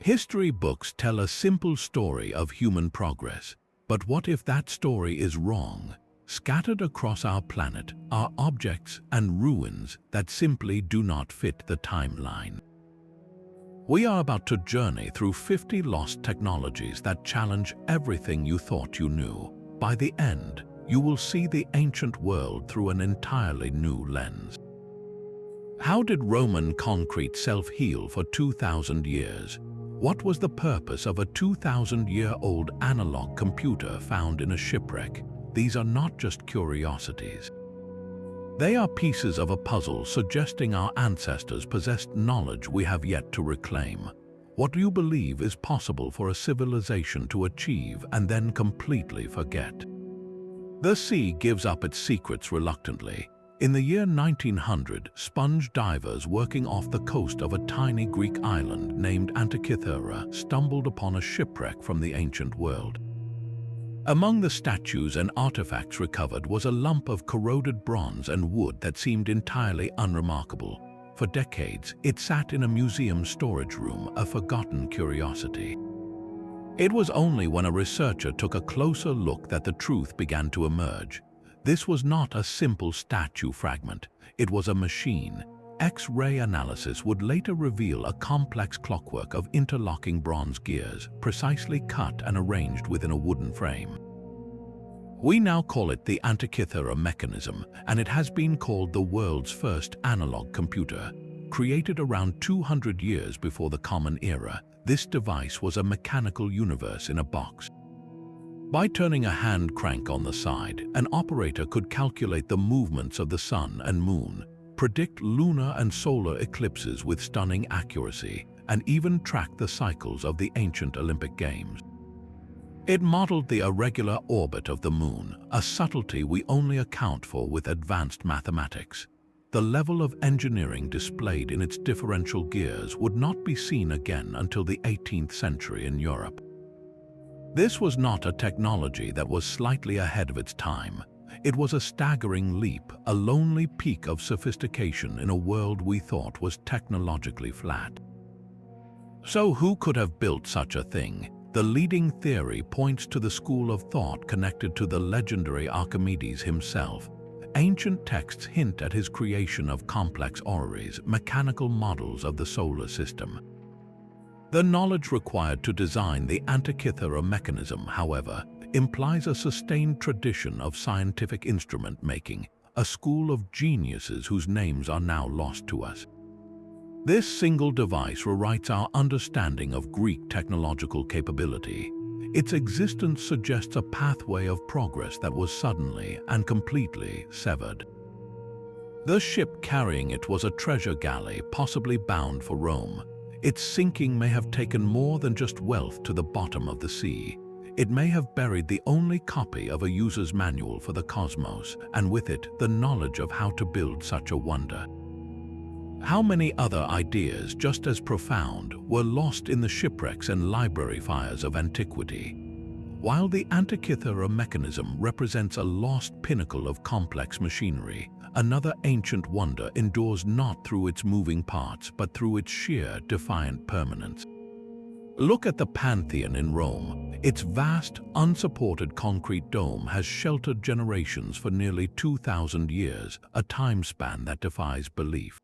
History books tell a simple story of human progress, but what if that story is wrong? Scattered across our planet are objects and ruins that simply do not fit the timeline. We are about to journey through 50 lost technologies that challenge everything you thought you knew. By the end, you will see the ancient world through an entirely new lens. How did Roman concrete self-heal for 2,000 years? What was the purpose of a 2,000-year-old analog computer found in a shipwreck? These are not just curiosities. They are pieces of a puzzle suggesting our ancestors possessed knowledge we have yet to reclaim. What do you believe is possible for a civilization to achieve and then completely forget? The sea gives up its secrets reluctantly. In the year 1900, sponge divers working off the coast of a tiny Greek island named Antikythera stumbled upon a shipwreck from the ancient world. Among the statues and artifacts recovered was a lump of corroded bronze and wood that seemed entirely unremarkable. For decades, it sat in a museum storage room, a forgotten curiosity. It was only when a researcher took a closer look that the truth began to emerge. This was not a simple statue fragment, it was a machine. X-ray analysis would later reveal a complex clockwork of interlocking bronze gears, precisely cut and arranged within a wooden frame. We now call it the Antikythera Mechanism, and it has been called the world's first analog computer. Created around 200 years before the Common Era, this device was a mechanical universe in a box. By turning a hand crank on the side, an operator could calculate the movements of the sun and moon, predict lunar and solar eclipses with stunning accuracy, and even track the cycles of the ancient Olympic Games. It modeled the irregular orbit of the moon, a subtlety we only account for with advanced mathematics. The level of engineering displayed in its differential gears would not be seen again until the 18th century in Europe. This was not a technology that was slightly ahead of its time. It was a staggering leap, a lonely peak of sophistication in a world we thought was technologically flat. So who could have built such a thing? The leading theory points to the school of thought connected to the legendary Archimedes himself. Ancient texts hint at his creation of complex orreries, mechanical models of the solar system. The knowledge required to design the Antikythera mechanism, however, implies a sustained tradition of scientific instrument making, a school of geniuses whose names are now lost to us. This single device rewrites our understanding of Greek technological capability. Its existence suggests a pathway of progress that was suddenly and completely severed. The ship carrying it was a treasure galley, possibly bound for Rome. Its sinking may have taken more than just wealth to the bottom of the sea. It may have buried the only copy of a user's manual for the cosmos, and with it, the knowledge of how to build such a wonder. How many other ideas, just as profound, were lost in the shipwrecks and library fires of antiquity? While the Antikythera mechanism represents a lost pinnacle of complex machinery, another ancient wonder endures not through its moving parts but through its sheer, defiant permanence. Look at the Pantheon in Rome. Its vast, unsupported concrete dome has sheltered generations for nearly 2,000 years, a time span that defies belief.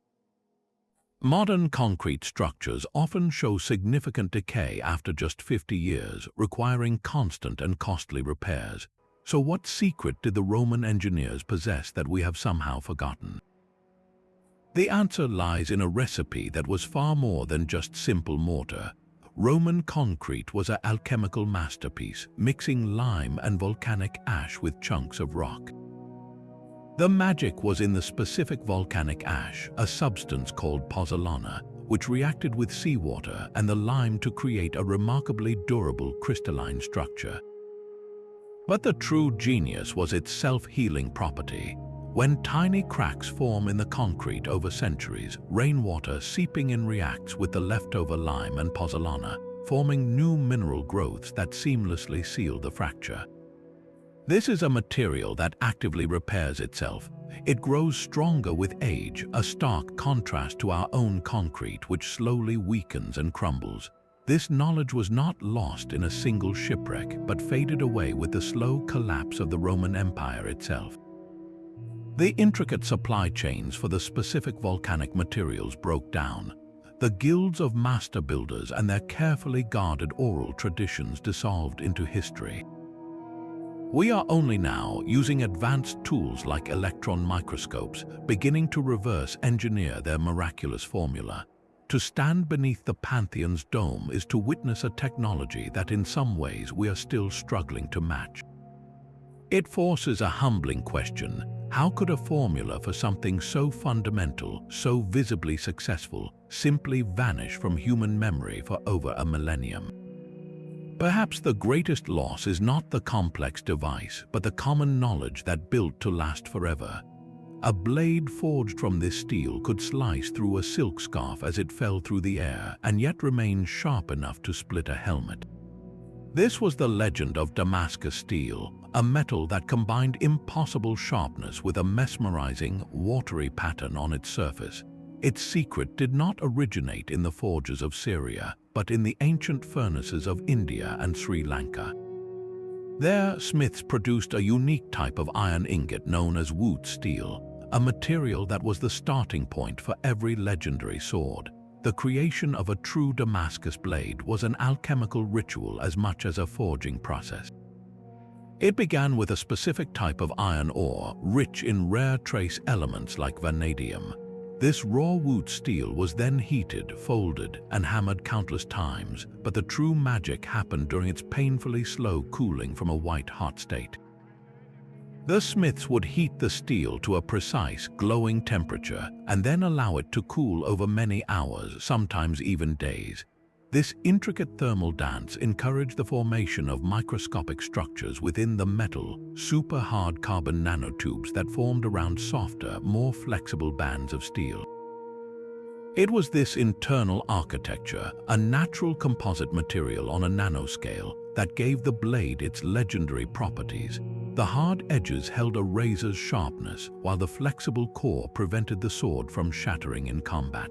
Modern concrete structures often show significant decay after just 50 years, requiring constant and costly repairs. So what secret did the Roman engineers possess that we have somehow forgotten? The answer lies in a recipe that was far more than just simple mortar. Roman concrete was an alchemical masterpiece, mixing lime and volcanic ash with chunks of rock. The magic was in the specific volcanic ash, a substance called pozzolana, which reacted with seawater and the lime to create a remarkably durable crystalline structure. But the true genius was its self-healing property. When tiny cracks form in the concrete over centuries, rainwater seeping in reacts with the leftover lime and pozzolana, forming new mineral growths that seamlessly seal the fracture. This is a material that actively repairs itself. It grows stronger with age, a stark contrast to our own concrete which slowly weakens and crumbles. This knowledge was not lost in a single shipwreck, but faded away with the slow collapse of the Roman Empire itself. The intricate supply chains for the specific volcanic materials broke down. The guilds of master builders and their carefully guarded oral traditions dissolved into history. We are only now, using advanced tools like electron microscopes, beginning to reverse engineer their miraculous formula. To stand beneath the Pantheon's dome is to witness a technology that in some ways we are still struggling to match. It forces a humbling question: how could a formula for something so fundamental, so visibly successful, simply vanish from human memory for over a millennium? Perhaps the greatest loss is not the complex device, but the common knowledge that built to last forever. A blade forged from this steel could slice through a silk scarf as it fell through the air, and yet remain sharp enough to split a helmet. This was the legend of Damascus steel, a metal that combined impossible sharpness with a mesmerizing, watery pattern on its surface. Its secret did not originate in the forges of Syria, but in the ancient furnaces of India and Sri Lanka. There, smiths produced a unique type of iron ingot known as woot steel, a material that was the starting point for every legendary sword. The creation of a true Damascus blade was an alchemical ritual as much as a forging process. It began with a specific type of iron ore, rich in rare trace elements like vanadium. This raw woot steel was then heated, folded, and hammered countless times, but the true magic happened during its painfully slow cooling from a white-hot state. The smiths would heat the steel to a precise, glowing temperature and then allow it to cool over many hours, sometimes even days. This intricate thermal dance encouraged the formation of microscopic structures within the metal, super-hard carbon nanotubes that formed around softer, more flexible bands of steel. It was this internal architecture, a natural composite material on a nanoscale, that gave the blade its legendary properties. The hard edges held a razor's sharpness, while the flexible core prevented the sword from shattering in combat.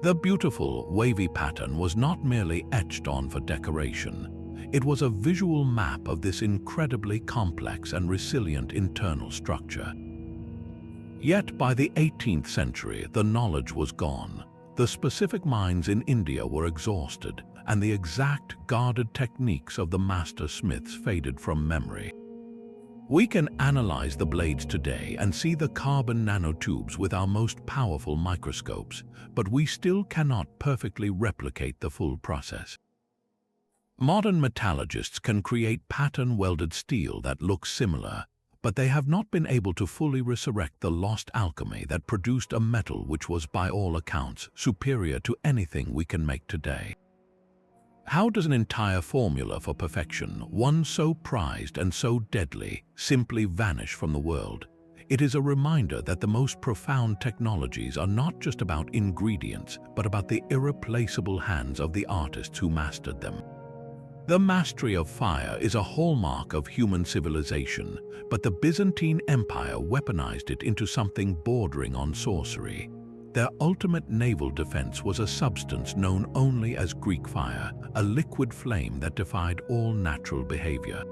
The beautiful, wavy pattern was not merely etched on for decoration. It was a visual map of this incredibly complex and resilient internal structure. Yet by the 18th century, the knowledge was gone. The specific mines in India were exhausted, and the exact, guarded techniques of the master smiths faded from memory. We can analyze the blades today and see the carbon nanotubes with our most powerful microscopes, but we still cannot perfectly replicate the full process. Modern metallurgists can create pattern-welded steel that looks similar, but they have not been able to fully resurrect the lost alchemy that produced a metal which was, by all accounts, superior to anything we can make today. How does an entire formula for perfection, one so prized and so deadly, simply vanish from the world? It is a reminder that the most profound technologies are not just about ingredients, but about the irreplaceable hands of the artists who mastered them. The mastery of fire is a hallmark of human civilization, but the Byzantine Empire weaponized it into something bordering on sorcery. Their ultimate naval defense was a substance known only as Greek fire, a liquid flame that defied all natural behavior.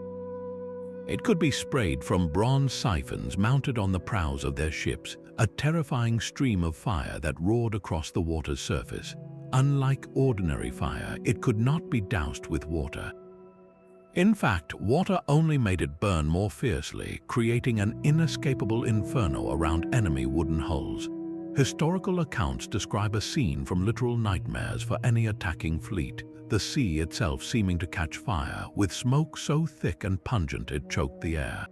It could be sprayed from bronze siphons mounted on the prows of their ships, a terrifying stream of fire that roared across the water's surface. Unlike ordinary fire, it could not be doused with water. In fact, water only made it burn more fiercely, creating an inescapable inferno around enemy wooden hulls. Historical accounts describe a scene from literal nightmares for any attacking fleet, the sea itself seeming to catch fire, with smoke so thick and pungent it choked the air.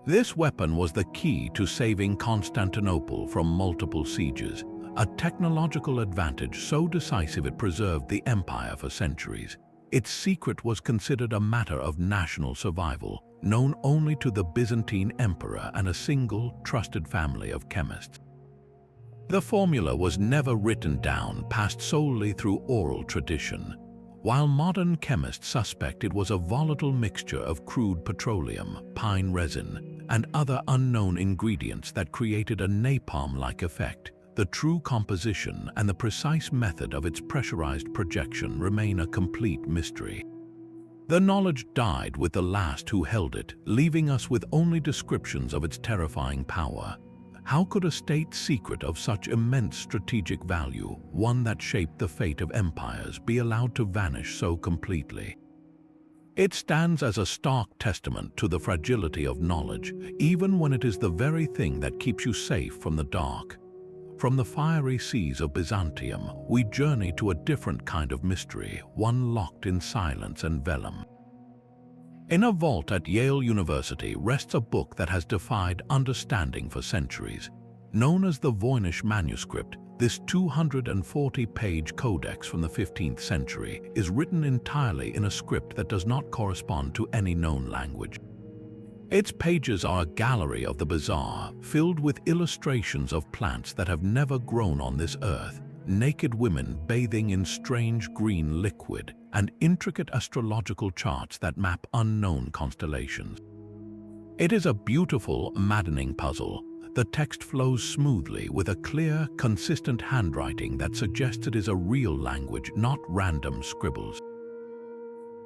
This weapon was the key to saving Constantinople from multiple sieges, a technological advantage so decisive it preserved the empire for centuries. Its secret was considered a matter of national survival, known only to the Byzantine emperor and a single, trusted family of chemists. The formula was never written down, passed solely through oral tradition. While modern chemists suspect it was a volatile mixture of crude petroleum, pine resin, and other unknown ingredients that created a napalm-like effect, the true composition and the precise method of its pressurized projection remain a complete mystery. The knowledge died with the last who held it, leaving us with only descriptions of its terrifying power. How could a state secret of such immense strategic value, one that shaped the fate of empires, be allowed to vanish so completely? It stands as a stark testament to the fragility of knowledge, even when it is the very thing that keeps you safe from the dark. From the fiery seas of Byzantium, we journey to a different kind of mystery, one locked in silence and vellum. In a vault at Yale University rests a book that has defied understanding for centuries. Known as the Voynich manuscript, this 240-page codex from the 15th century is written entirely in a script that does not correspond to any known language. Its pages are a gallery of the bizarre, filled with illustrations of plants that have never grown on this earth, naked women bathing in strange green liquid, and intricate astrological charts that map unknown constellations. It is a beautiful, maddening puzzle. The text flows smoothly with a clear, consistent handwriting that suggests it is a real language, not random scribbles.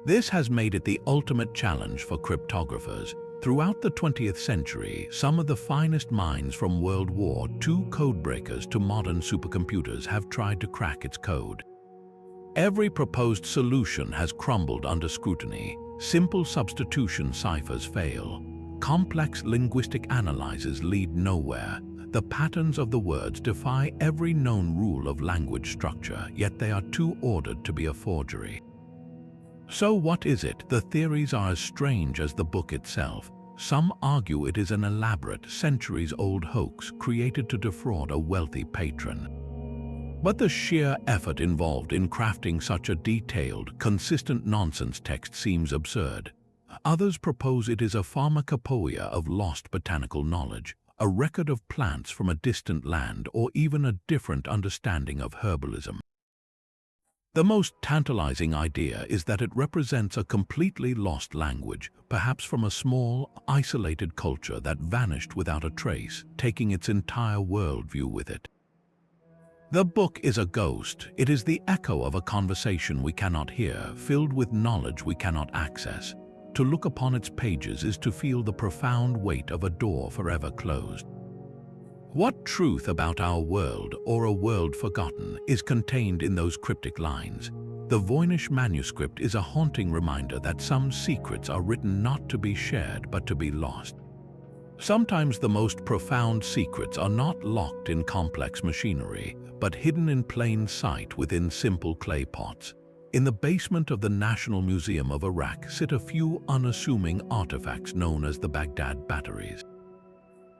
This has made it the ultimate challenge for cryptographers. Throughout the 20th century, some of the finest minds from World War II codebreakers to modern supercomputers have tried to crack its code. Every proposed solution has crumbled under scrutiny. Simple substitution ciphers fail. Complex linguistic analyses lead nowhere. The patterns of the words defy every known rule of language structure, yet they are too ordered to be a forgery. So what is it? The theories are as strange as the book itself. Some argue it is an elaborate, centuries-old hoax created to defraud a wealthy patron. But the sheer effort involved in crafting such a detailed, consistent nonsense text seems absurd. Others propose it is a pharmacopoeia of lost botanical knowledge, a record of plants from a distant land, or even a different understanding of herbalism. The most tantalizing idea is that it represents a completely lost language, perhaps from a small, isolated culture that vanished without a trace, taking its entire worldview with it. The book is a ghost. It is the echo of a conversation we cannot hear, filled with knowledge we cannot access. To look upon its pages is to feel the profound weight of a door forever closed. What truth about our world, or a world forgotten, is contained in those cryptic lines? The Voynich manuscript is a haunting reminder that some secrets are written not to be shared but to be lost. Sometimes the most profound secrets are not locked in complex machinery, but hidden in plain sight within simple clay pots. In the basement of the National Museum of Iraq sit a few unassuming artifacts known as the Baghdad batteries.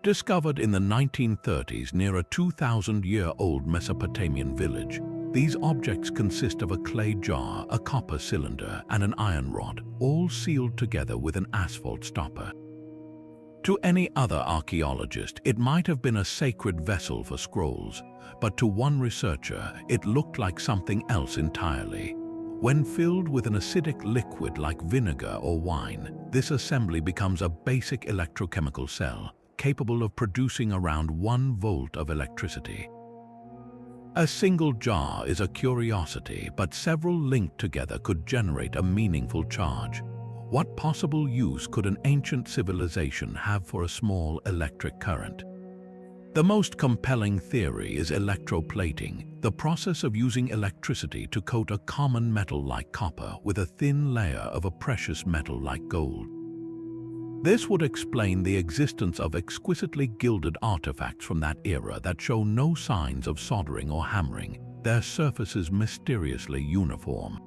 Discovered in the 1930s near a 2,000-year-old Mesopotamian village, these objects consist of a clay jar, a copper cylinder, and an iron rod, all sealed together with an asphalt stopper. To any other archaeologist, it might have been a sacred vessel for scrolls, but to one researcher, it looked like something else entirely. When filled with an acidic liquid like vinegar or wine, this assembly becomes a basic electrochemical cell, capable of producing around 1 volt of electricity. A single jar is a curiosity, but several linked together could generate a meaningful charge. What possible use could an ancient civilization have for a small electric current? The most compelling theory is electroplating, the process of using electricity to coat a common metal like copper with a thin layer of a precious metal like gold. This would explain the existence of exquisitely gilded artifacts from that era that show no signs of soldering or hammering, their surfaces mysteriously uniform.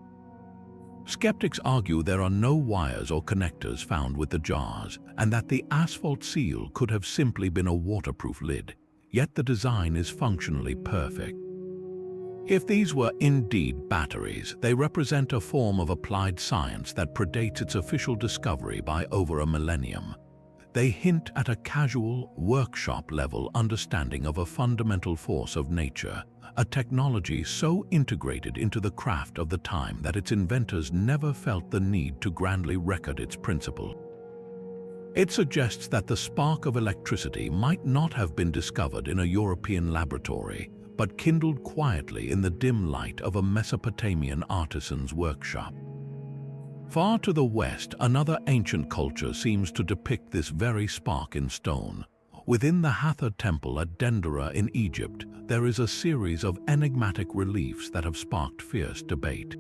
Skeptics argue there are no wires or connectors found with the jars, and that the asphalt seal could have simply been a waterproof lid, yet the design is functionally perfect. If these were indeed batteries, they represent a form of applied science that predates its official discovery by over a millennium. They hint at a casual, workshop-level understanding of a fundamental force of nature, a technology so integrated into the craft of the time that its inventors never felt the need to grandly record its principle. It suggests that the spark of electricity might not have been discovered in a European laboratory, but kindled quietly in the dim light of a Mesopotamian artisan's workshop. Far to the west, another ancient culture seems to depict this very spark in stone. Within the Hathor temple at Dendera in Egypt, there is a series of enigmatic reliefs that have sparked fierce debate.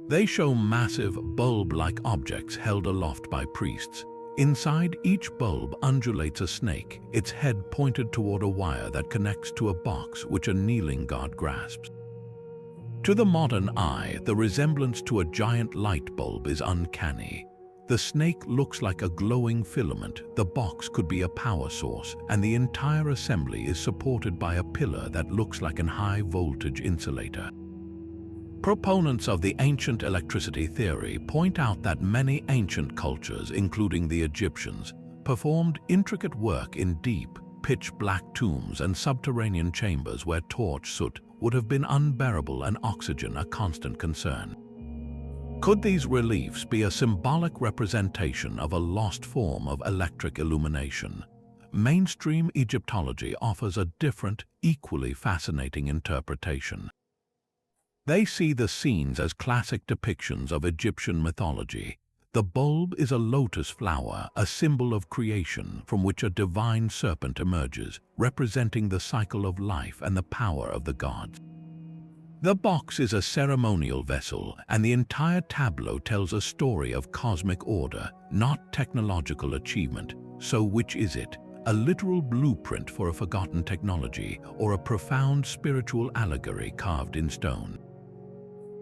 They show massive, bulb-like objects held aloft by priests. Inside each bulb undulates a snake, its head pointed toward a wire that connects to a box which a kneeling god grasps. To the modern eye, the resemblance to a giant light bulb is uncanny. The snake looks like a glowing filament, the box could be a power source, and the entire assembly is supported by a pillar that looks like an high-voltage insulator. Proponents of the ancient electricity theory point out that many ancient cultures, including the Egyptians, performed intricate work in deep, pitch-black tombs and subterranean chambers where torch soot would have been unbearable and oxygen a constant concern. Could these reliefs be a symbolic representation of a lost form of electric illumination? Mainstream Egyptology offers a different, equally fascinating interpretation. They see the scenes as classic depictions of Egyptian mythology. The bulb is a lotus flower, a symbol of creation from which a divine serpent emerges, representing the cycle of life and the power of the gods. The box is a ceremonial vessel, and the entire tableau tells a story of cosmic order, not technological achievement. So which is it? A literal blueprint for a forgotten technology, or a profound spiritual allegory carved in stone?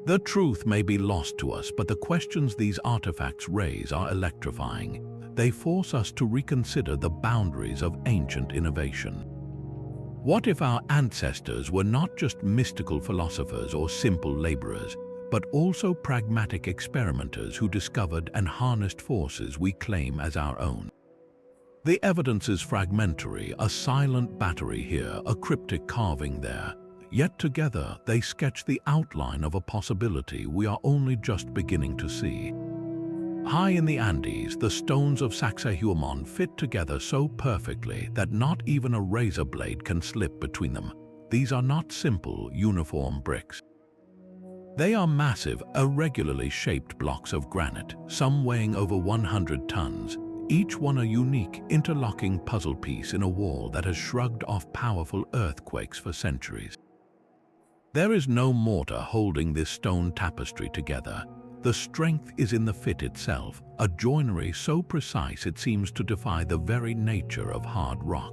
The truth may be lost to us, but the questions these artifacts raise are electrifying. They force us to reconsider the boundaries of ancient innovation. What if our ancestors were not just mystical philosophers or simple laborers, but also pragmatic experimenters who discovered and harnessed forces we claim as our own? The evidence is fragmentary, a silent battery here, a cryptic carving there. Yet together they sketch the outline of a possibility we are only just beginning to see. High in the Andes, the stones of Sacsayhuaman fit together so perfectly that not even a razor blade can slip between them. These are not simple, uniform bricks. They are massive, irregularly shaped blocks of granite, some weighing over 100 tons, each one a unique, interlocking puzzle piece in a wall that has shrugged off powerful earthquakes for centuries. There is no mortar holding this stone tapestry together. The strength is in the fit itself, a joinery so precise it seems to defy the very nature of hard rock.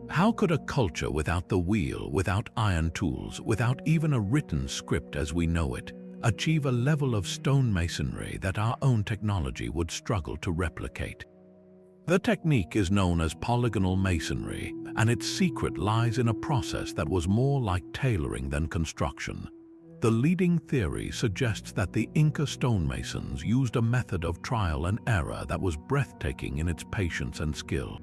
How could a culture without the wheel, without iron tools, without even a written script as we know it, achieve a level of stonemasonry that our own technology would struggle to replicate? The technique is known as polygonal masonry, and its secret lies in a process that was more like tailoring than construction. The leading theory suggests that the Inca stonemasons used a method of trial and error that was breathtaking in its patience and skill.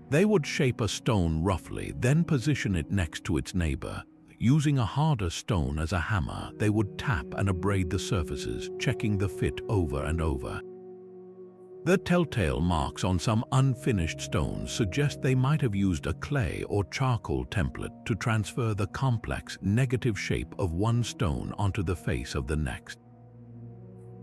They would shape a stone roughly, then position it next to its neighbor. Using a harder stone as a hammer, they would tap and abrade the surfaces, checking the fit over and over. The telltale marks on some unfinished stones suggest they might have used a clay or charcoal template to transfer the complex, negative shape of one stone onto the face of the next.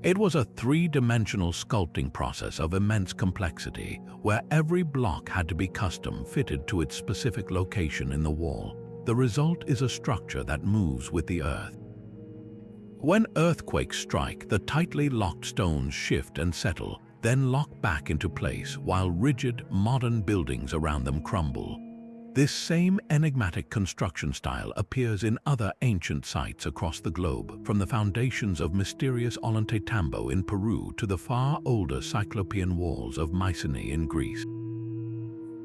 It was a three-dimensional sculpting process of immense complexity, where every block had to be custom fitted to its specific location in the wall. The result is a structure that moves with the earth. When earthquakes strike, the tightly locked stones shift and settle, then lock back into place while rigid, modern buildings around them crumble. This same enigmatic construction style appears in other ancient sites across the globe, from the foundations of mysterious Ollantaytambo in Peru to the far older Cyclopean walls of Mycenae in Greece.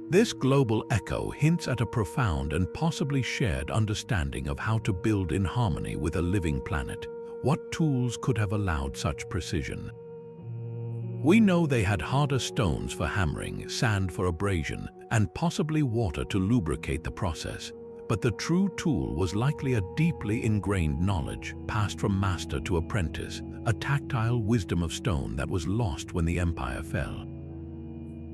This global echo hints at a profound and possibly shared understanding of how to build in harmony with a living planet. What tools could have allowed such precision? We know they had harder stones for hammering, sand for abrasion, and possibly water to lubricate the process. but the true tool was likely a deeply ingrained knowledge passed from master to apprentice, a tactile wisdom of stone that was lost when the empire fell.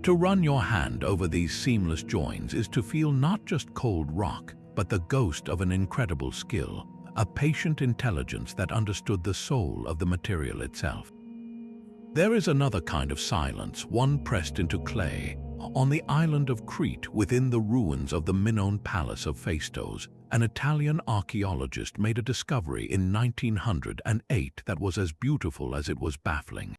To run your hand over these seamless joins is to feel not just cold rock, but the ghost of an incredible skill, a patient intelligence that understood the soul of the material itself. There is another kind of silence, one pressed into clay. On the island of Crete, within the ruins of the Minoan palace of Phaistos, an Italian archaeologist made a discovery in 1908 that was as beautiful as it was baffling.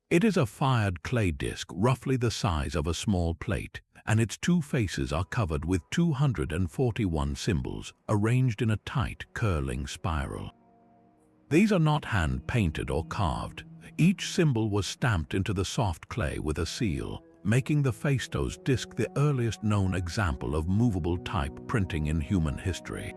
It is a fired clay disc roughly the size of a small plate, and its two faces are covered with 241 symbols arranged in a tight, curling spiral. These are not hand-painted or carved. Each symbol was stamped into the soft clay with a seal, making the Phaistos disc the earliest known example of movable type printing in human history.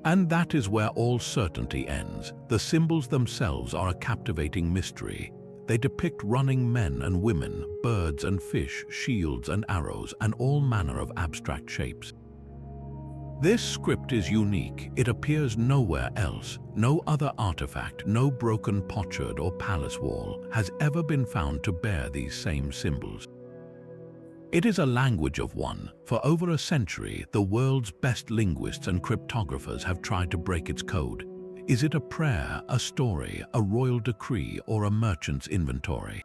And that is where all certainty ends. The symbols themselves are a captivating mystery. They depict running men and women, birds and fish, shields and arrows, and all manner of abstract shapes. This script is unique. It appears nowhere else. No other artifact, no broken potsherd or palace wall has ever been found to bear these same symbols. It is a language of one. For over a century, the world's best linguists and cryptographers have tried to break its code. Is it a prayer, a story, a royal decree, or a merchant's inventory?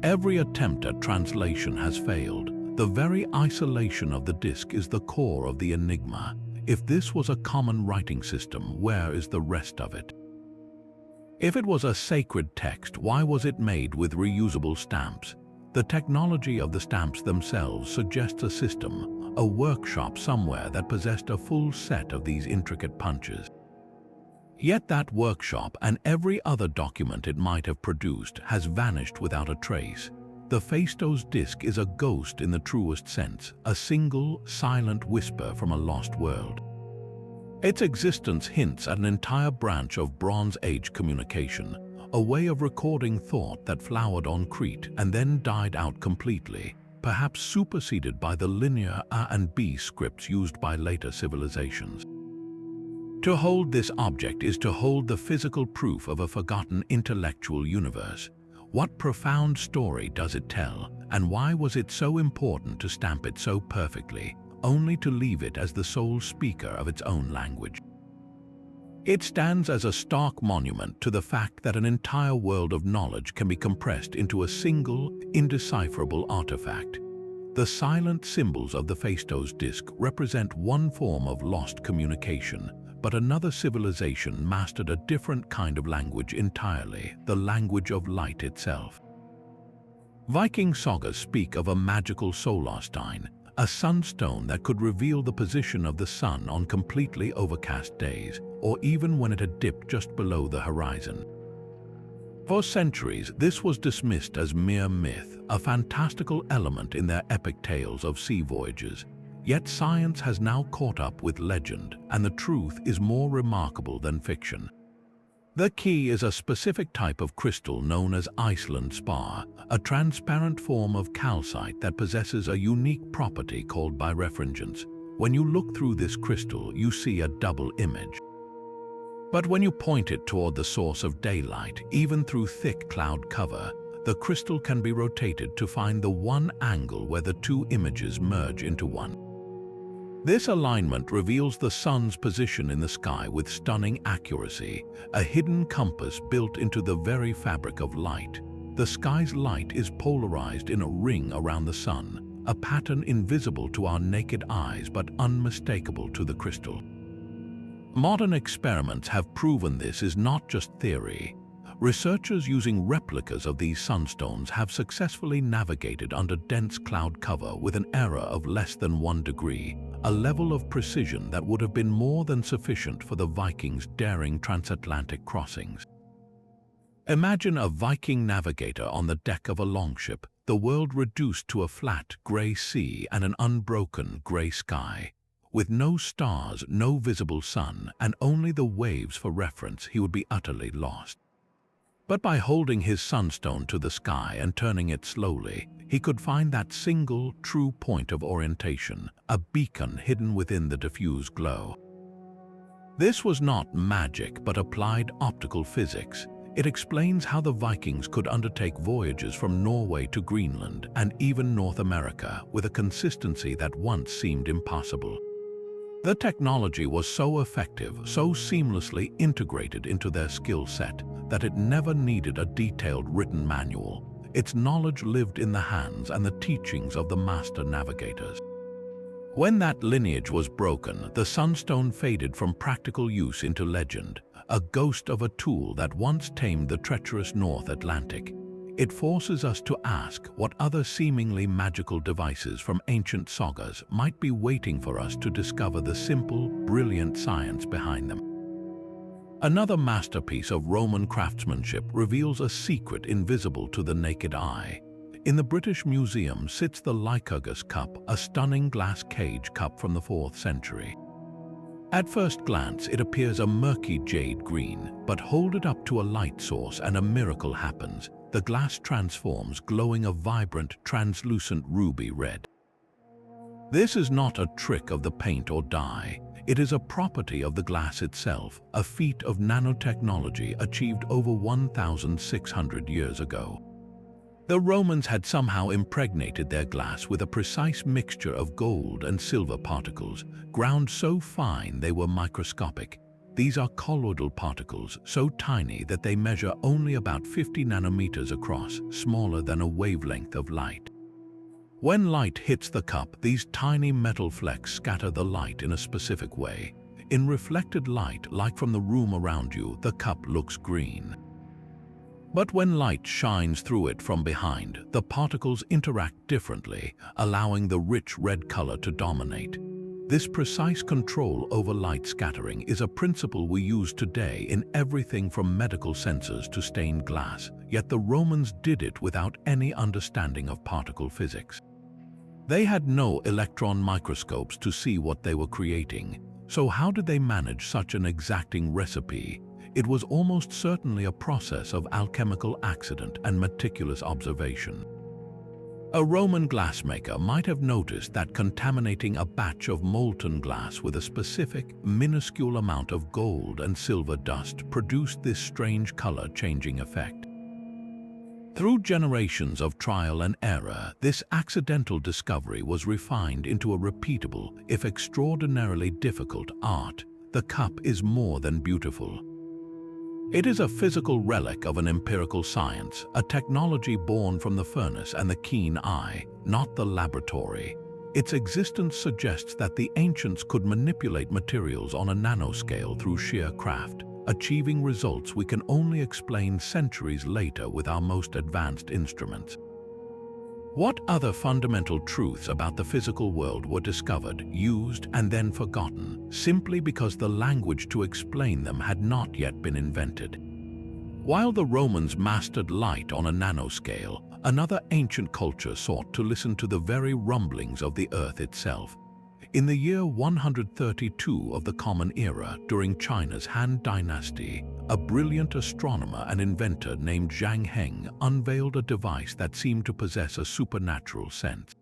Every attempt at translation has failed. The very isolation of the disk is the core of the enigma. If this was a common writing system, where is the rest of it? If it was a sacred text, why was it made with reusable stamps? The technology of the stamps themselves suggests a system, a workshop somewhere that possessed a full set of these intricate punches. Yet that workshop and every other document it might have produced has vanished without a trace. The Phaistos disc is a ghost in the truest sense, a single, silent whisper from a lost world. Its existence hints at an entire branch of Bronze Age communication, a way of recording thought that flowered on Crete and then died out completely, perhaps superseded by the linear A and B scripts used by later civilizations. To hold this object is to hold the physical proof of a forgotten intellectual universe. What profound story does it tell, and why was it so important to stamp it so perfectly, only to leave it as the sole speaker of its own language? It stands as a stark monument to the fact that an entire world of knowledge can be compressed into a single, indecipherable artifact. The silent symbols of the Phaistos disc represent one form of lost communication, but another civilization mastered a different kind of language entirely, the language of light itself. Viking sagas speak of a magical solarstein, a sunstone that could reveal the position of the sun on completely overcast days, or even when it had dipped just below the horizon. For centuries, this was dismissed as mere myth, a fantastical element in their epic tales of sea voyages. Yet science has now caught up with legend, and the truth is more remarkable than fiction. The key is a specific type of crystal known as Iceland spar, a transparent form of calcite that possesses a unique property called birefringence. When you look through this crystal, you see a double image. But when you point it toward the source of daylight, even through thick cloud cover, the crystal can be rotated to find the one angle where the two images merge into one. This alignment reveals the sun's position in the sky with stunning accuracy, a hidden compass built into the very fabric of light. The sky's light is polarized in a ring around the sun, a pattern invisible to our naked eyes but unmistakable to the crystal. Modern experiments have proven this is not just theory. Researchers using replicas of these sunstones have successfully navigated under dense cloud cover with an error of less than 1 degree, a level of precision that would have been more than sufficient for the Vikings' daring transatlantic crossings. Imagine a Viking navigator on the deck of a longship, the world reduced to a flat, grey sea and an unbroken, grey sky. With no stars, no visible sun, and only the waves for reference, he would be utterly lost. But by holding his sunstone to the sky and turning it slowly, he could find that single, true point of orientation, a beacon hidden within the diffuse glow. This was not magic but applied optical physics. It explains how the Vikings could undertake voyages from Norway to Greenland and even North America with a consistency that once seemed impossible. The technology was so effective, so seamlessly integrated into their skill set, that it never needed a detailed written manual. Its knowledge lived in the hands and the teachings of the master navigators. When that lineage was broken, the sunstone faded from practical use into legend, a ghost of a tool that once tamed the treacherous North Atlantic. It forces us to ask what other seemingly magical devices from ancient sagas might be waiting for us to discover the simple, brilliant science behind them. Another masterpiece of Roman craftsmanship reveals a secret invisible to the naked eye. In the British Museum sits the Lycurgus cup, a stunning glass cage cup from the 4th century. At first glance, it appears a murky jade green, but hold it up to a light source and a miracle happens. The glass transforms, glowing a vibrant, translucent ruby red. This is not a trick of the paint or dye. It is a property of the glass itself, a feat of nanotechnology achieved over 1,600 years ago. The Romans had somehow impregnated their glass with a precise mixture of gold and silver particles, ground so fine they were microscopic. These are colloidal particles, so tiny that they measure only about 50 nanometers across, smaller than a wavelength of light. When light hits the cup, these tiny metal flecks scatter the light in a specific way. In reflected light, like from the room around you, the cup looks green. But when light shines through it from behind, the particles interact differently, allowing the rich red color to dominate. This precise control over light scattering is a principle we use today in everything from medical sensors to stained glass, yet the Romans did it without any understanding of particle physics. They had no electron microscopes to see what they were creating, so how did they manage such an exacting recipe? It was almost certainly a process of alchemical accident and meticulous observation. A Roman glassmaker might have noticed that contaminating a batch of molten glass with a specific, minuscule amount of gold and silver dust produced this strange color-changing effect. Through generations of trial and error, this accidental discovery was refined into a repeatable, if extraordinarily difficult, art. The cup is more than beautiful. It is a physical relic of an empirical science, a technology born from the furnace and the keen eye, not the laboratory. Its existence suggests that the ancients could manipulate materials on a nanoscale through sheer craft, achieving results we can only explain centuries later with our most advanced instruments. What other fundamental truths about the physical world were discovered, used, and then forgotten, simply because the language to explain them had not yet been invented? While the Romans mastered light on a nanoscale, another ancient culture sought to listen to the very rumblings of the earth itself. In the year 132 of the Common Era, during China's Han Dynasty, a brilliant astronomer and inventor named Zhang Heng unveiled a device that seemed to possess a supernatural sense.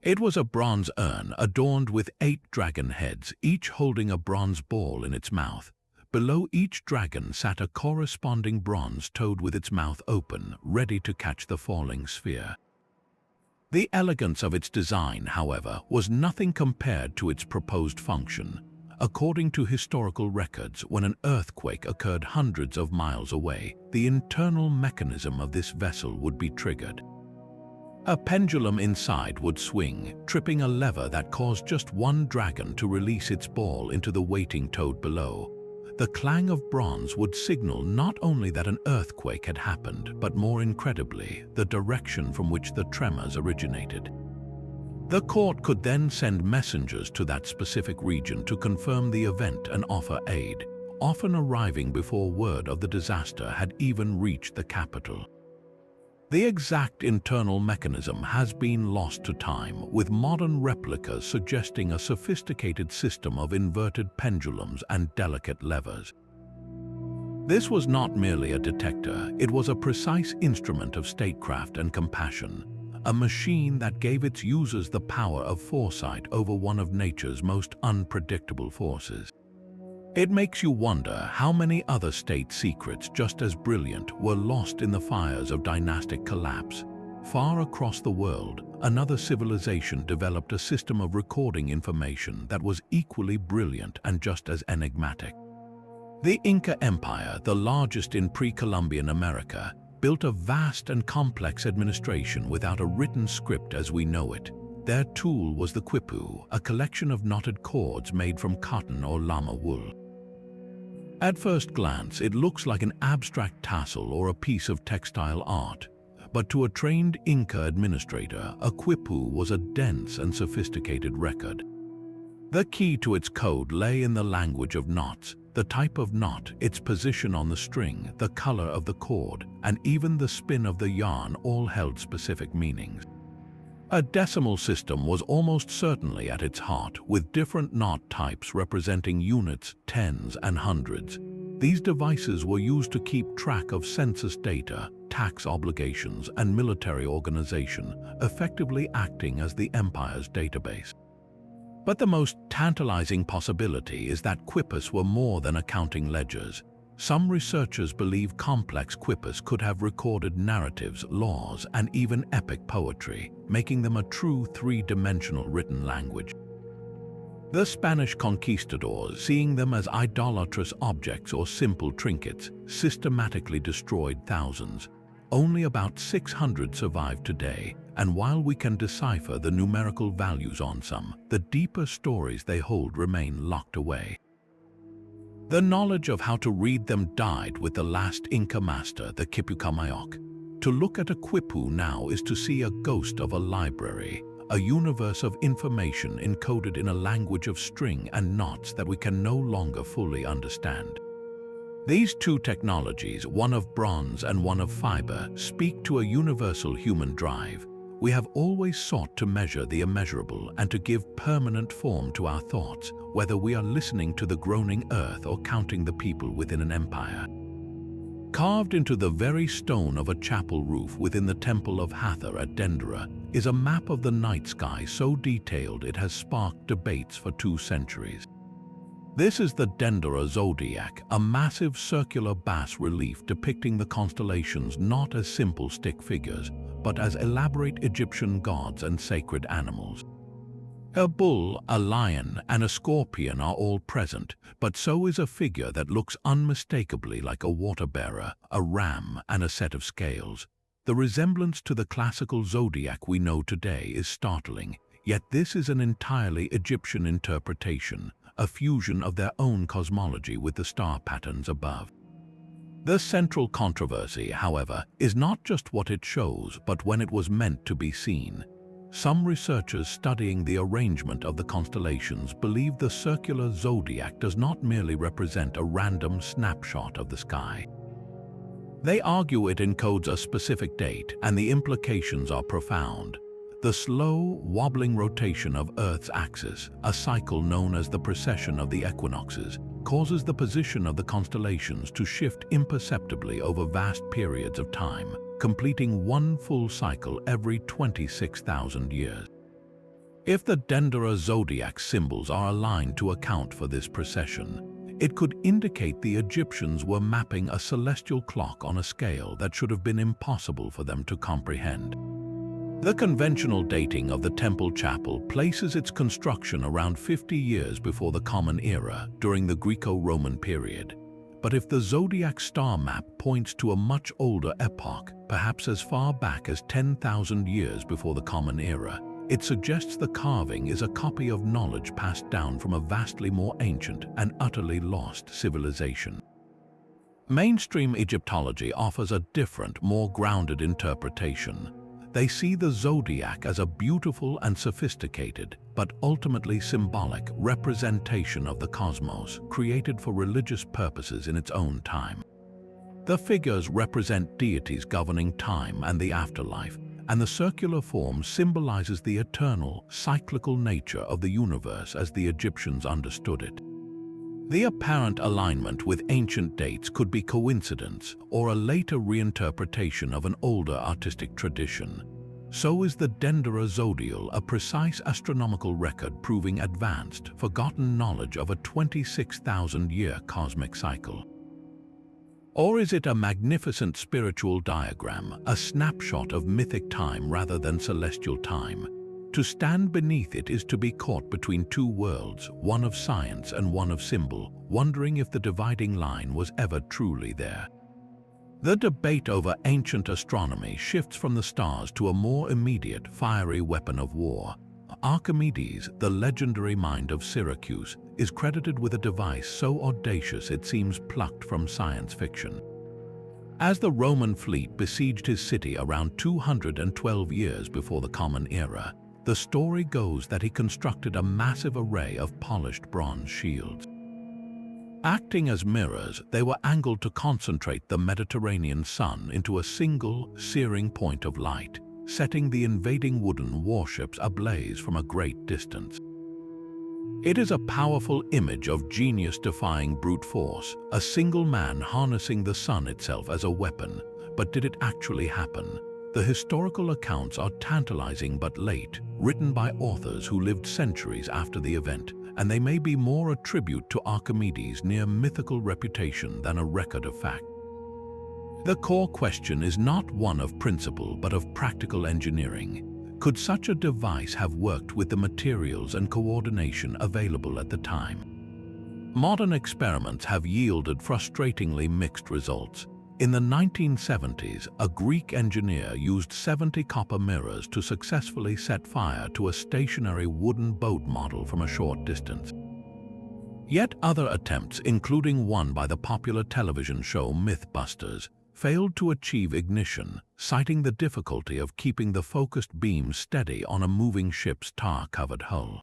It was a bronze urn adorned with 8 dragon heads, each holding a bronze ball in its mouth. Below each dragon sat a corresponding bronze toad with its mouth open, ready to catch the falling sphere. The elegance of its design, however, was nothing compared to its proposed function. According to historical records, when an earthquake occurred hundreds of miles away, the internal mechanism of this vessel would be triggered. A pendulum inside would swing, tripping a lever that caused just one dragon to release its ball into the waiting toad below. The clang of bronze would signal not only that an earthquake had happened, but more incredibly, the direction from which the tremors originated. The court could then send messengers to that specific region to confirm the event and offer aid, often arriving before word of the disaster had even reached the capital. The exact internal mechanism has been lost to time, with modern replicas suggesting a sophisticated system of inverted pendulums and delicate levers. This was not merely a detector, it was a precise instrument of statecraft and compassion, a machine that gave its users the power of foresight over one of nature's most unpredictable forces. It makes you wonder how many other state secrets just as brilliant were lost in the fires of dynastic collapse. Far across the world, another civilization developed a system of recording information that was equally brilliant and just as enigmatic. The Inca Empire, the largest in pre-Columbian America, built a vast and complex administration without a written script as we know it. Their tool was the quipu, a collection of knotted cords made from cotton or llama wool. At first glance, it looks like an abstract tassel or a piece of textile art, but to a trained Inca administrator, a quipu was a dense and sophisticated record. The key to its code lay in the language of knots, the type of knot, its position on the string, the color of the cord, and even the spin of the yarn all held specific meanings. A decimal system was almost certainly at its heart, with different knot types representing units, tens, and hundreds. These devices were used to keep track of census data, tax obligations, and military organization, effectively acting as the empire's database. But the most tantalizing possibility is that quipus were more than accounting ledgers. Some researchers believe complex quipus could have recorded narratives, laws, and even epic poetry, making them a true three-dimensional written language. The Spanish conquistadors, seeing them as idolatrous objects or simple trinkets, systematically destroyed thousands. Only about 600 survive today, and while we can decipher the numerical values on some, the deeper stories they hold remain locked away. The knowledge of how to read them died with the last Inca master, the Quipucamayoc. To look at a quipu now is to see a ghost of a library, a universe of information encoded in a language of string and knots that we can no longer fully understand. These two technologies, one of bronze and one of fiber, speak to a universal human drive. We have always sought to measure the immeasurable and to give permanent form to our thoughts, whether we are listening to the groaning earth or counting the people within an empire. Carved into the very stone of a chapel roof within the temple of Hathor at Dendera is a map of the night sky so detailed it has sparked debates for 2 centuries. This is the Dendera zodiac, a massive circular bas-relief depicting the constellations not as simple stick figures, but as elaborate Egyptian gods and sacred animals. A bull, a lion, and a scorpion are all present, but so is a figure that looks unmistakably like a water-bearer, a ram, and a set of scales. The resemblance to the classical zodiac we know today is startling, yet this is an entirely Egyptian interpretation, a fusion of their own cosmology with the star patterns above. The central controversy, however, is not just what it shows, but when it was meant to be seen. Some researchers studying the arrangement of the constellations believe the circular zodiac does not merely represent a random snapshot of the sky. They argue it encodes a specific date, and the implications are profound. The slow, wobbling rotation of Earth's axis, a cycle known as the precession of the equinoxes, causes the position of the constellations to shift imperceptibly over vast periods of time, completing one full cycle every 26,000 years. If the Dendera zodiac symbols are aligned to account for this precession, it could indicate the Egyptians were mapping a celestial clock on a scale that should have been impossible for them to comprehend. The conventional dating of the temple chapel places its construction around 50 years before the Common Era, during the Greco-Roman period. But if the zodiac star map points to a much older epoch, perhaps as far back as 10,000 years before the Common Era, it suggests the carving is a copy of knowledge passed down from a vastly more ancient and utterly lost civilization. Mainstream Egyptology offers a different, more grounded interpretation. They see the zodiac as a beautiful and sophisticated, but ultimately symbolic representation of the cosmos, created for religious purposes in its own time. The figures represent deities governing time and the afterlife, and the circular form symbolizes the eternal, cyclical nature of the universe as the Egyptians understood it. The apparent alignment with ancient dates could be coincidence or a later reinterpretation of an older artistic tradition. So is the Dendera zodial, a precise astronomical record proving advanced, forgotten knowledge of a 26,000-year cosmic cycle. Or is it a magnificent spiritual diagram, a snapshot of mythic time rather than celestial time? To stand beneath it is to be caught between two worlds, one of science and one of symbol, wondering if the dividing line was ever truly there. The debate over ancient astronomy shifts from the stars to a more immediate, fiery weapon of war. Archimedes, the legendary mind of Syracuse, is credited with a device so audacious it seems plucked from science fiction. As the Roman fleet besieged his city around 212 years before the Common Era, the story goes that he constructed a massive array of polished bronze shields. Acting as mirrors, they were angled to concentrate the Mediterranean sun into a single, searing point of light, setting the invading wooden warships ablaze from a great distance. It is a powerful image of genius defying brute force, a single man harnessing the sun itself as a weapon. But did it actually happen? The historical accounts are tantalizing but late, written by authors who lived centuries after the event, and they may be more a tribute to Archimedes' near-mythical reputation than a record of fact. The core question is not one of principle but of practical engineering. Could such a device have worked with the materials and coordination available at the time? Modern experiments have yielded frustratingly mixed results. In the 1970s, a Greek engineer used 70 copper mirrors to successfully set fire to a stationary wooden boat model from a short distance. Yet other attempts, including one by the popular television show Mythbusters, failed to achieve ignition, citing the difficulty of keeping the focused beam steady on a moving ship's tar-covered hull.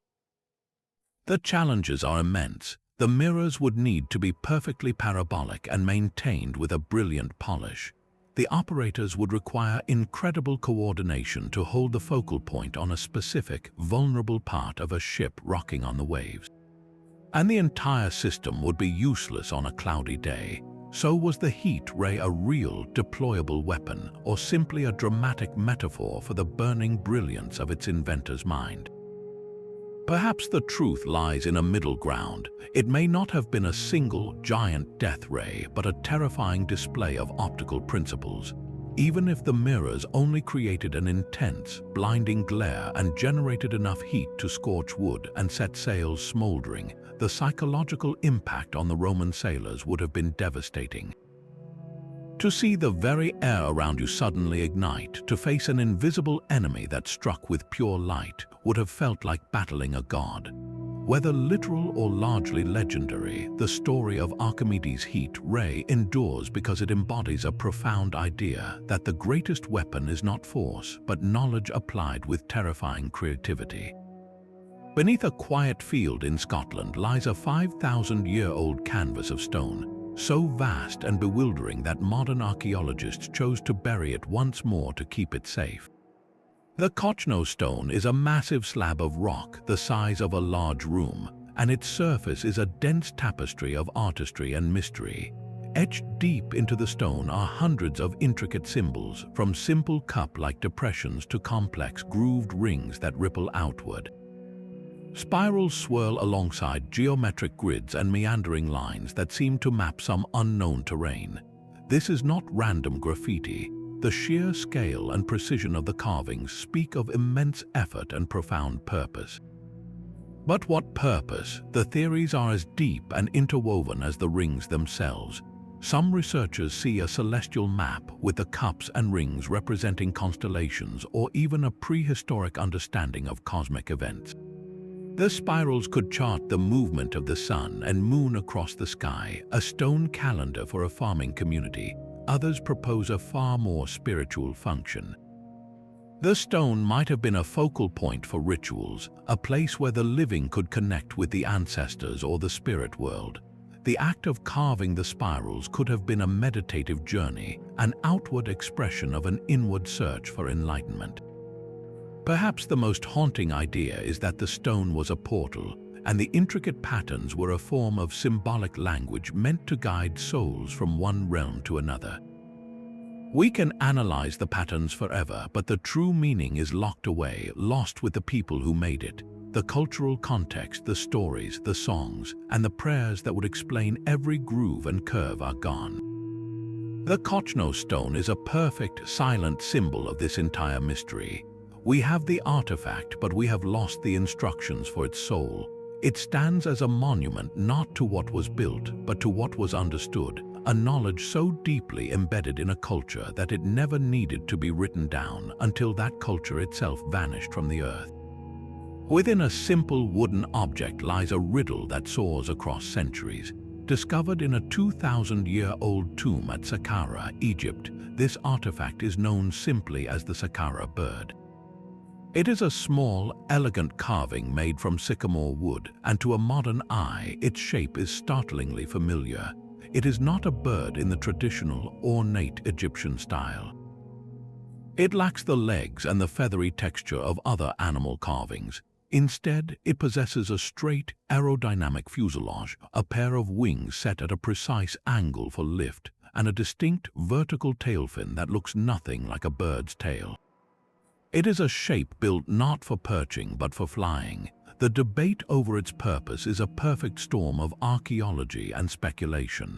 The challenges are immense. The mirrors would need to be perfectly parabolic and maintained with a brilliant polish. The operators would require incredible coordination to hold the focal point on a specific, vulnerable part of a ship rocking on the waves. And the entire system would be useless on a cloudy day. So was the heat ray a real, deployable weapon, or simply a dramatic metaphor for the burning brilliance of its inventor's mind? Perhaps the truth lies in a middle ground. It may not have been a single, giant death ray, but a terrifying display of optical principles. Even if the mirrors only created an intense, blinding glare and generated enough heat to scorch wood and set sails smoldering, the psychological impact on the Roman sailors would have been devastating. To see the very air around you suddenly ignite, to face an invisible enemy that struck with pure light, would have felt like battling a god. Whether literal or largely legendary, the story of Archimedes' heat ray endures because it embodies a profound idea that the greatest weapon is not force, but knowledge applied with terrifying creativity. Beneath a quiet field in Scotland lies a 5,000-year-old canvas of stone, so vast and bewildering that modern archaeologists chose to bury it once more to keep it safe. The Kochno stone is a massive slab of rock the size of a large room, and its surface is a dense tapestry of artistry and mystery. Etched deep into the stone are hundreds of intricate symbols, from simple cup-like depressions to complex grooved rings that ripple outward. Spirals swirl alongside geometric grids and meandering lines that seem to map some unknown terrain. This is not random graffiti. The sheer scale and precision of the carvings speak of immense effort and profound purpose. But what purpose? The theories are as deep and interwoven as the rings themselves. Some researchers see a celestial map with the cups and rings representing constellations or even a prehistoric understanding of cosmic events. The spirals could chart the movement of the sun and moon across the sky, a stone calendar for a farming community. Others propose a far more spiritual function. The stone might have been a focal point for rituals, a place where the living could connect with the ancestors or the spirit world. The act of carving the spirals could have been a meditative journey, an outward expression of an inward search for enlightenment. Perhaps the most haunting idea is that the stone was a portal, and the intricate patterns were a form of symbolic language meant to guide souls from one realm to another. We can analyze the patterns forever, but the true meaning is locked away, lost with the people who made it. The cultural context, the stories, the songs, and the prayers that would explain every groove and curve are gone. The Kochno stone is a perfect, silent symbol of this entire mystery. We have the artifact, but we have lost the instructions for its soul. It stands as a monument not to what was built, but to what was understood, a knowledge so deeply embedded in a culture that it never needed to be written down until that culture itself vanished from the earth. Within a simple wooden object lies a riddle that soars across centuries. Discovered in a 2,000-year-old tomb at Saqqara, Egypt, this artifact is known simply as the Saqqara bird. It is a small, elegant carving made from sycamore wood, and to a modern eye, its shape is startlingly familiar. It is not a bird in the traditional, ornate Egyptian style. It lacks the legs and the feathery texture of other animal carvings. Instead, it possesses a straight, aerodynamic fuselage, a pair of wings set at a precise angle for lift, and a distinct vertical tail fin that looks nothing like a bird's tail. It is a shape built not for perching but for flying. The debate over its purpose is a perfect storm of archaeology and speculation.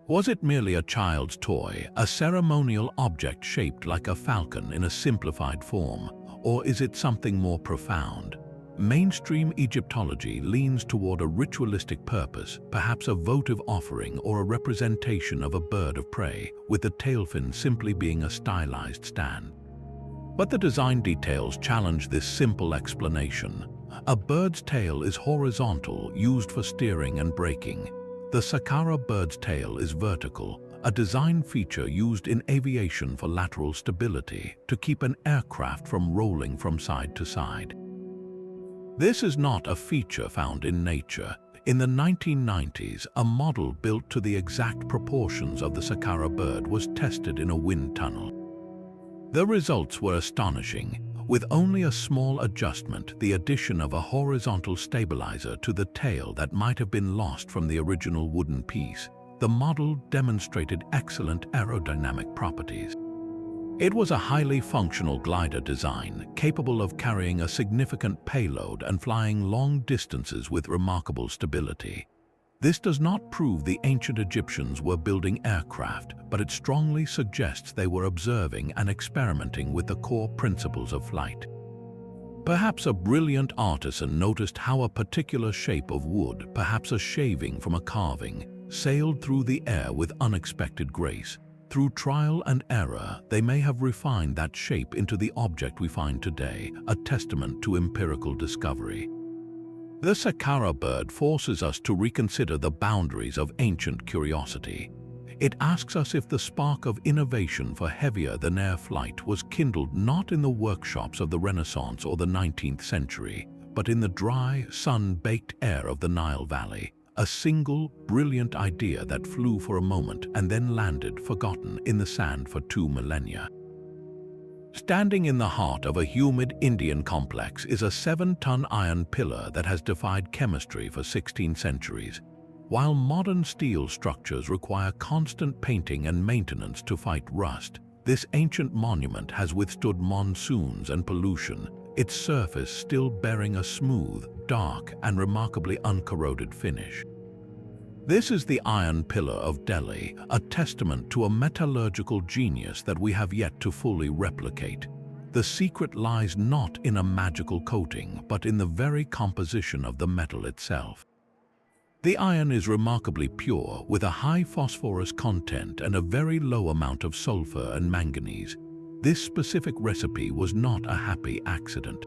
Was it merely a child's toy, a ceremonial object shaped like a falcon in a simplified form, or is it something more profound? Mainstream Egyptology leans toward a ritualistic purpose, perhaps a votive offering or a representation of a bird of prey, with the tail fin simply being a stylized stand. But the design details challenge this simple explanation. A bird's tail is horizontal, used for steering and braking. The Saqqara bird's tail is vertical, a design feature used in aviation for lateral stability to keep an aircraft from rolling from side to side. This is not a feature found in nature. In the 1990s, a model built to the exact proportions of the Saqqara bird was tested in a wind tunnel. The results were astonishing. With only a small adjustment, the addition of a horizontal stabilizer to the tail that might have been lost from the original wooden piece, the model demonstrated excellent aerodynamic properties. It was a highly functional glider design, capable of carrying a significant payload and flying long distances with remarkable stability. This does not prove the ancient Egyptians were building aircraft, but it strongly suggests they were observing and experimenting with the core principles of flight. Perhaps a brilliant artisan noticed how a particular shape of wood, perhaps a shaving from a carving, sailed through the air with unexpected grace. Through trial and error, they may have refined that shape into the object we find today, a testament to empirical discovery. The Saqqara bird forces us to reconsider the boundaries of ancient curiosity. It asks us if the spark of innovation for heavier-than-air flight was kindled not in the workshops of the Renaissance or the 19th century, but in the dry, sun-baked air of the Nile Valley, a single, brilliant idea that flew for a moment and then landed, forgotten, in the sand for 2 millennia. Standing in the heart of a humid Indian complex is a 7-ton iron pillar that has defied chemistry for 16 centuries. While modern steel structures require constant painting and maintenance to fight rust, this ancient monument has withstood monsoons and pollution, its surface still bearing a smooth, dark, and remarkably uncorroded finish. This is the Iron Pillar of Delhi, a testament to a metallurgical genius that we have yet to fully replicate. The secret lies not in a magical coating, but in the very composition of the metal itself. The iron is remarkably pure, with a high phosphorus content and a very low amount of sulfur and manganese. This specific recipe was not a happy accident.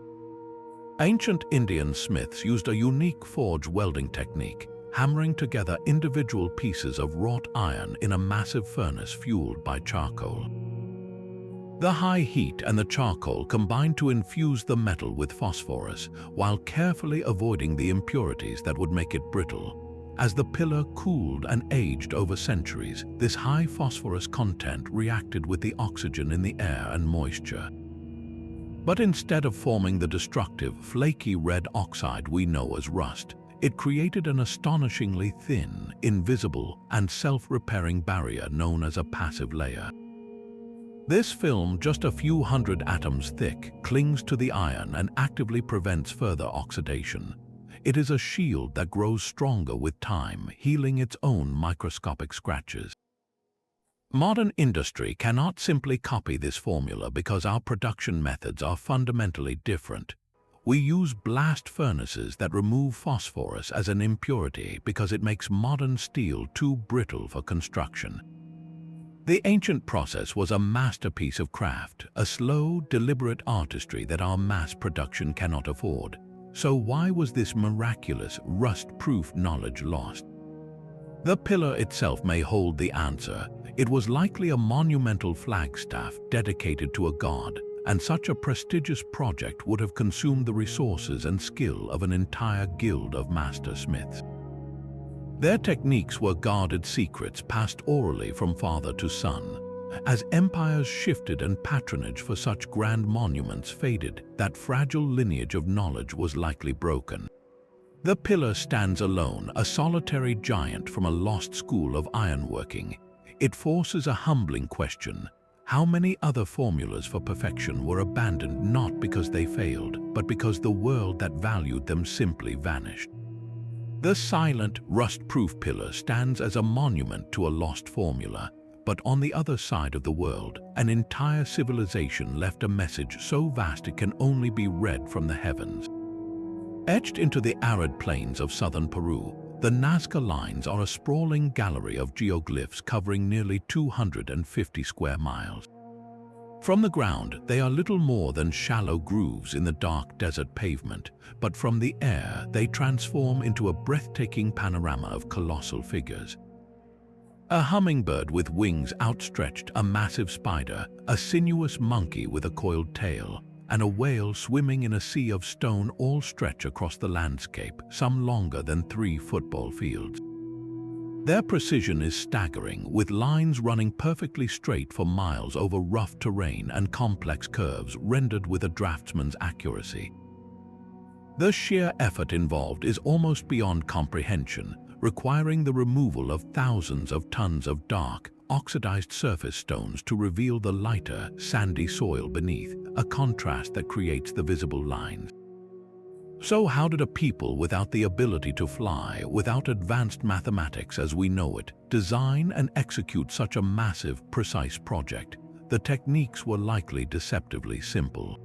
Ancient Indian smiths used a unique forge welding technique, hammering together individual pieces of wrought iron in a massive furnace fueled by charcoal. The high heat and the charcoal combined to infuse the metal with phosphorus, while carefully avoiding the impurities that would make it brittle. As the pillar cooled and aged over centuries, this high phosphorus content reacted with the oxygen in the air and moisture. But instead of forming the destructive, flaky red oxide we know as rust, it created an astonishingly thin, invisible, and self-repairing barrier known as a passive layer. This film, just a few hundred atoms thick, clings to the iron and actively prevents further oxidation. It is a shield that grows stronger with time, healing its own microscopic scratches. Modern industry cannot simply copy this formula because our production methods are fundamentally different. We use blast furnaces that remove phosphorus as an impurity because it makes modern steel too brittle for construction. The ancient process was a masterpiece of craft, a slow, deliberate artistry that our mass production cannot afford. So why was this miraculous, rust-proof knowledge lost? The pillar itself may hold the answer. It was likely a monumental flagstaff dedicated to a god, and such a prestigious project would have consumed the resources and skill of an entire guild of master smiths. Their techniques were guarded secrets passed orally from father to son. As empires shifted and patronage for such grand monuments faded, that fragile lineage of knowledge was likely broken. The pillar stands alone, a solitary giant from a lost school of ironworking. It forces a humbling question. How many other formulas for perfection were abandoned not because they failed, but because the world that valued them simply vanished? The silent, rust-proof pillar stands as a monument to a lost formula, but on the other side of the world, an entire civilization left a message so vast it can only be read from the heavens. Etched into the arid plains of southern Peru, the Nazca lines are a sprawling gallery of geoglyphs covering nearly 250 square miles. From the ground, they are little more than shallow grooves in the dark desert pavement, but from the air, they transform into a breathtaking panorama of colossal figures. A hummingbird with wings outstretched, a massive spider, a sinuous monkey with a coiled tail, and a whale swimming in a sea of stone all stretch across the landscape, some longer than 3 football fields. Their precision is staggering, with lines running perfectly straight for miles over rough terrain and complex curves rendered with a draftsman's accuracy. The sheer effort involved is almost beyond comprehension, requiring the removal of thousands of tons of dark, oxidized surface stones to reveal the lighter, sandy soil beneath, a contrast that creates the visible lines. So how did a people without the ability to fly, without advanced mathematics as we know it, design and execute such a massive, precise project? The techniques were likely deceptively simple.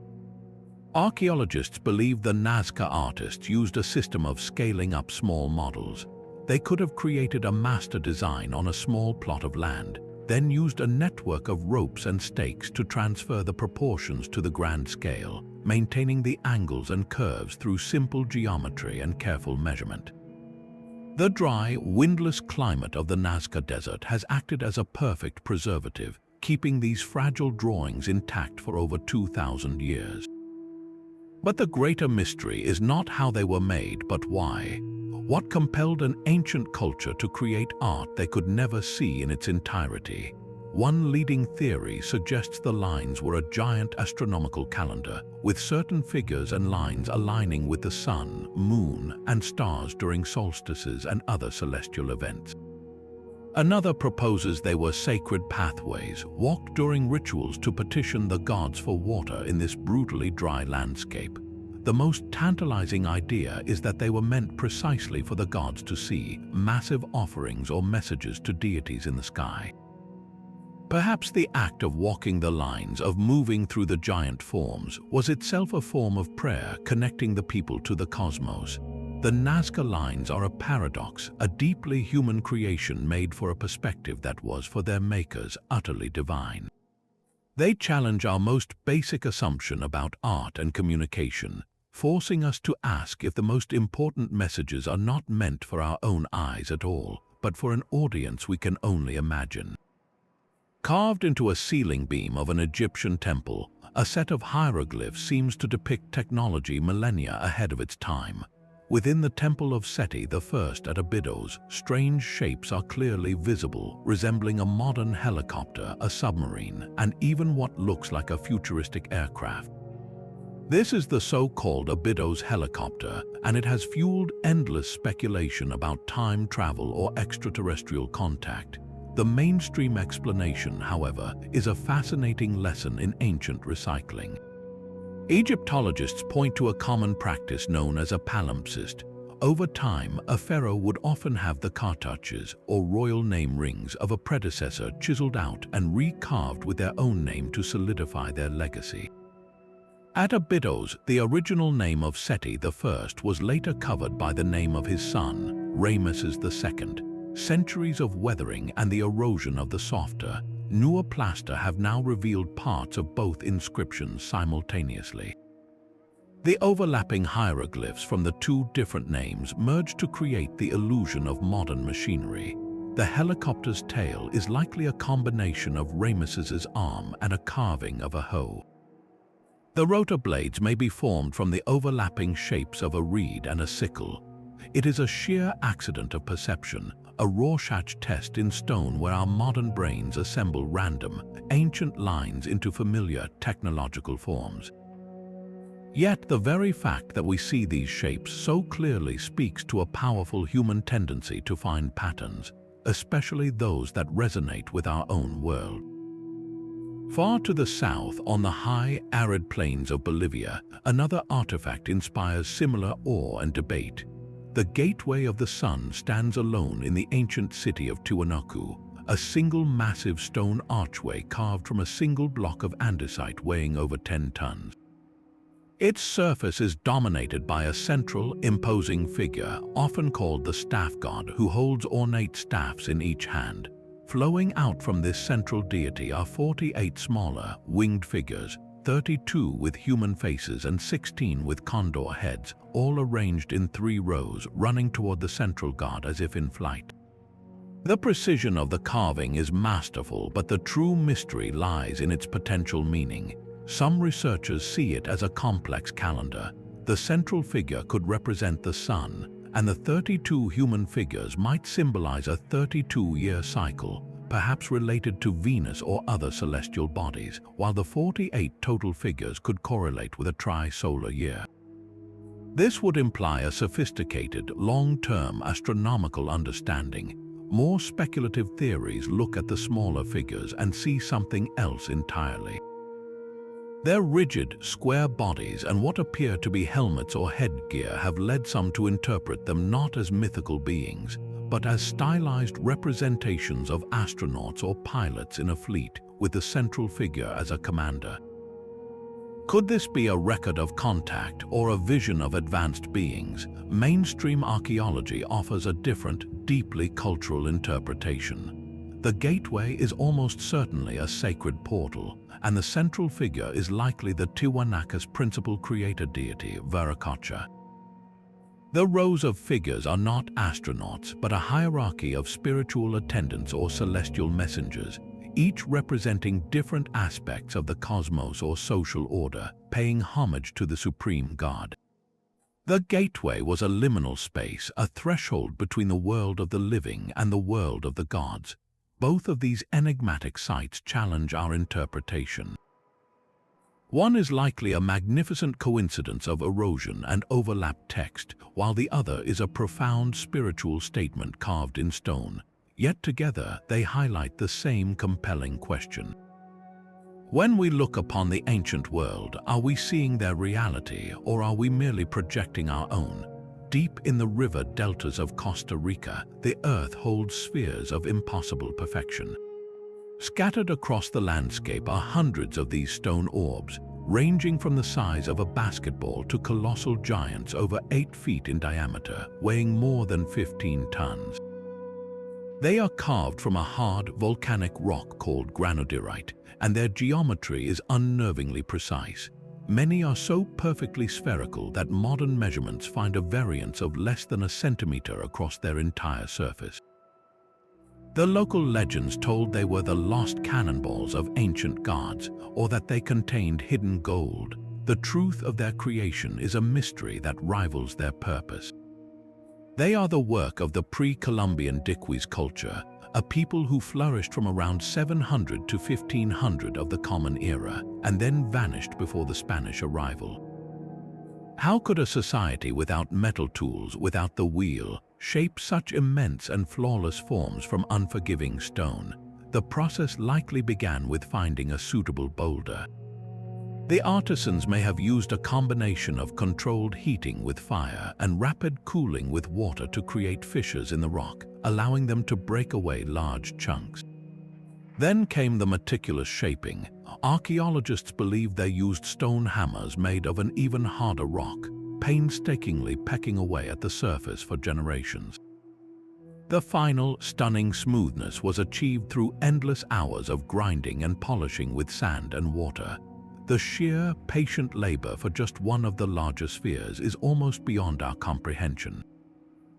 Archaeologists believe the Nazca artists used a system of scaling up small models. They could have created a master design on a small plot of land, then used a network of ropes and stakes to transfer the proportions to the grand scale, maintaining the angles and curves through simple geometry and careful measurement. The dry, windless climate of the Nazca Desert has acted as a perfect preservative, keeping these fragile drawings intact for over 2,000 years. But the greater mystery is not how they were made, but why. What compelled an ancient culture to create art they could never see in its entirety? One leading theory suggests the lines were a giant astronomical calendar, with certain figures and lines aligning with the sun, moon, and stars during solstices and other celestial events. Another proposes they were sacred pathways, walked during rituals to petition the gods for water in this brutally dry landscape. The most tantalizing idea is that they were meant precisely for the gods to see, massive offerings or messages to deities in the sky. Perhaps the act of walking the lines, of moving through the giant forms, was itself a form of prayer connecting the people to the cosmos. The Nazca lines are a paradox, a deeply human creation made for a perspective that was, for their makers, utterly divine. They challenge our most basic assumption about art and communication, forcing us to ask if the most important messages are not meant for our own eyes at all, but for an audience we can only imagine. Carved into a ceiling beam of an Egyptian temple, a set of hieroglyphs seems to depict technology millennia ahead of its time. Within the Temple of Seti I at Abydos, strange shapes are clearly visible, resembling a modern helicopter, a submarine, and even what looks like a futuristic aircraft. This is the so-called Abydos helicopter, and it has fueled endless speculation about time travel or extraterrestrial contact. The mainstream explanation, however, is a fascinating lesson in ancient recycling. Egyptologists point to a common practice known as a palimpsest. Over time, a pharaoh would often have the cartouches, or royal name rings, of a predecessor chiseled out and recarved with their own name to solidify their legacy. At Abydos, the original name of Seti I was later covered by the name of his son, Ramesses II. Centuries of weathering and the erosion of the softer, newer plaster have now revealed parts of both inscriptions simultaneously. The overlapping hieroglyphs from the two different names merge to create the illusion of modern machinery. The helicopter's tail is likely a combination of Ramesses's arm and a carving of a hoe. The rotor blades may be formed from the overlapping shapes of a reed and a sickle. It is a sheer accident of perception, a Rorschach test in stone where our modern brains assemble random, ancient lines into familiar technological forms. Yet the very fact that we see these shapes so clearly speaks to a powerful human tendency to find patterns, especially those that resonate with our own world. Far to the south, on the high, arid plains of Bolivia, another artifact inspires similar awe and debate. The Gateway of the Sun stands alone in the ancient city of Tiwanaku, a single massive stone archway carved from a single block of andesite weighing over 10 tons. Its surface is dominated by a central, imposing figure, often called the staff god, who holds ornate staffs in each hand. Flowing out from this central deity are 48 smaller, winged figures, 32 with human faces and 16 with condor heads, all arranged in 3 rows, running toward the central god as if in flight. The precision of the carving is masterful, but the true mystery lies in its potential meaning. Some researchers see it as a complex calendar. The central figure could represent the sun, and the 32 human figures might symbolize a 32-year cycle, perhaps related to Venus or other celestial bodies, while the 48 total figures could correlate with a tri-solar year. This would imply a sophisticated, long-term astronomical understanding. More speculative theories look at the smaller figures and see something else entirely. Their rigid, square bodies and what appear to be helmets or headgear have led some to interpret them not as mythical beings, but as stylized representations of astronauts or pilots in a fleet, with the central figure as a commander. Could this be a record of contact or a vision of advanced beings? Mainstream archaeology offers a different, deeply cultural interpretation. The gateway is almost certainly a sacred portal, and the central figure is likely the Tiwanaku's principal creator deity, Viracocha. The rows of figures are not astronauts, but a hierarchy of spiritual attendants or celestial messengers, each representing different aspects of the cosmos or social order, paying homage to the supreme god. The gateway was a liminal space, a threshold between the world of the living and the world of the gods. Both of these enigmatic sites challenge our interpretation. One is likely a magnificent coincidence of erosion and overlapped text, while the other is a profound spiritual statement carved in stone. Yet together, they highlight the same compelling question. When we look upon the ancient world, are we seeing their reality, or are we merely projecting our own? Deep in the river deltas of Costa Rica, the earth holds spheres of impossible perfection. Scattered across the landscape are hundreds of these stone orbs, ranging from the size of a basketball to colossal giants over 8 feet in diameter, weighing more than 15 tons. They are carved from a hard volcanic rock called granodiorite, and their geometry is unnervingly precise. Many are so perfectly spherical that modern measurements find a variance of less than a centimeter across their entire surface. The local legends told they were the lost cannonballs of ancient gods, or that they contained hidden gold. The truth of their creation is a mystery that rivals their purpose. They are the work of the pre-Columbian Diquis culture, a people who flourished from around 700 to 1500 of the Common Era, and then vanished before the Spanish arrival. How could a society without metal tools, without the wheel, shape such immense and flawless forms from unforgiving stone? The process likely began with finding a suitable boulder. The artisans may have used a combination of controlled heating with fire and rapid cooling with water to create fissures in the rock, allowing them to break away large chunks. Then came the meticulous shaping. Archaeologists believe they used stone hammers made of an even harder rock, painstakingly pecking away at the surface for generations. The final, stunning smoothness was achieved through endless hours of grinding and polishing with sand and water. The sheer, patient labor for just one of the larger spheres is almost beyond our comprehension.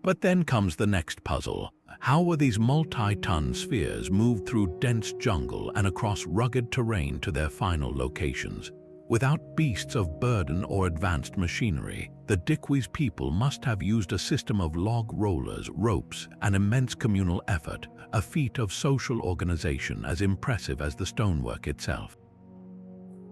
But then comes the next puzzle. How were these multi-ton spheres moved through dense jungle and across rugged terrain to their final locations? Without beasts of burden or advanced machinery, the Dickwys people must have used a system of log rollers, ropes, and immense communal effort, a feat of social organization as impressive as the stonework itself.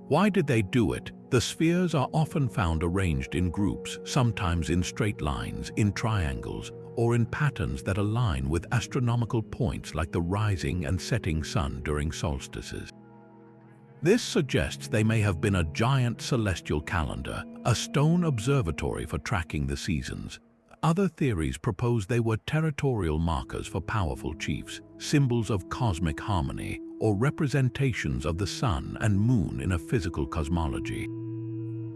Why did they do it? The spheres are often found arranged in groups, sometimes in straight lines, in triangles, or in patterns that align with astronomical points like the rising and setting sun during solstices. This suggests they may have been a giant celestial calendar, a stone observatory for tracking the seasons. Other theories propose they were territorial markers for powerful chiefs, symbols of cosmic harmony, or representations of the sun and moon in a physical cosmology.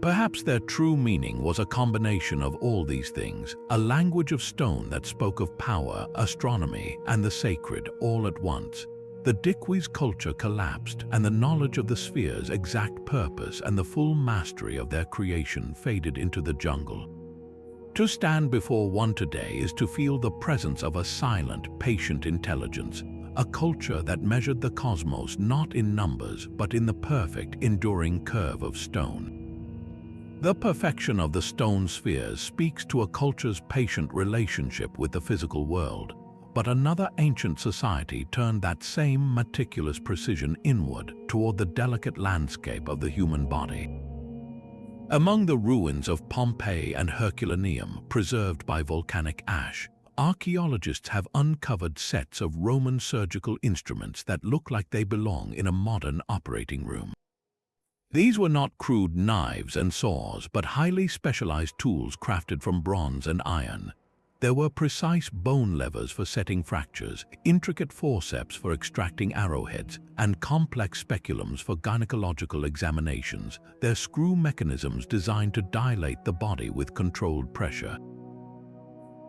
Perhaps their true meaning was a combination of all these things, a language of stone that spoke of power, astronomy, and the sacred all at once. The Dickwys' culture collapsed, and the knowledge of the sphere's exact purpose and the full mastery of their creation faded into the jungle. To stand before one today is to feel the presence of a silent, patient intelligence, a culture that measured the cosmos not in numbers but in the perfect, enduring curve of stone. The perfection of the stone spheres speaks to a culture's patient relationship with the physical world, but another ancient society turned that same meticulous precision inward toward the delicate landscape of the human body. Among the ruins of Pompeii and Herculaneum, preserved by volcanic ash, archaeologists have uncovered sets of Roman surgical instruments that look like they belong in a modern operating room. These were not crude knives and saws, but highly specialized tools crafted from bronze and iron. There were precise bone levers for setting fractures, intricate forceps for extracting arrowheads, and complex speculums for gynecological examinations, their screw mechanisms designed to dilate the body with controlled pressure.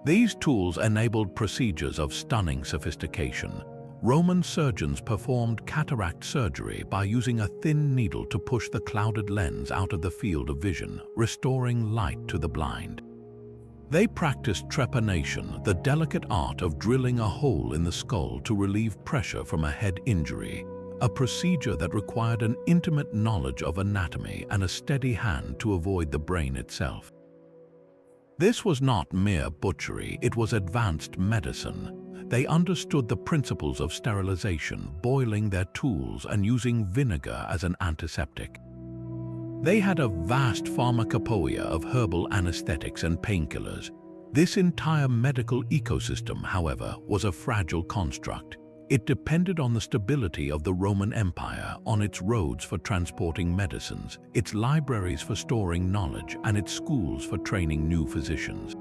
These tools enabled procedures of stunning sophistication. Roman surgeons performed cataract surgery by using a thin needle to push the clouded lens out of the field of vision, restoring light to the blind. They practiced trepanation, the delicate art of drilling a hole in the skull to relieve pressure from a head injury, a procedure that required an intimate knowledge of anatomy and a steady hand to avoid the brain itself. This was not mere butchery, it was advanced medicine. They understood the principles of sterilization, boiling their tools and using vinegar as an antiseptic. They had a vast pharmacopoeia of herbal anesthetics and painkillers. This entire medical ecosystem, however, was a fragile construct. It depended on the stability of the Roman Empire, on its roads for transporting medicines, its libraries for storing knowledge, and its schools for training new physicians.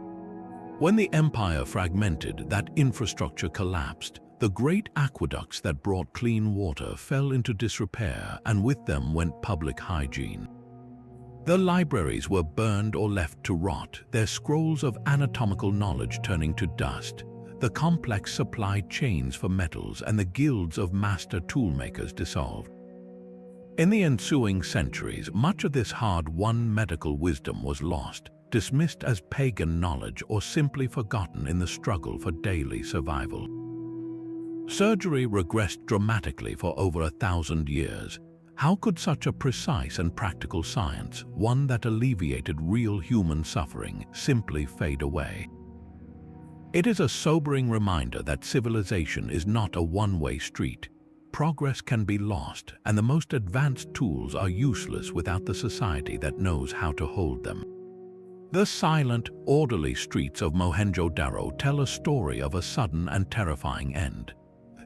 When the empire fragmented, that infrastructure collapsed. The great aqueducts that brought clean water fell into disrepair, and with them went public hygiene. The libraries were burned or left to rot, their scrolls of anatomical knowledge turning to dust. The complex supply chains for metals and the guilds of master toolmakers dissolved. In the ensuing centuries, much of this hard-won medical wisdom was lost, dismissed as pagan knowledge or simply forgotten in the struggle for daily survival. Surgery regressed dramatically for over 1,000 years. How could such a precise and practical science, one that alleviated real human suffering, simply fade away? It is a sobering reminder that civilization is not a one-way street. Progress can be lost, and the most advanced tools are useless without the society that knows how to hold them. The silent, orderly streets of Mohenjo-Daro tell a story of a sudden and terrifying end.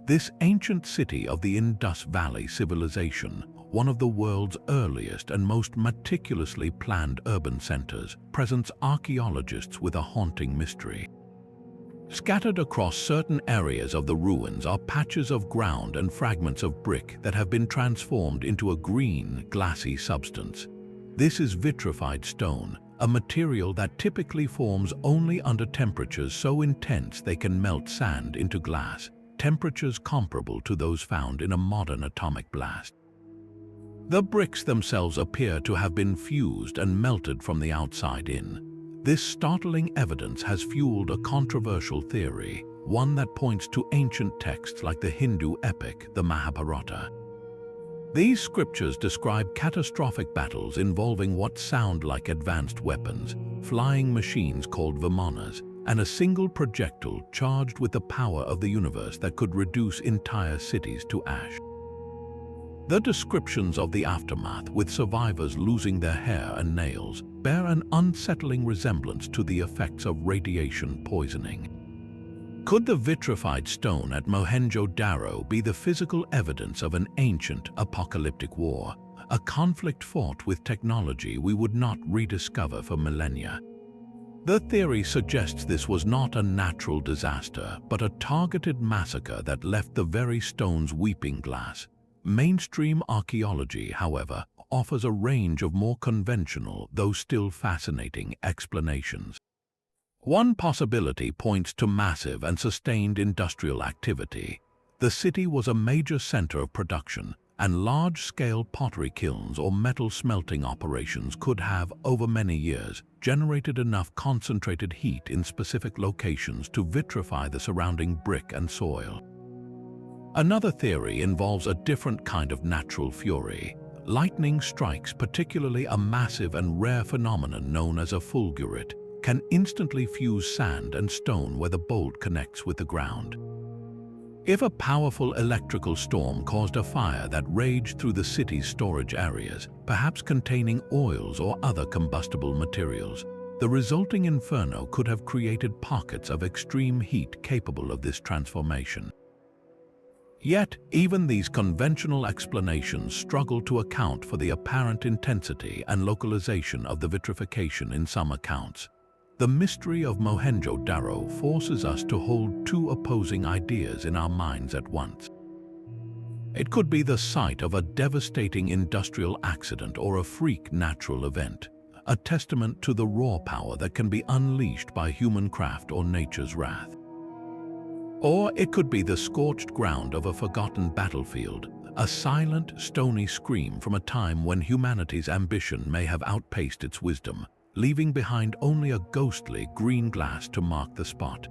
This ancient city of the Indus Valley civilization, one of the world's earliest and most meticulously planned urban centers, presents archaeologists with a haunting mystery. Scattered across certain areas of the ruins are patches of ground and fragments of brick that have been transformed into a green, glassy substance. This is vitrified stone, a material that typically forms only under temperatures so intense they can melt sand into glass, temperatures comparable to those found in a modern atomic blast. The bricks themselves appear to have been fused and melted from the outside in. This startling evidence has fueled a controversial theory, one that points to ancient texts like the Hindu epic, the Mahabharata. These scriptures describe catastrophic battles involving what sound like advanced weapons, flying machines called vimanas, and a single projectile charged with the power of the universe that could reduce entire cities to ash. The descriptions of the aftermath, with survivors losing their hair and nails, bear an unsettling resemblance to the effects of radiation poisoning. Could the vitrified stone at Mohenjo-Daro be the physical evidence of an ancient apocalyptic war, a conflict fought with technology we would not rediscover for millennia? The theory suggests this was not a natural disaster, but a targeted massacre that left the very stones weeping glass. Mainstream archaeology, however, offers a range of more conventional, though still fascinating, explanations. One possibility points to massive and sustained industrial activity. The city was a major center of production, and large-scale pottery kilns or metal smelting operations could have, over many years, generated enough concentrated heat in specific locations to vitrify the surrounding brick and soil. Another theory involves a different kind of natural fury. Lightning strikes, particularly a massive and rare phenomenon known as a fulgurate, can instantly fuse sand and stone where the bolt connects with the ground. If a powerful electrical storm caused a fire that raged through the city's storage areas, perhaps containing oils or other combustible materials, the resulting inferno could have created pockets of extreme heat capable of this transformation. Yet, even these conventional explanations struggle to account for the apparent intensity and localization of the vitrification in some accounts. The mystery of Mohenjo-Daro forces us to hold two opposing ideas in our minds at once. It could be the site of a devastating industrial accident or a freak natural event, a testament to the raw power that can be unleashed by human craft or nature's wrath. Or it could be the scorched ground of a forgotten battlefield, a silent, stony scream from a time when humanity's ambition may have outpaced its wisdom, leaving behind only a ghostly green glass to mark the spot.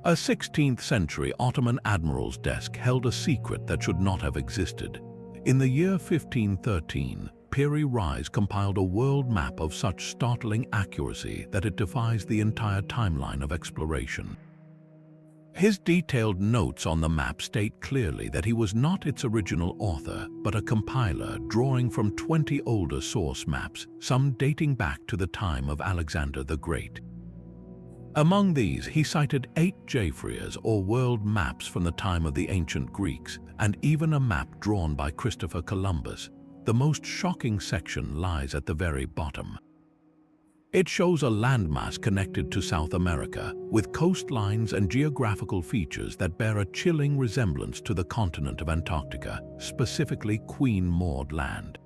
A 16th-century Ottoman admiral's desk held a secret that should not have existed. In the year 1513, Piri Reis compiled a world map of such startling accuracy that it defies the entire timeline of exploration. His detailed notes on the map state clearly that he was not its original author, but a compiler drawing from 20 older source maps, some dating back to the time of Alexander the Great. Among these, he cited 8 Jeffreys or world maps from the time of the ancient Greeks, and even a map drawn by Christopher Columbus. The most shocking section lies at the very bottom. It shows a landmass connected to South America, with coastlines and geographical features that bear a chilling resemblance to the continent of Antarctica, specifically Queen Maud Land.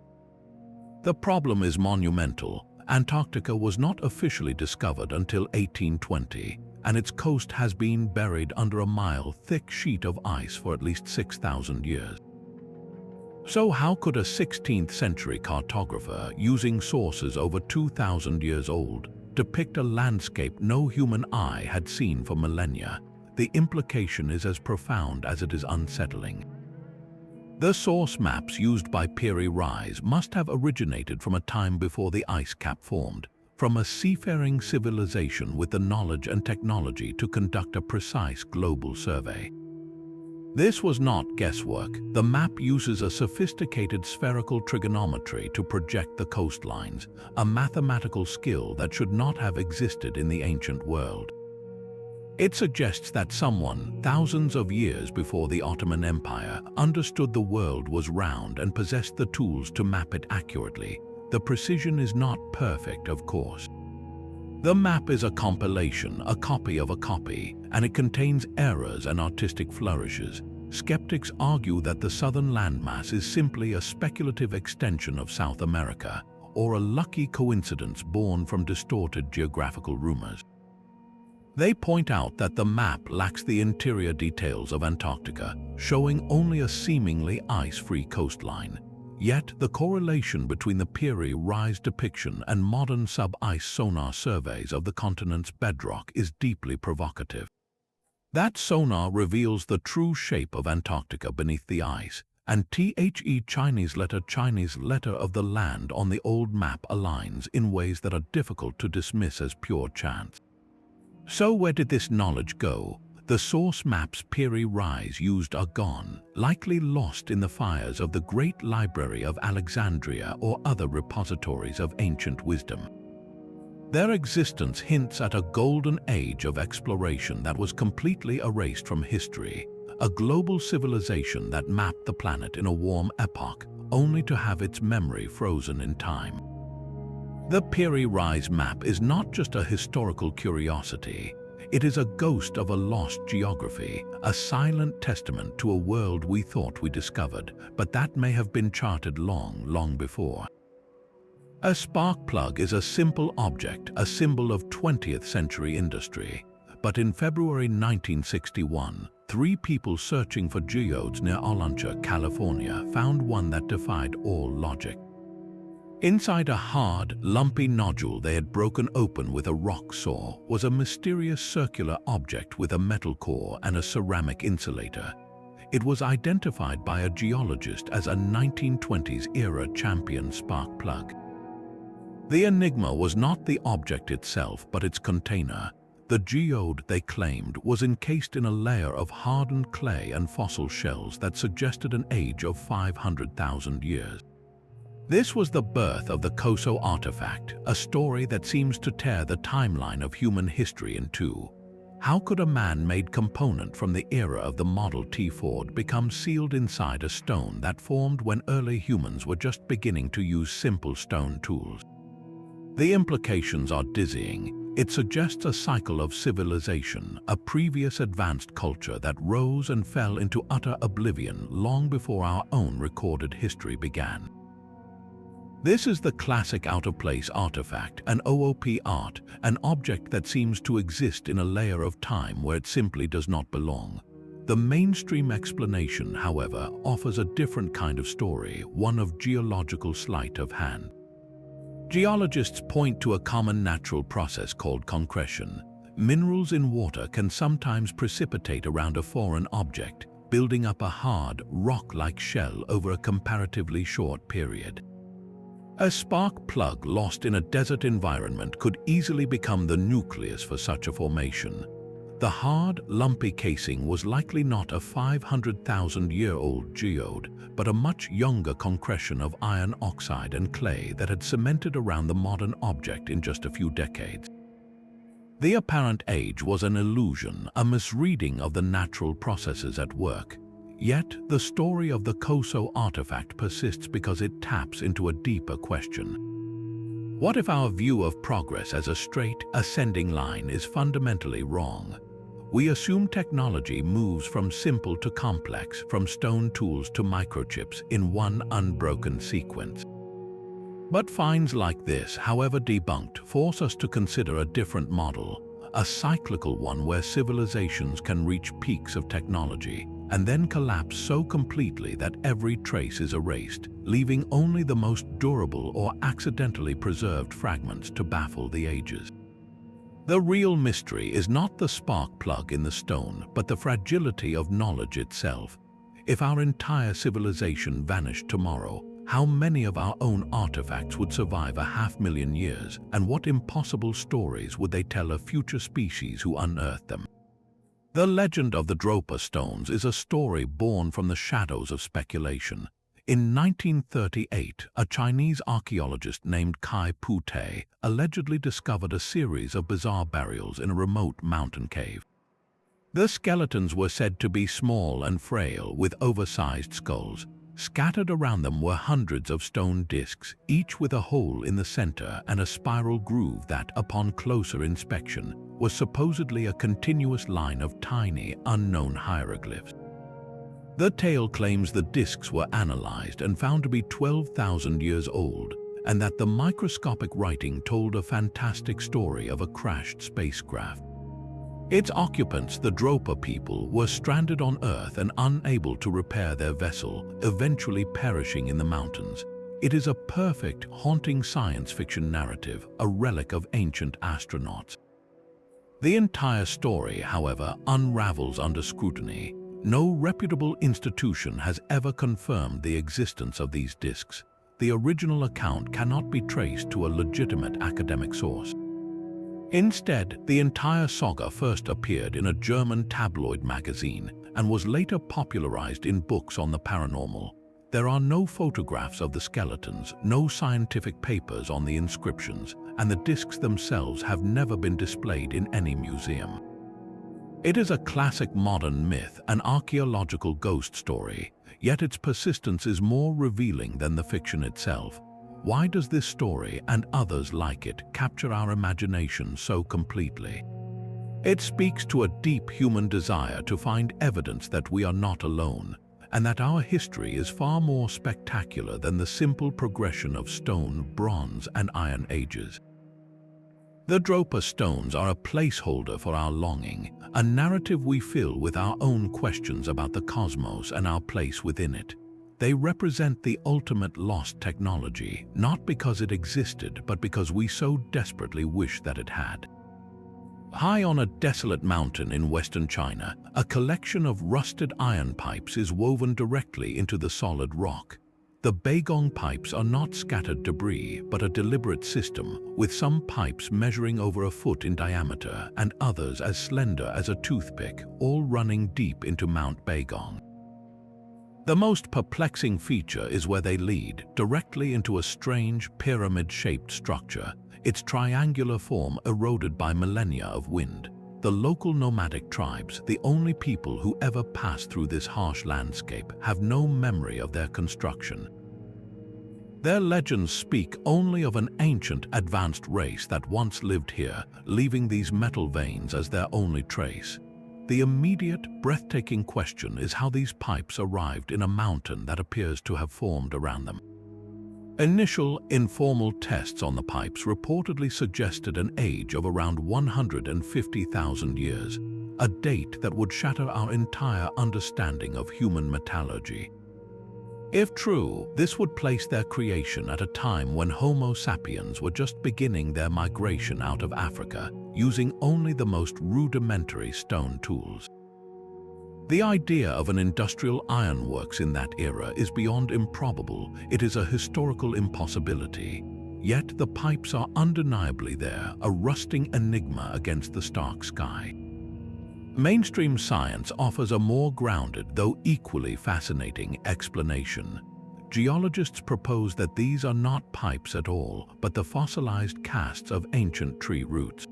The problem is monumental. Antarctica was not officially discovered until 1820, and its coast has been buried under a mile-thick sheet of ice for at least 6,000 years. So how could a 16th-century cartographer, using sources over 2,000 years old, depict a landscape no human eye had seen for millennia? The implication is as profound as it is unsettling. The source maps used by Piri Reis must have originated from a time before the ice cap formed, from a seafaring civilization with the knowledge and technology to conduct a precise global survey. This was not guesswork. The map uses a sophisticated spherical trigonometry to project the coastlines, a mathematical skill that should not have existed in the ancient world. It suggests that someone, thousands of years before the Ottoman Empire, understood the world was round and possessed the tools to map it accurately. The precision is not perfect, of course. The map is a compilation, a copy of a copy, and it contains errors and artistic flourishes. Skeptics argue that the southern landmass is simply a speculative extension of South America, or a lucky coincidence born from distorted geographical rumors. They point out that the map lacks the interior details of Antarctica, showing only a seemingly ice-free coastline. Yet, the correlation between the Piri Rise depiction and modern sub-ice sonar surveys of the continent's bedrock is deeply provocative. That sonar reveals the true shape of Antarctica beneath the ice, and the Chinese letter of the land on the old map aligns in ways that are difficult to dismiss as pure chance. So where did this knowledge go? The source maps Piri Rise used are gone, likely lost in the fires of the Great Library of Alexandria or other repositories of ancient wisdom. Their existence hints at a golden age of exploration that was completely erased from history, a global civilization that mapped the planet in a warm epoch, only to have its memory frozen in time. The Piri Rise map is not just a historical curiosity. It is a ghost of a lost geography, a silent testament to a world we thought we discovered, but that may have been charted long before. A spark plug is a simple object, a symbol of 20th century industry. But in February 1961, 3 people searching for geodes near Olancha, California, found one that defied all logic. Inside a hard, lumpy nodule they had broken open with a rock saw was a mysterious circular object with a metal core and a ceramic insulator. It was identified by a geologist as a 1920s-era champion spark plug. The enigma was not the object itself, but its container. The geode, they claimed, was encased in a layer of hardened clay and fossil shells that suggested an age of 500,000 years. This was the birth of the Koso artifact, a story that seems to tear the timeline of human history in two. How could a man-made component from the era of the Model T Ford become sealed inside a stone that formed when early humans were just beginning to use simple stone tools? The implications are dizzying. It suggests a cycle of civilization, a previous advanced culture that rose and fell into utter oblivion long before our own recorded history began. This is the classic out-of-place artifact, an OOP art, an object that seems to exist in a layer of time where it simply does not belong. The mainstream explanation, however, offers a different kind of story, one of geological sleight of hand. Geologists point to a common natural process called concretion. Minerals in water can sometimes precipitate around a foreign object, building up a hard, rock-like shell over a comparatively short period. A spark plug lost in a desert environment could easily become the nucleus for such a formation. The hard, lumpy casing was likely not a 500,000-year-old geode, but a much younger concretion of iron oxide and clay that had cemented around the modern object in just a few decades. The apparent age was an illusion, a misreading of the natural processes at work. Yet, the story of the Koso artifact persists because it taps into a deeper question. What if our view of progress as a straight, ascending line is fundamentally wrong? We assume technology moves from simple to complex, from stone tools to microchips in one unbroken sequence. But finds like this, however debunked, force us to consider a different model, a cyclical one where civilizations can reach peaks of technology and then collapse so completely that every trace is erased, leaving only the most durable or accidentally preserved fragments to baffle the ages. The real mystery is not the spark plug in the stone, but the fragility of knowledge itself. If our entire civilization vanished tomorrow, how many of our own artifacts would survive 500,000 years, and what impossible stories would they tell a future species who unearthed them? The legend of the Dropa stones is a story born from the shadows of speculation. In 1938, a Chinese archaeologist named Kai Pute allegedly discovered a series of bizarre burials in a remote mountain cave. The skeletons were said to be small and frail, with oversized skulls. Scattered around them were hundreds of stone discs, each with a hole in the center and a spiral groove that, upon closer inspection, was supposedly a continuous line of tiny, unknown hieroglyphs. The tale claims the discs were analyzed and found to be 12,000 years old, and that the microscopic writing told a fantastic story of a crashed spacecraft. Its occupants, the Dropa people, were stranded on Earth and unable to repair their vessel, eventually perishing in the mountains. It is a perfect, haunting science fiction narrative, a relic of ancient astronauts. The entire story, however, unravels under scrutiny. No reputable institution has ever confirmed the existence of these discs. The original account cannot be traced to a legitimate academic source. Instead, the entire saga first appeared in a German tabloid magazine and was later popularized in books on the paranormal. There are no photographs of the skeletons, no scientific papers on the inscriptions, and the discs themselves have never been displayed in any museum. It is a classic modern myth, an archaeological ghost story, yet its persistence is more revealing than the fiction itself. Why does this story, and others like it, capture our imagination so completely? It speaks to a deep human desire to find evidence that we are not alone, and that our history is far more spectacular than the simple progression of stone, bronze, and iron ages. The Dropa stones are a placeholder for our longing, a narrative we fill with our own questions about the cosmos and our place within it. They represent the ultimate lost technology, not because it existed, but because we so desperately wish that it had. High on a desolate mountain in western China, a collection of rusted iron pipes is woven directly into the solid rock. The Beigong pipes are not scattered debris, but a deliberate system, with some pipes measuring over a foot in diameter and others as slender as a toothpick, all running deep into Mount Beigong. The most perplexing feature is where they lead, directly into a strange, pyramid-shaped structure, its triangular form eroded by millennia of wind. The local nomadic tribes, the only people who ever passed through this harsh landscape, have no memory of their construction. Their legends speak only of an ancient, advanced race that once lived here, leaving these metal veins as their only trace. The immediate, breathtaking question is how these pipes arrived in a mountain that appears to have formed around them. Initial, informal tests on the pipes reportedly suggested an age of around 150,000 years, a date that would shatter our entire understanding of human metallurgy. If true, this would place their creation at a time when Homo sapiens were just beginning their migration out of Africa, using only the most rudimentary stone tools. The idea of an industrial ironworks in that era is beyond improbable. It is a historical impossibility. Yet the pipes are undeniably there, a rusting enigma against the stark sky. Mainstream science offers a more grounded, though equally fascinating, explanation. Geologists propose that these are not pipes at all, but the fossilized casts of ancient tree roots.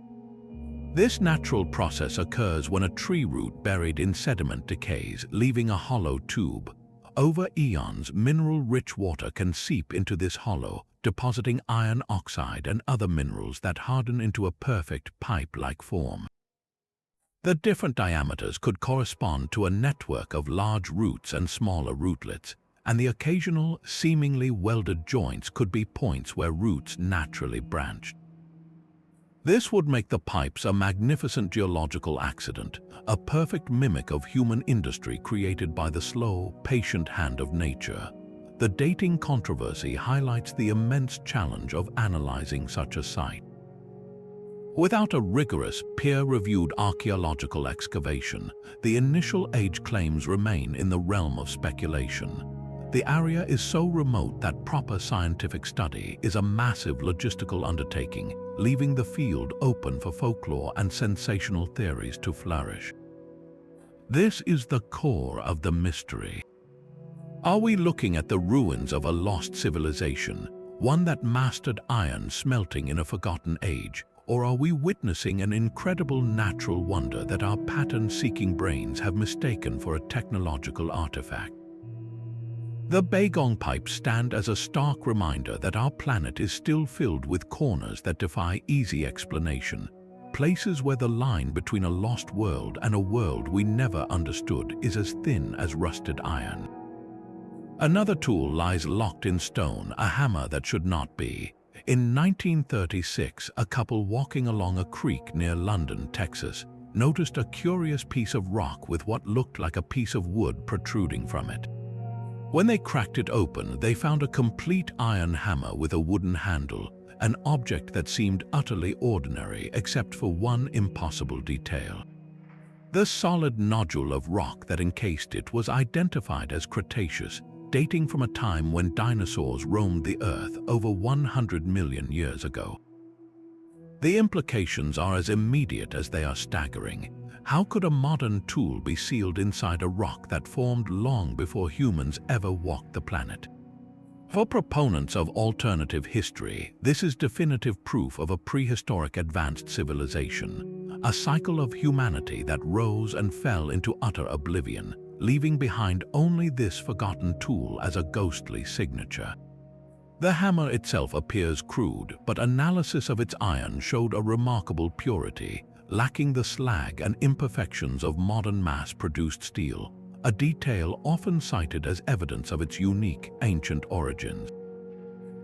This natural process occurs when a tree root buried in sediment decays, leaving a hollow tube. Over eons, mineral-rich water can seep into this hollow, depositing iron oxide and other minerals that harden into a perfect pipe-like form. The different diameters could correspond to a network of large roots and smaller rootlets, and the occasional, seemingly welded joints could be points where roots naturally branched. This would make the pipes a magnificent geological accident, a perfect mimic of human industry created by the slow, patient hand of nature. The dating controversy highlights the immense challenge of analyzing such a site. Without a rigorous, peer-reviewed archaeological excavation, the initial age claims remain in the realm of speculation. The area is so remote that proper scientific study is a massive logistical undertaking, leaving the field open for folklore and sensational theories to flourish. This is the core of the mystery. Are we looking at the ruins of a lost civilization, one that mastered iron smelting in a forgotten age, or are we witnessing an incredible natural wonder that our pattern-seeking brains have mistaken for a technological artifact? The Bagong pipes stand as a stark reminder that our planet is still filled with corners that defy easy explanation, places where the line between a lost world and a world we never understood is as thin as rusted iron. Another tool lies locked in stone, a hammer that should not be. In 1936, a couple walking along a creek near London, Texas, noticed a curious piece of rock with what looked like a piece of wood protruding from it. When they cracked it open, they found a complete iron hammer with a wooden handle, an object that seemed utterly ordinary except for one impossible detail. The solid nodule of rock that encased it was identified as Cretaceous, dating from a time when dinosaurs roamed the Earth over 100 million years ago. The implications are as immediate as they are staggering. How could a modern tool be sealed inside a rock that formed long before humans ever walked the planet? For proponents of alternative history, this is definitive proof of a prehistoric advanced civilization, a cycle of humanity that rose and fell into utter oblivion, leaving behind only this forgotten tool as a ghostly signature. The hammer itself appears crude, but analysis of its iron showed a remarkable purity, lacking the slag and imperfections of modern mass-produced steel, a detail often cited as evidence of its unique, ancient origins.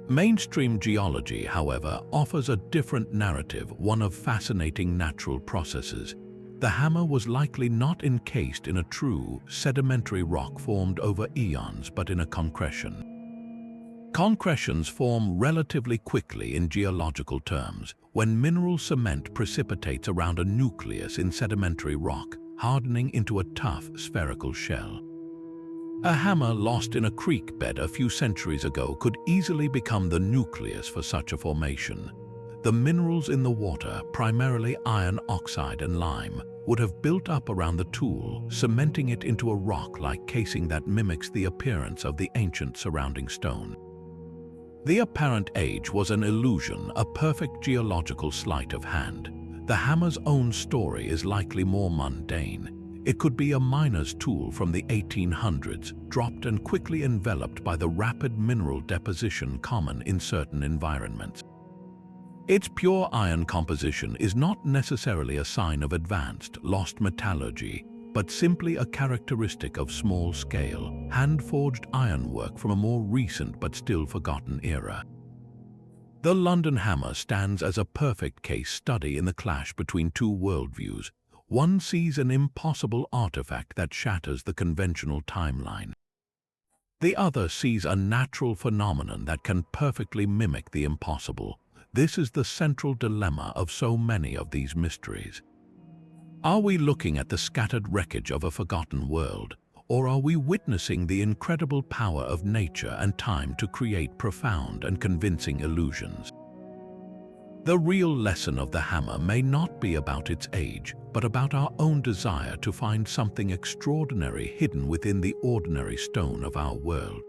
Mainstream geology, however, offers a different narrative, one of fascinating natural processes. The hammer was likely not encased in a true, sedimentary rock formed over eons, but in a concretion. Concretions form relatively quickly in geological terms, when mineral cement precipitates around a nucleus in sedimentary rock, hardening into a tough, spherical shell. A hammer lost in a creek bed a few centuries ago could easily become the nucleus for such a formation. The minerals in the water, primarily iron oxide and lime, would have built up around the tool, cementing it into a rock-like casing that mimics the appearance of the ancient surrounding stone. The apparent age was an illusion, a perfect geological sleight of hand. The hammer's own story is likely more mundane. It could be a miner's tool from the 1800s, dropped and quickly enveloped by the rapid mineral deposition common in certain environments. Its pure iron composition is not necessarily a sign of advanced, lost metallurgy, but simply a characteristic of small-scale, hand-forged ironwork from a more recent but still forgotten era. The London hammer stands as a perfect case study in the clash between two worldviews. One sees an impossible artifact that shatters the conventional timeline. The other sees a natural phenomenon that can perfectly mimic the impossible. This is the central dilemma of so many of these mysteries. Are we looking at the scattered wreckage of a forgotten world, or are we witnessing the incredible power of nature and time to create profound and convincing illusions? The real lesson of the hammer may not be about its age, but about our own desire to find something extraordinary hidden within the ordinary stone of our world.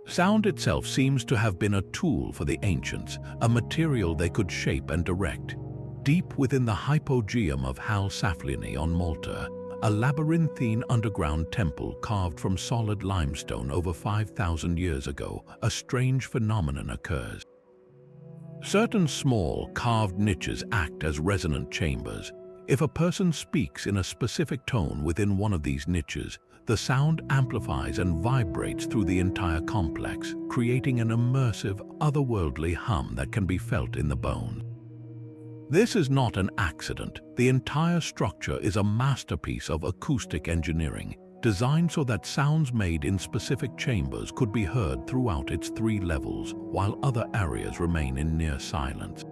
Sound itself seems to have been a tool for the ancients, a material they could shape and direct. Deep within the hypogeum of Hal Saflieni on Malta, a labyrinthine underground temple carved from solid limestone over 5,000 years ago, a strange phenomenon occurs. Certain small, carved niches act as resonant chambers. If a person speaks in a specific tone within one of these niches, the sound amplifies and vibrates through the entire complex, creating an immersive, otherworldly hum that can be felt in the bones. This is not an accident. The entire structure is a masterpiece of acoustic engineering, designed so that sounds made in specific chambers could be heard throughout its 3 levels, while other areas remain in near silence.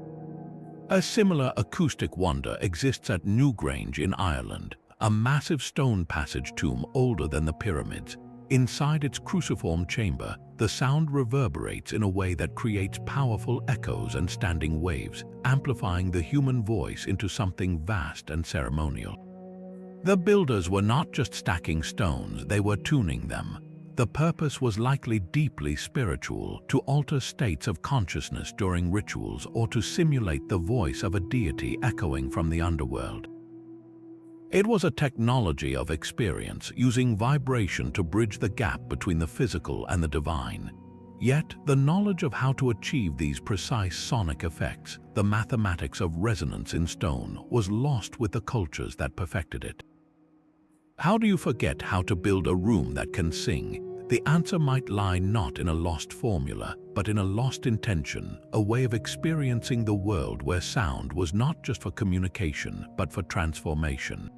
A similar acoustic wonder exists at Newgrange in Ireland, a massive stone passage tomb older than the pyramids. Inside its cruciform chamber, the sound reverberates in a way that creates powerful echoes and standing waves, amplifying the human voice into something vast and ceremonial. The builders were not just stacking stones, they were tuning them. The purpose was likely deeply spiritual, to alter states of consciousness during rituals or to simulate the voice of a deity echoing from the underworld. It was a technology of experience, using vibration to bridge the gap between the physical and the divine. Yet, the knowledge of how to achieve these precise sonic effects, the mathematics of resonance in stone, was lost with the cultures that perfected it. How do you forget how to build a room that can sing? The answer might lie not in a lost formula, but in a lost intention, a way of experiencing the world where sound was not just for communication, but for transformation.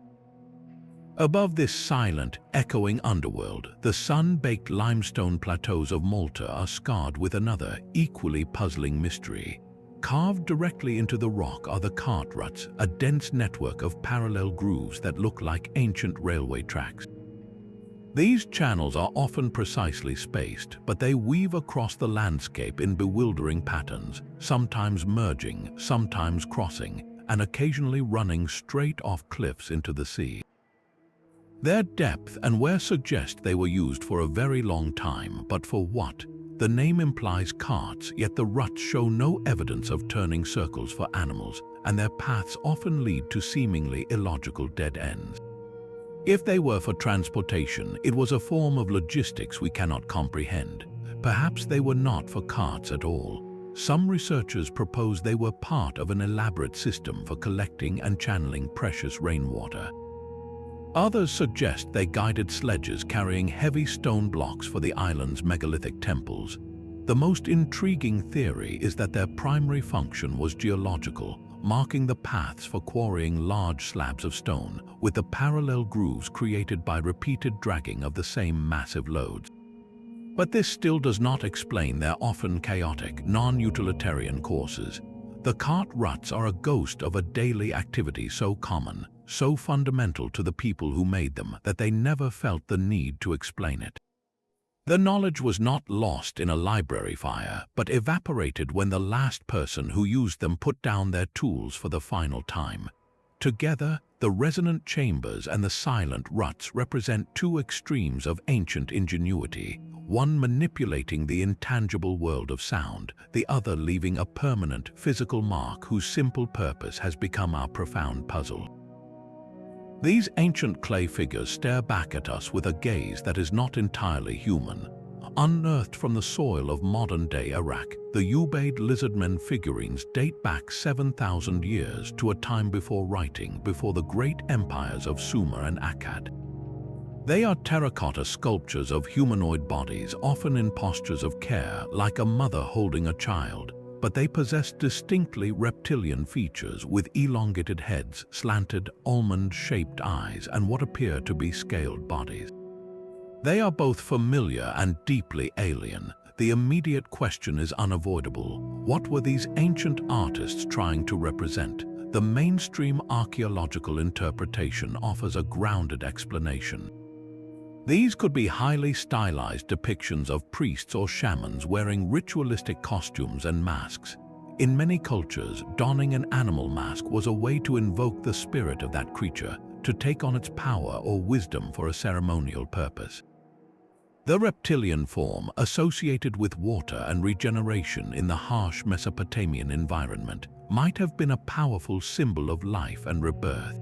Above this silent, echoing underworld, the sun-baked limestone plateaus of Malta are scarred with another, equally puzzling mystery. Carved directly into the rock are the cart ruts, a dense network of parallel grooves that look like ancient railway tracks. These channels are often precisely spaced, but they weave across the landscape in bewildering patterns, sometimes merging, sometimes crossing, and occasionally running straight off cliffs into the sea. Their depth and wear suggest they were used for a very long time, but for what? The name implies carts, yet the ruts show no evidence of turning circles for animals, and their paths often lead to seemingly illogical dead ends. If they were for transportation, it was a form of logistics we cannot comprehend. Perhaps they were not for carts at all. Some researchers propose they were part of an elaborate system for collecting and channeling precious rainwater. Others suggest they guided sledges carrying heavy stone blocks for the island's megalithic temples. The most intriguing theory is that their primary function was geological, marking the paths for quarrying large slabs of stone, with the parallel grooves created by repeated dragging of the same massive loads. But this still does not explain their often chaotic, non-utilitarian courses. The cart ruts are a ghost of a daily activity so common, so fundamental to the people who made them, that they never felt the need to explain it. The knowledge was not lost in a library fire, but evaporated when the last person who used them put down their tools for the final time. Together, the resonant chambers and the silent ruts represent two extremes of ancient ingenuity, one manipulating the intangible world of sound, the other leaving a permanent, physical mark whose simple purpose has become our profound puzzle. These ancient clay figures stare back at us with a gaze that is not entirely human. Unearthed from the soil of modern-day Iraq, the Ubaid lizardmen figurines date back 7,000 years to a time before writing, before the great empires of Sumer and Akkad. They are terracotta sculptures of humanoid bodies, often in postures of care, like a mother holding a child. But they possess distinctly reptilian features with elongated heads, slanted, almond-shaped eyes, and what appear to be scaled bodies. They are both familiar and deeply alien. The immediate question is unavoidable. What were these ancient artists trying to represent? The mainstream archaeological interpretation offers a grounded explanation. These could be highly stylized depictions of priests or shamans wearing ritualistic costumes and masks. In many cultures, donning an animal mask was a way to invoke the spirit of that creature, to take on its power or wisdom for a ceremonial purpose. The reptilian form, associated with water and regeneration in the harsh Mesopotamian environment, might have been a powerful symbol of life and rebirth.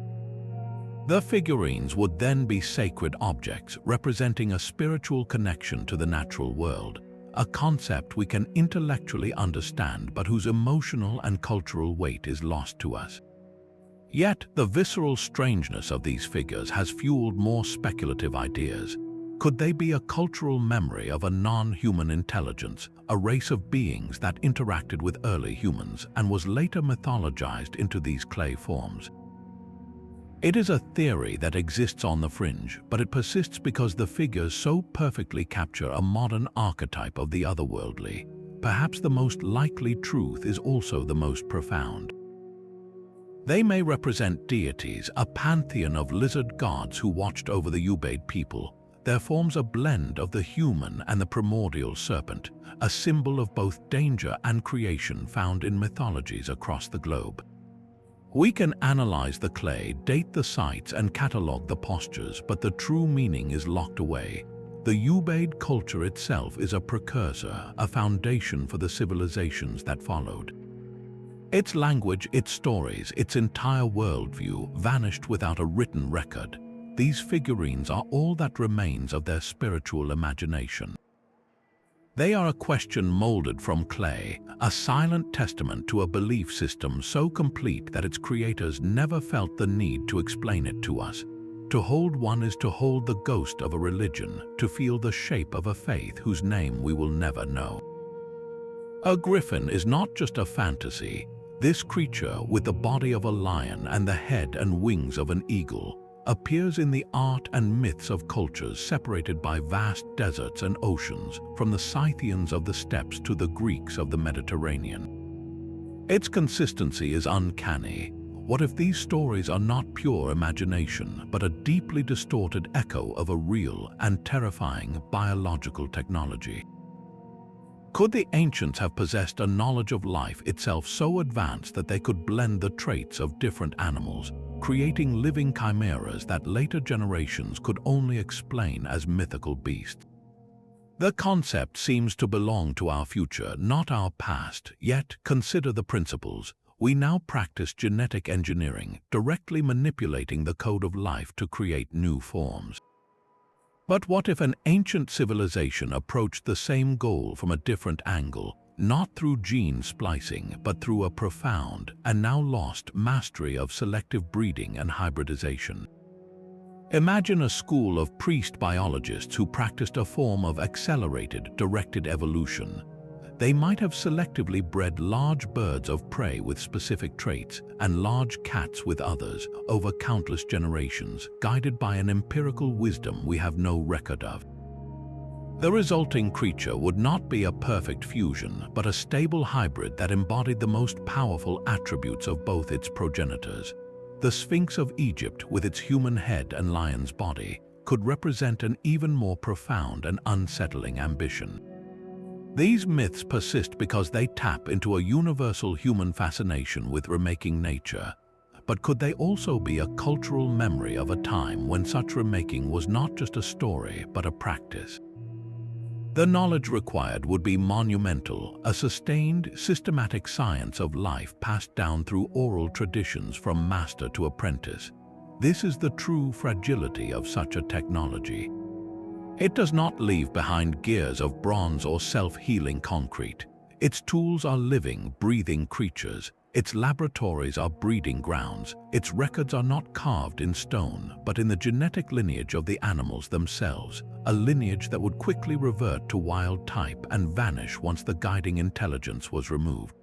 The figurines would then be sacred objects representing a spiritual connection to the natural world, a concept we can intellectually understand but whose emotional and cultural weight is lost to us. Yet, the visceral strangeness of these figures has fueled more speculative ideas. Could they be a cultural memory of a non-human intelligence, a race of beings that interacted with early humans and was later mythologized into these clay forms? It is a theory that exists on the fringe, but it persists because the figures so perfectly capture a modern archetype of the otherworldly. Perhaps the most likely truth is also the most profound. They may represent deities, a pantheon of lizard gods who watched over the Ubaid people. Their forms a blend of the human and the primordial serpent, a symbol of both danger and creation found in mythologies across the globe. We can analyze the clay, date the sites, and catalog the postures, but the true meaning is locked away. The Ubaid culture itself is a precursor, a foundation for the civilizations that followed. Its language, its stories, its entire worldview vanished without a written record. These figurines are all that remains of their spiritual imagination. They are a question molded from clay, a silent testament to a belief system so complete that its creators never felt the need to explain it to us. To hold one is to hold the ghost of a religion, to feel the shape of a faith whose name we will never know. A griffin is not just a fantasy. This creature, with the body of a lion and the head and wings of an eagle, appears in the art and myths of cultures separated by vast deserts and oceans, from the Scythians of the steppes to the Greeks of the Mediterranean. Its consistency is uncanny. What if these stories are not pure imagination, but a deeply distorted echo of a real and terrifying biological technology? Could the ancients have possessed a knowledge of life itself so advanced that they could blend the traits of different animals, creating living chimeras that later generations could only explain as mythical beasts? The concept seems to belong to our future, not our past, yet consider the principles. We now practice genetic engineering, directly manipulating the code of life to create new forms. But what if an ancient civilization approached the same goal from a different angle, not through gene splicing, but through a profound and now lost mastery of selective breeding and hybridization? Imagine a school of priest biologists who practiced a form of accelerated, directed evolution. They might have selectively bred large birds of prey with specific traits and large cats with others over countless generations, guided by an empirical wisdom we have no record of. The resulting creature would not be a perfect fusion, but a stable hybrid that embodied the most powerful attributes of both its progenitors. The Sphinx of Egypt, with its human head and lion's body, could represent an even more profound and unsettling ambition. These myths persist because they tap into a universal human fascination with remaking nature. But could they also be a cultural memory of a time when such remaking was not just a story, but a practice? The knowledge required would be monumental, a sustained, systematic science of life passed down through oral traditions from master to apprentice. This is the true fragility of such a technology. It does not leave behind gears of bronze or self-healing concrete. Its tools are living, breathing creatures. Its laboratories are breeding grounds. Its records are not carved in stone, but in the genetic lineage of the animals themselves, a lineage that would quickly revert to wild type and vanish once the guiding intelligence was removed.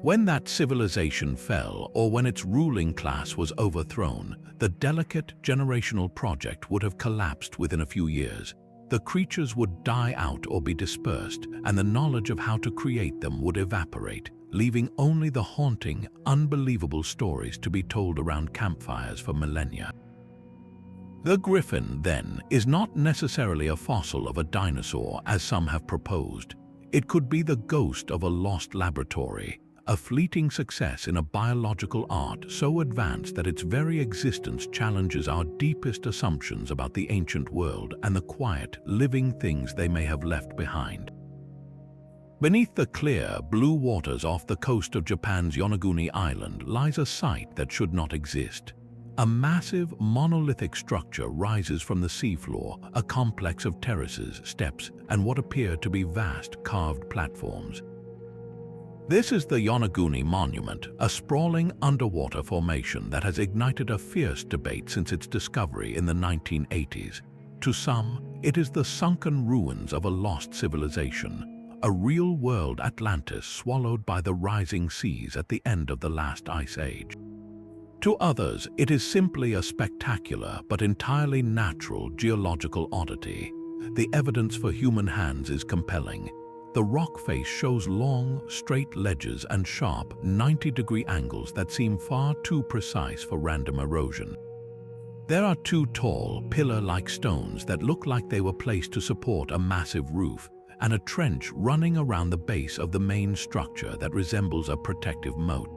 When that civilization fell, or when its ruling class was overthrown, the delicate generational project would have collapsed within a few years. The creatures would die out or be dispersed, and the knowledge of how to create them would evaporate, leaving only the haunting, unbelievable stories to be told around campfires for millennia. The griffin, then, is not necessarily a fossil of a dinosaur, as some have proposed. It could be the ghost of a lost laboratory, a fleeting success in a biological art so advanced that its very existence challenges our deepest assumptions about the ancient world and the quiet, living things they may have left behind. Beneath the clear, blue waters off the coast of Japan's Yonaguni Island lies a site that should not exist. A massive, monolithic structure rises from the seafloor, a complex of terraces, steps, and what appear to be vast carved platforms. This is the Yonaguni Monument, a sprawling underwater formation that has ignited a fierce debate since its discovery in the 1980s. To some, it is the sunken ruins of a lost civilization, a real-world Atlantis swallowed by the rising seas at the end of the last ice age. To others, it is simply a spectacular but entirely natural geological oddity. The evidence for human hands is compelling. The rock face shows long, straight ledges and sharp, 90-degree angles that seem far too precise for random erosion. There are two tall, pillar-like stones that look like they were placed to support a massive roof, and a trench running around the base of the main structure that resembles a protective moat.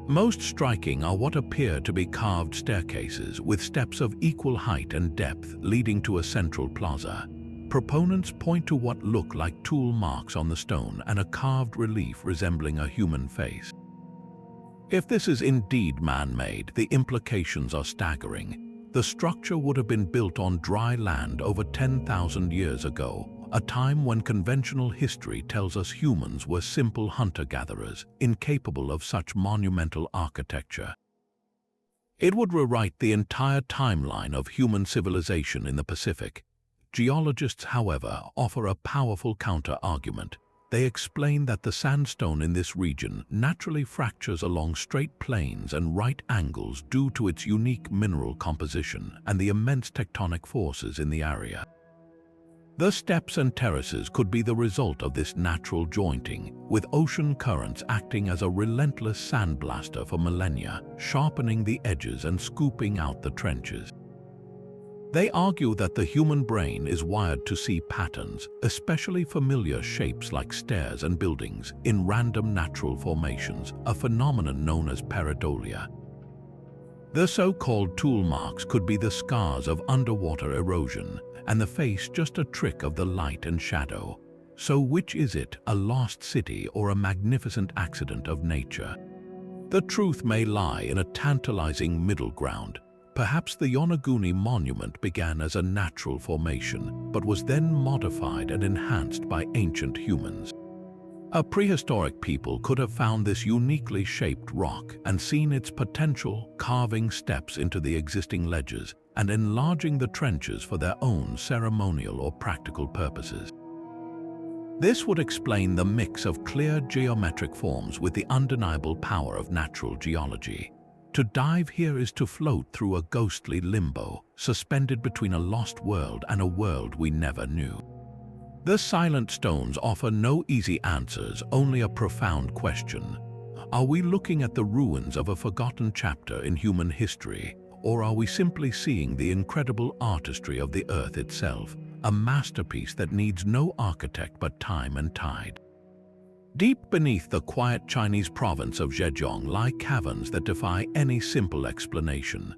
Most striking are what appear to be carved staircases with steps of equal height and depth leading to a central plaza. Proponents point to what look like tool marks on the stone and a carved relief resembling a human face. If this is indeed man-made, the implications are staggering. The structure would have been built on dry land over 10,000 years ago, a time when conventional history tells us humans were simple hunter-gatherers, incapable of such monumental architecture. It would rewrite the entire timeline of human civilization in the Pacific. Geologists, however, offer a powerful counter-argument. They explain that the sandstone in this region naturally fractures along straight planes and right angles due to its unique mineral composition and the immense tectonic forces in the area. The steps and terraces could be the result of this natural jointing, with ocean currents acting as a relentless sandblaster for millennia, sharpening the edges and scooping out the trenches. They argue that the human brain is wired to see patterns, especially familiar shapes like stairs and buildings, in random natural formations, a phenomenon known as pareidolia. The so-called tool marks could be the scars of underwater erosion, and the face just a trick of the light and shadow. So which is it, a lost city or a magnificent accident of nature? The truth may lie in a tantalizing middle ground. Perhaps the Yonaguni monument began as a natural formation, but was then modified and enhanced by ancient humans. A prehistoric people could have found this uniquely shaped rock and seen its potential, carving steps into the existing ledges and enlarging the trenches for their own ceremonial or practical purposes. This would explain the mix of clear geometric forms with the undeniable power of natural geology. To dive here is to float through a ghostly limbo, suspended between a lost world and a world we never knew. The silent stones offer no easy answers, only a profound question. Are we looking at the ruins of a forgotten chapter in human history, or are we simply seeing the incredible artistry of the earth itself, a masterpiece that needs no architect but time and tide? Deep beneath the quiet Chinese province of Zhejiang lie caverns that defy any simple explanation.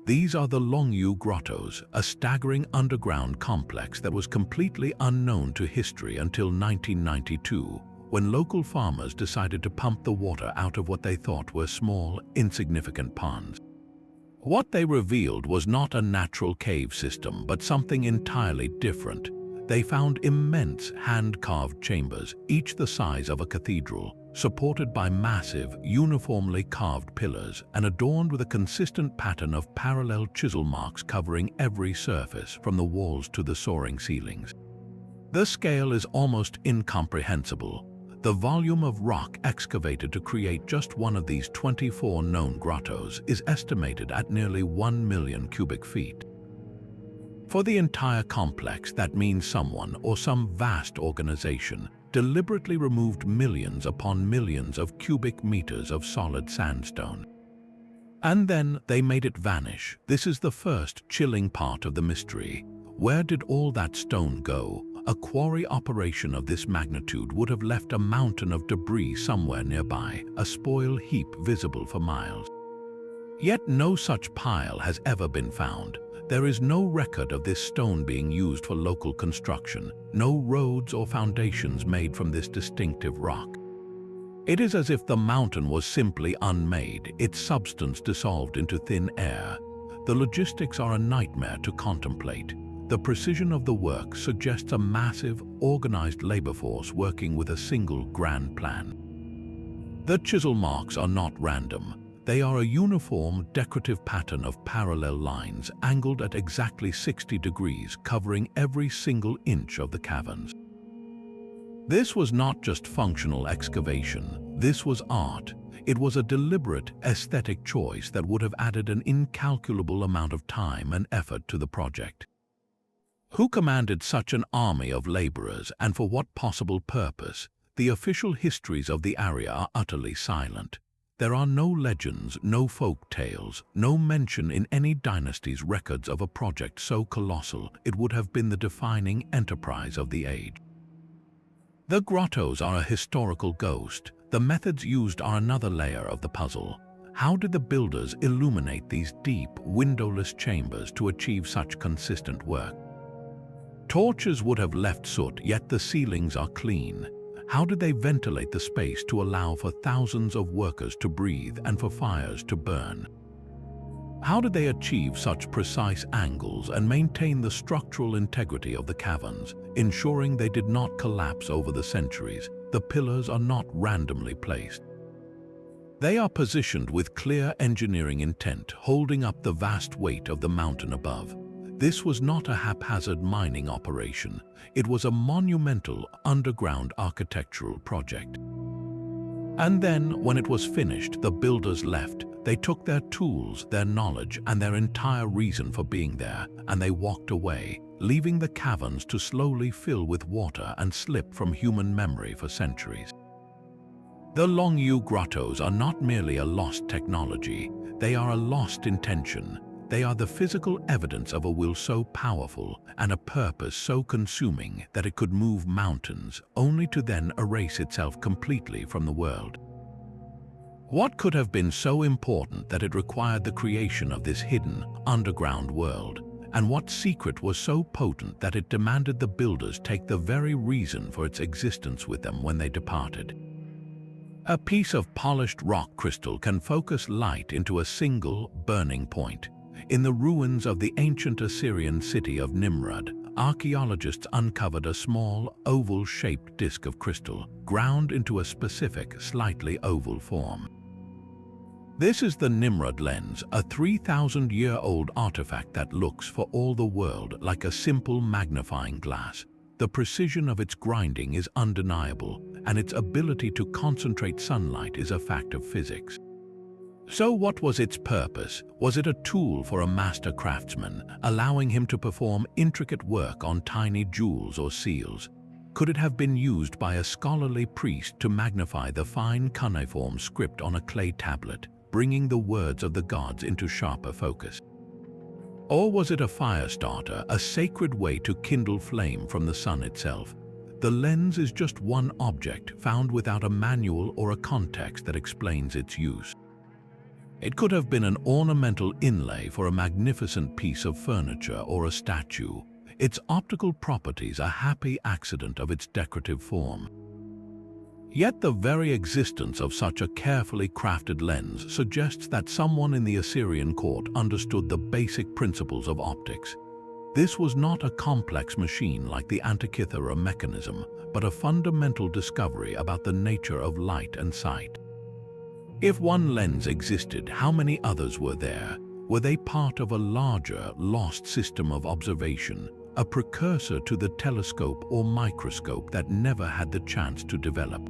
These are the Longyu Grottos, a staggering underground complex that was completely unknown to history until 1992, when local farmers decided to pump the water out of what they thought were small, insignificant ponds. What they revealed was not a natural cave system, but something entirely different. They found immense hand-carved chambers, each the size of a cathedral, supported by massive, uniformly carved pillars and adorned with a consistent pattern of parallel chisel marks covering every surface, from the walls to the soaring ceilings. The scale is almost incomprehensible. The volume of rock excavated to create just one of these 24 known grottos is estimated at nearly 1 million cubic feet. For the entire complex, that means someone or some vast organization deliberately removed millions upon millions of cubic meters of solid sandstone. And then they made it vanish. This is the first chilling part of the mystery. Where did all that stone go? A quarry operation of this magnitude would have left a mountain of debris somewhere nearby, a spoil heap visible for miles. Yet no such pile has ever been found. There is no record of this stone being used for local construction, no roads or foundations made from this distinctive rock. It is as if the mountain was simply unmade, its substance dissolved into thin air. The logistics are a nightmare to contemplate. The precision of the work suggests a massive, organized labor force working with a single grand plan. The chisel marks are not random. They are a uniform, decorative pattern of parallel lines angled at exactly 60 degrees, covering every single inch of the caverns. This was not just functional excavation. This was art. It was a deliberate, aesthetic choice that would have added an incalculable amount of time and effort to the project. Who commanded such an army of laborers, and for what possible purpose? The official histories of the area are utterly silent. There are no legends, no folk tales, no mention in any dynasty's records of a project so colossal it would have been the defining enterprise of the age. The grottos are a historical ghost. The methods used are another layer of the puzzle. How did the builders illuminate these deep, windowless chambers to achieve such consistent work? Torches would have left soot, yet the ceilings are clean. How did they ventilate the space to allow for thousands of workers to breathe and for fires to burn? How did they achieve such precise angles and maintain the structural integrity of the caverns, ensuring they did not collapse over the centuries? The pillars are not randomly placed. They are positioned with clear engineering intent, holding up the vast weight of the mountain above. This was not a haphazard mining operation. It was a monumental underground architectural project. And then, when it was finished, the builders left. They took their tools, their knowledge, and their entire reason for being there, and they walked away, leaving the caverns to slowly fill with water and slip from human memory for centuries. The Longyou grottos are not merely a lost technology, they are a lost intention. They are the physical evidence of a will so powerful and a purpose so consuming that it could move mountains, only to then erase itself completely from the world. What could have been so important that it required the creation of this hidden, underground world? And what secret was so potent that it demanded the builders take the very reason for its existence with them when they departed? A piece of polished rock crystal can focus light into a single, burning point. In the ruins of the ancient Assyrian city of Nimrud, archaeologists uncovered a small, oval-shaped disk of crystal, ground into a specific, slightly oval form. This is the Nimrud lens, a 3,000-year-old artifact that looks, for all the world, like a simple magnifying glass. The precision of its grinding is undeniable, and its ability to concentrate sunlight is a fact of physics. So what was its purpose? Was it a tool for a master craftsman, allowing him to perform intricate work on tiny jewels or seals? Could it have been used by a scholarly priest to magnify the fine cuneiform script on a clay tablet, bringing the words of the gods into sharper focus? Or was it a fire starter, a sacred way to kindle flame from the sun itself? The lens is just one object found without a manual or a context that explains its use. It could have been an ornamental inlay for a magnificent piece of furniture or a statue. Its optical properties a happy accident of its decorative form. Yet the very existence of such a carefully crafted lens suggests that someone in the Assyrian court understood the basic principles of optics. This was not a complex machine like the Antikythera Mechanism, but a fundamental discovery about the nature of light and sight. If one lens existed, how many others were there? Were they part of a larger, lost system of observation, a precursor to the telescope or microscope that never had the chance to develop?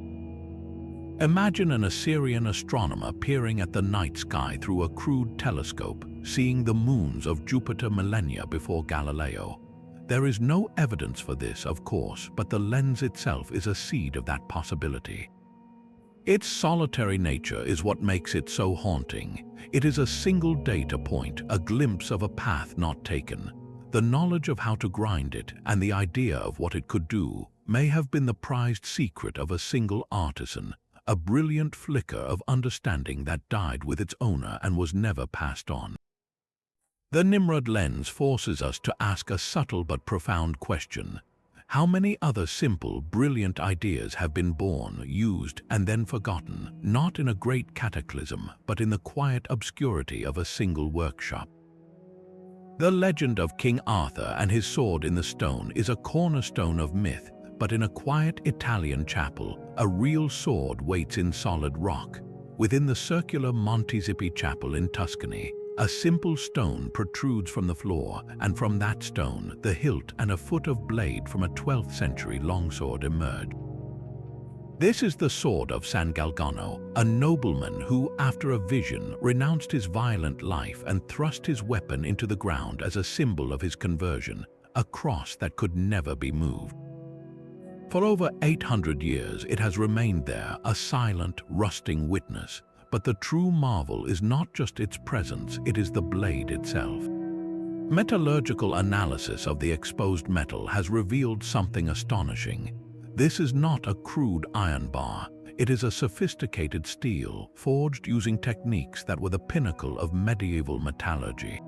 Imagine an Assyrian astronomer peering at the night sky through a crude telescope, seeing the moons of Jupiter millennia before Galileo. There is no evidence for this, of course, but the lens itself is a seed of that possibility. Its solitary nature is what makes it so haunting. It is a single data point, a glimpse of a path not taken. The knowledge of how to grind it and the idea of what it could do may have been the prized secret of a single artisan, a brilliant flicker of understanding that died with its owner and was never passed on. The Nimrud lens forces us to ask a subtle but profound question. How many other simple, brilliant ideas have been born, used, and then forgotten, not in a great cataclysm, but in the quiet obscurity of a single workshop? The legend of King Arthur and his sword in the stone is a cornerstone of myth, but in a quiet Italian chapel, a real sword waits in solid rock. Within the circular Montezippi chapel in Tuscany, a simple stone protrudes from the floor, and from that stone, the hilt and a foot of blade from a 12th century longsword emerge. This is the sword of San Galgano, a nobleman who, after a vision, renounced his violent life and thrust his weapon into the ground as a symbol of his conversion, a cross that could never be moved. For over 800 years, it has remained there, a silent, rusting witness. But the true marvel is not just its presence, it is the blade itself. Metallurgical analysis of the exposed metal has revealed something astonishing. This is not a crude iron bar. It is a sophisticated steel, forged using techniques that were the pinnacle of medieval metallurgy.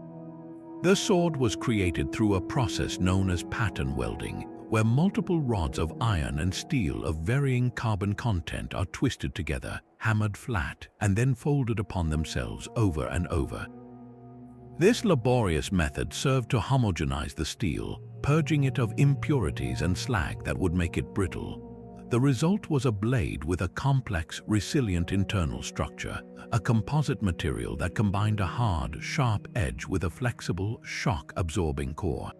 The sword was created through a process known as pattern welding, where multiple rods of iron and steel of varying carbon content are twisted together, hammered flat, and then folded upon themselves over and over. This laborious method served to homogenize the steel, purging it of impurities and slag that would make it brittle. The result was a blade with a complex, resilient internal structure, a composite material that combined a hard, sharp edge with a flexible, shock-absorbing core.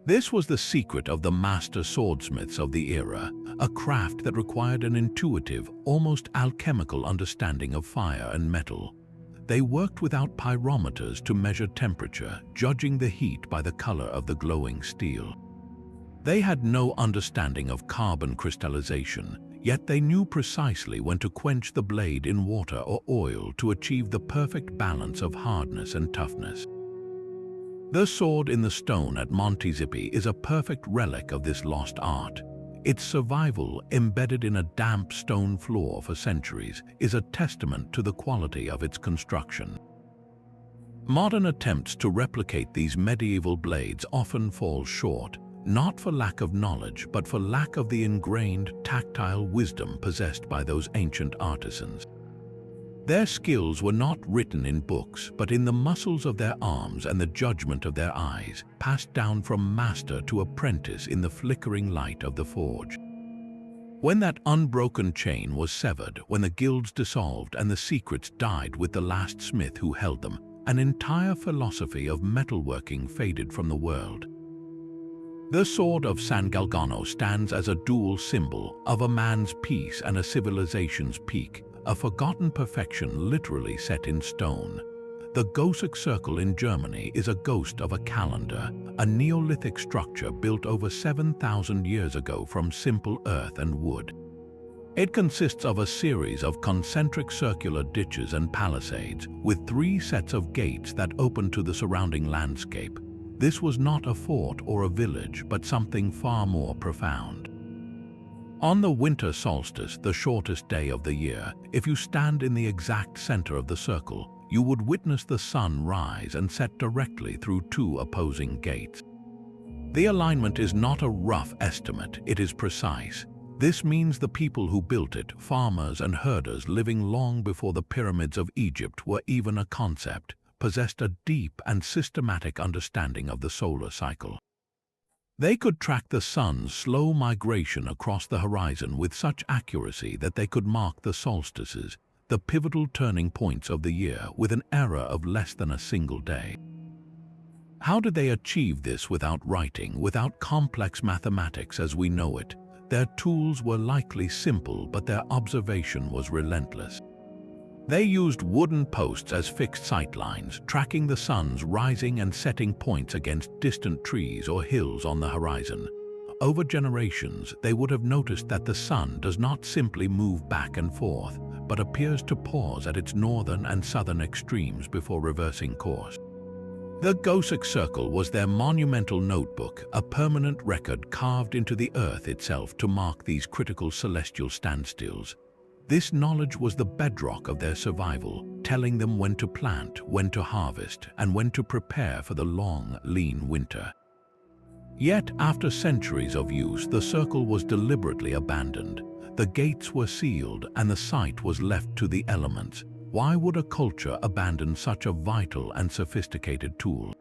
This was the secret of the master swordsmiths of the era, a craft that required an intuitive, almost alchemical understanding of fire and metal. They worked without pyrometers to measure temperature, judging the heat by the color of the glowing steel. They had no understanding of carbon crystallization, yet they knew precisely when to quench the blade in water or oil to achieve the perfect balance of hardness and toughness. The sword in the stone at Monte Zippi is a perfect relic of this lost art. Its survival, embedded in a damp stone floor for centuries, is a testament to the quality of its construction. Modern attempts to replicate these medieval blades often fall short, not for lack of knowledge, but for lack of the ingrained, tactile wisdom possessed by those ancient artisans. Their skills were not written in books, but in the muscles of their arms and the judgment of their eyes, passed down from master to apprentice in the flickering light of the forge. When that unbroken chain was severed, when the guilds dissolved and the secrets died with the last smith who held them, an entire philosophy of metalworking faded from the world. The sword of San Galgano stands as a dual symbol of a man's peace and a civilization's peak, a forgotten perfection literally set in stone. The Goseck Circle in Germany is a ghost of a calendar, a Neolithic structure built over 7,000 years ago from simple earth and wood. It consists of a series of concentric circular ditches and palisades, with 3 sets of gates that open to the surrounding landscape. This was not a fort or a village, but something far more profound. On the winter solstice, the shortest day of the year, if you stand in the exact center of the circle, you would witness the sun rise and set directly through 2 opposing gates. The alignment is not a rough estimate, it is precise. This means the people who built it, farmers and herders living long before the pyramids of Egypt were even a concept, possessed a deep and systematic understanding of the solar cycle. They could track the sun's slow migration across the horizon with such accuracy that they could mark the solstices, the pivotal turning points of the year, with an error of less than a single day. How did they achieve this without writing, without complex mathematics as we know it? Their tools were likely simple, but their observation was relentless. They used wooden posts as fixed sightlines, tracking the sun's rising and setting points against distant trees or hills on the horizon. Over generations, they would have noticed that the sun does not simply move back and forth, but appears to pause at its northern and southern extremes before reversing course. The Goseck Circle was their monumental notebook, a permanent record carved into the earth itself to mark these critical celestial standstills. This knowledge was the bedrock of their survival, telling them when to plant, when to harvest, and when to prepare for the long, lean winter. Yet, after centuries of use, the circle was deliberately abandoned. The gates were sealed, and the site was left to the elements. Why would a culture abandon such a vital and sophisticated tool?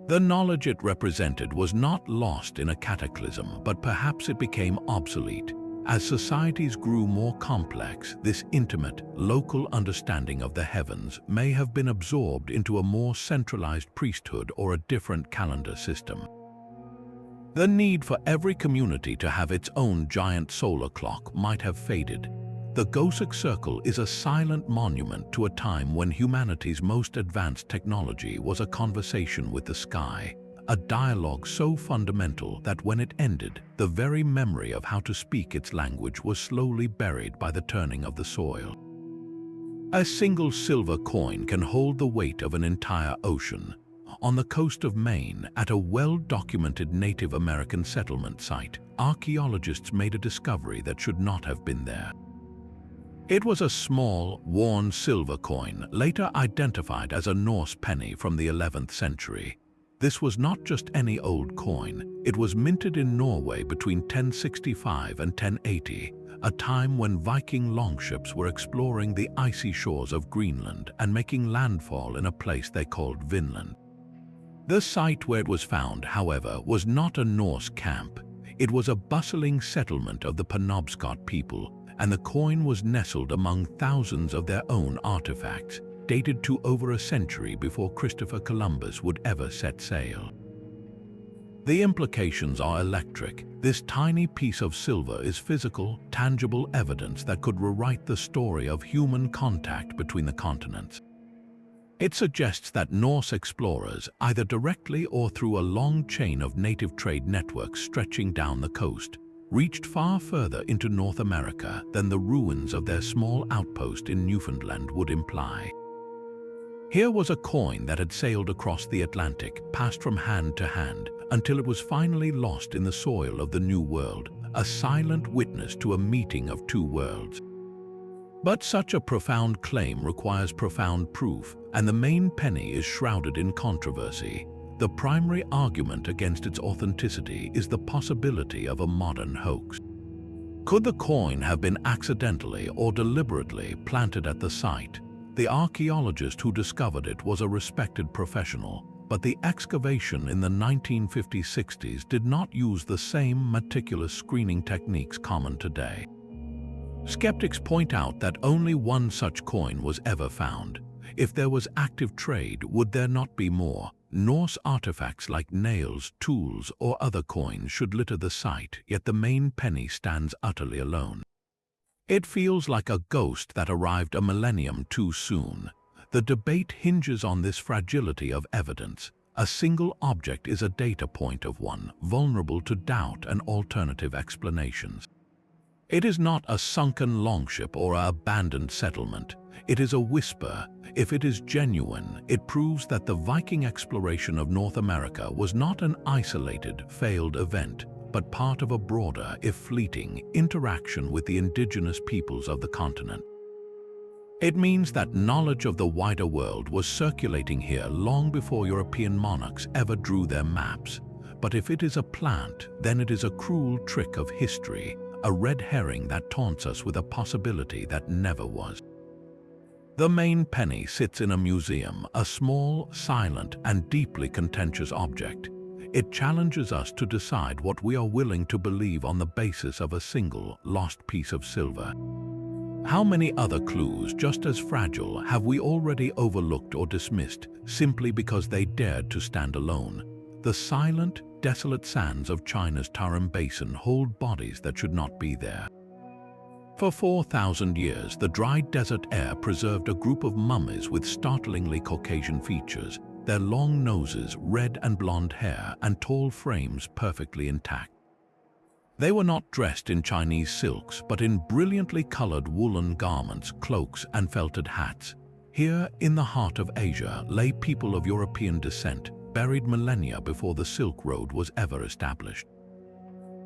The knowledge it represented was not lost in a cataclysm, but perhaps it became obsolete. As societies grew more complex, this intimate, local understanding of the heavens may have been absorbed into a more centralized priesthood or a different calendar system. The need for every community to have its own giant solar clock might have faded. The Goseck Circle is a silent monument to a time when humanity's most advanced technology was a conversation with the sky, a dialogue so fundamental that when it ended, the very memory of how to speak its language was slowly buried by the turning of the soil. A single silver coin can hold the weight of an entire ocean. On the coast of Maine, at a well-documented Native American settlement site, archaeologists made a discovery that should not have been there. It was a small, worn silver coin, later identified as a Norse penny from the 11th century. This was not just any old coin. It was minted in Norway between 1065 and 1080, a time when Viking longships were exploring the icy shores of Greenland and making landfall in a place they called Vinland. The site where it was found, however, was not a Norse camp. It was a bustling settlement of the Penobscot people, and the coin was nestled among thousands of their own artifacts, dated to over a century before Christopher Columbus would ever set sail. The implications are electric. This tiny piece of silver is physical, tangible evidence that could rewrite the story of human contact between the continents. It suggests that Norse explorers, either directly or through a long chain of native trade networks stretching down the coast, reached far further into North America than the ruins of their small outpost in Newfoundland would imply. Here was a coin that had sailed across the Atlantic, passed from hand to hand, until it was finally lost in the soil of the New World, a silent witness to a meeting of two worlds. But such a profound claim requires profound proof, and the main penny is shrouded in controversy. The primary argument against its authenticity is the possibility of a modern hoax. Could the coin have been accidentally or deliberately planted at the site? The archaeologist who discovered it was a respected professional, but the excavation in the 1950s-60s did not use the same meticulous screening techniques common today. Skeptics point out that only one such coin was ever found. If there was active trade, would there not be more? Norse artifacts like nails, tools, or other coins should litter the site, yet the main penny stands utterly alone. It feels like a ghost that arrived a millennium too soon. The debate hinges on this fragility of evidence. A single object is a data point of one, vulnerable to doubt and alternative explanations. It is not a sunken longship or an abandoned settlement. It is a whisper. If it is genuine, it proves that the Viking exploration of North America was not an isolated, failed event, but part of a broader, if fleeting, interaction with the indigenous peoples of the continent. It means that knowledge of the wider world was circulating here long before European monarchs ever drew their maps. But if it is a plant, then it is a cruel trick of history, a red herring that taunts us with a possibility that never was. The main penny sits in a museum, a small, silent, and deeply contentious object. It challenges us to decide what we are willing to believe on the basis of a single, lost piece of silver. How many other clues, just as fragile, have we already overlooked or dismissed simply because they dared to stand alone? The silent, desolate sands of China's Tarim Basin hold bodies that should not be there. For 4,000 years, the dry desert air preserved a group of mummies with startlingly Caucasian features, their long noses, red and blonde hair, and tall frames perfectly intact. They were not dressed in Chinese silks, but in brilliantly colored woolen garments, cloaks, and felted hats. Here, in the heart of Asia, lay people of European descent, buried millennia before the Silk Road was ever established.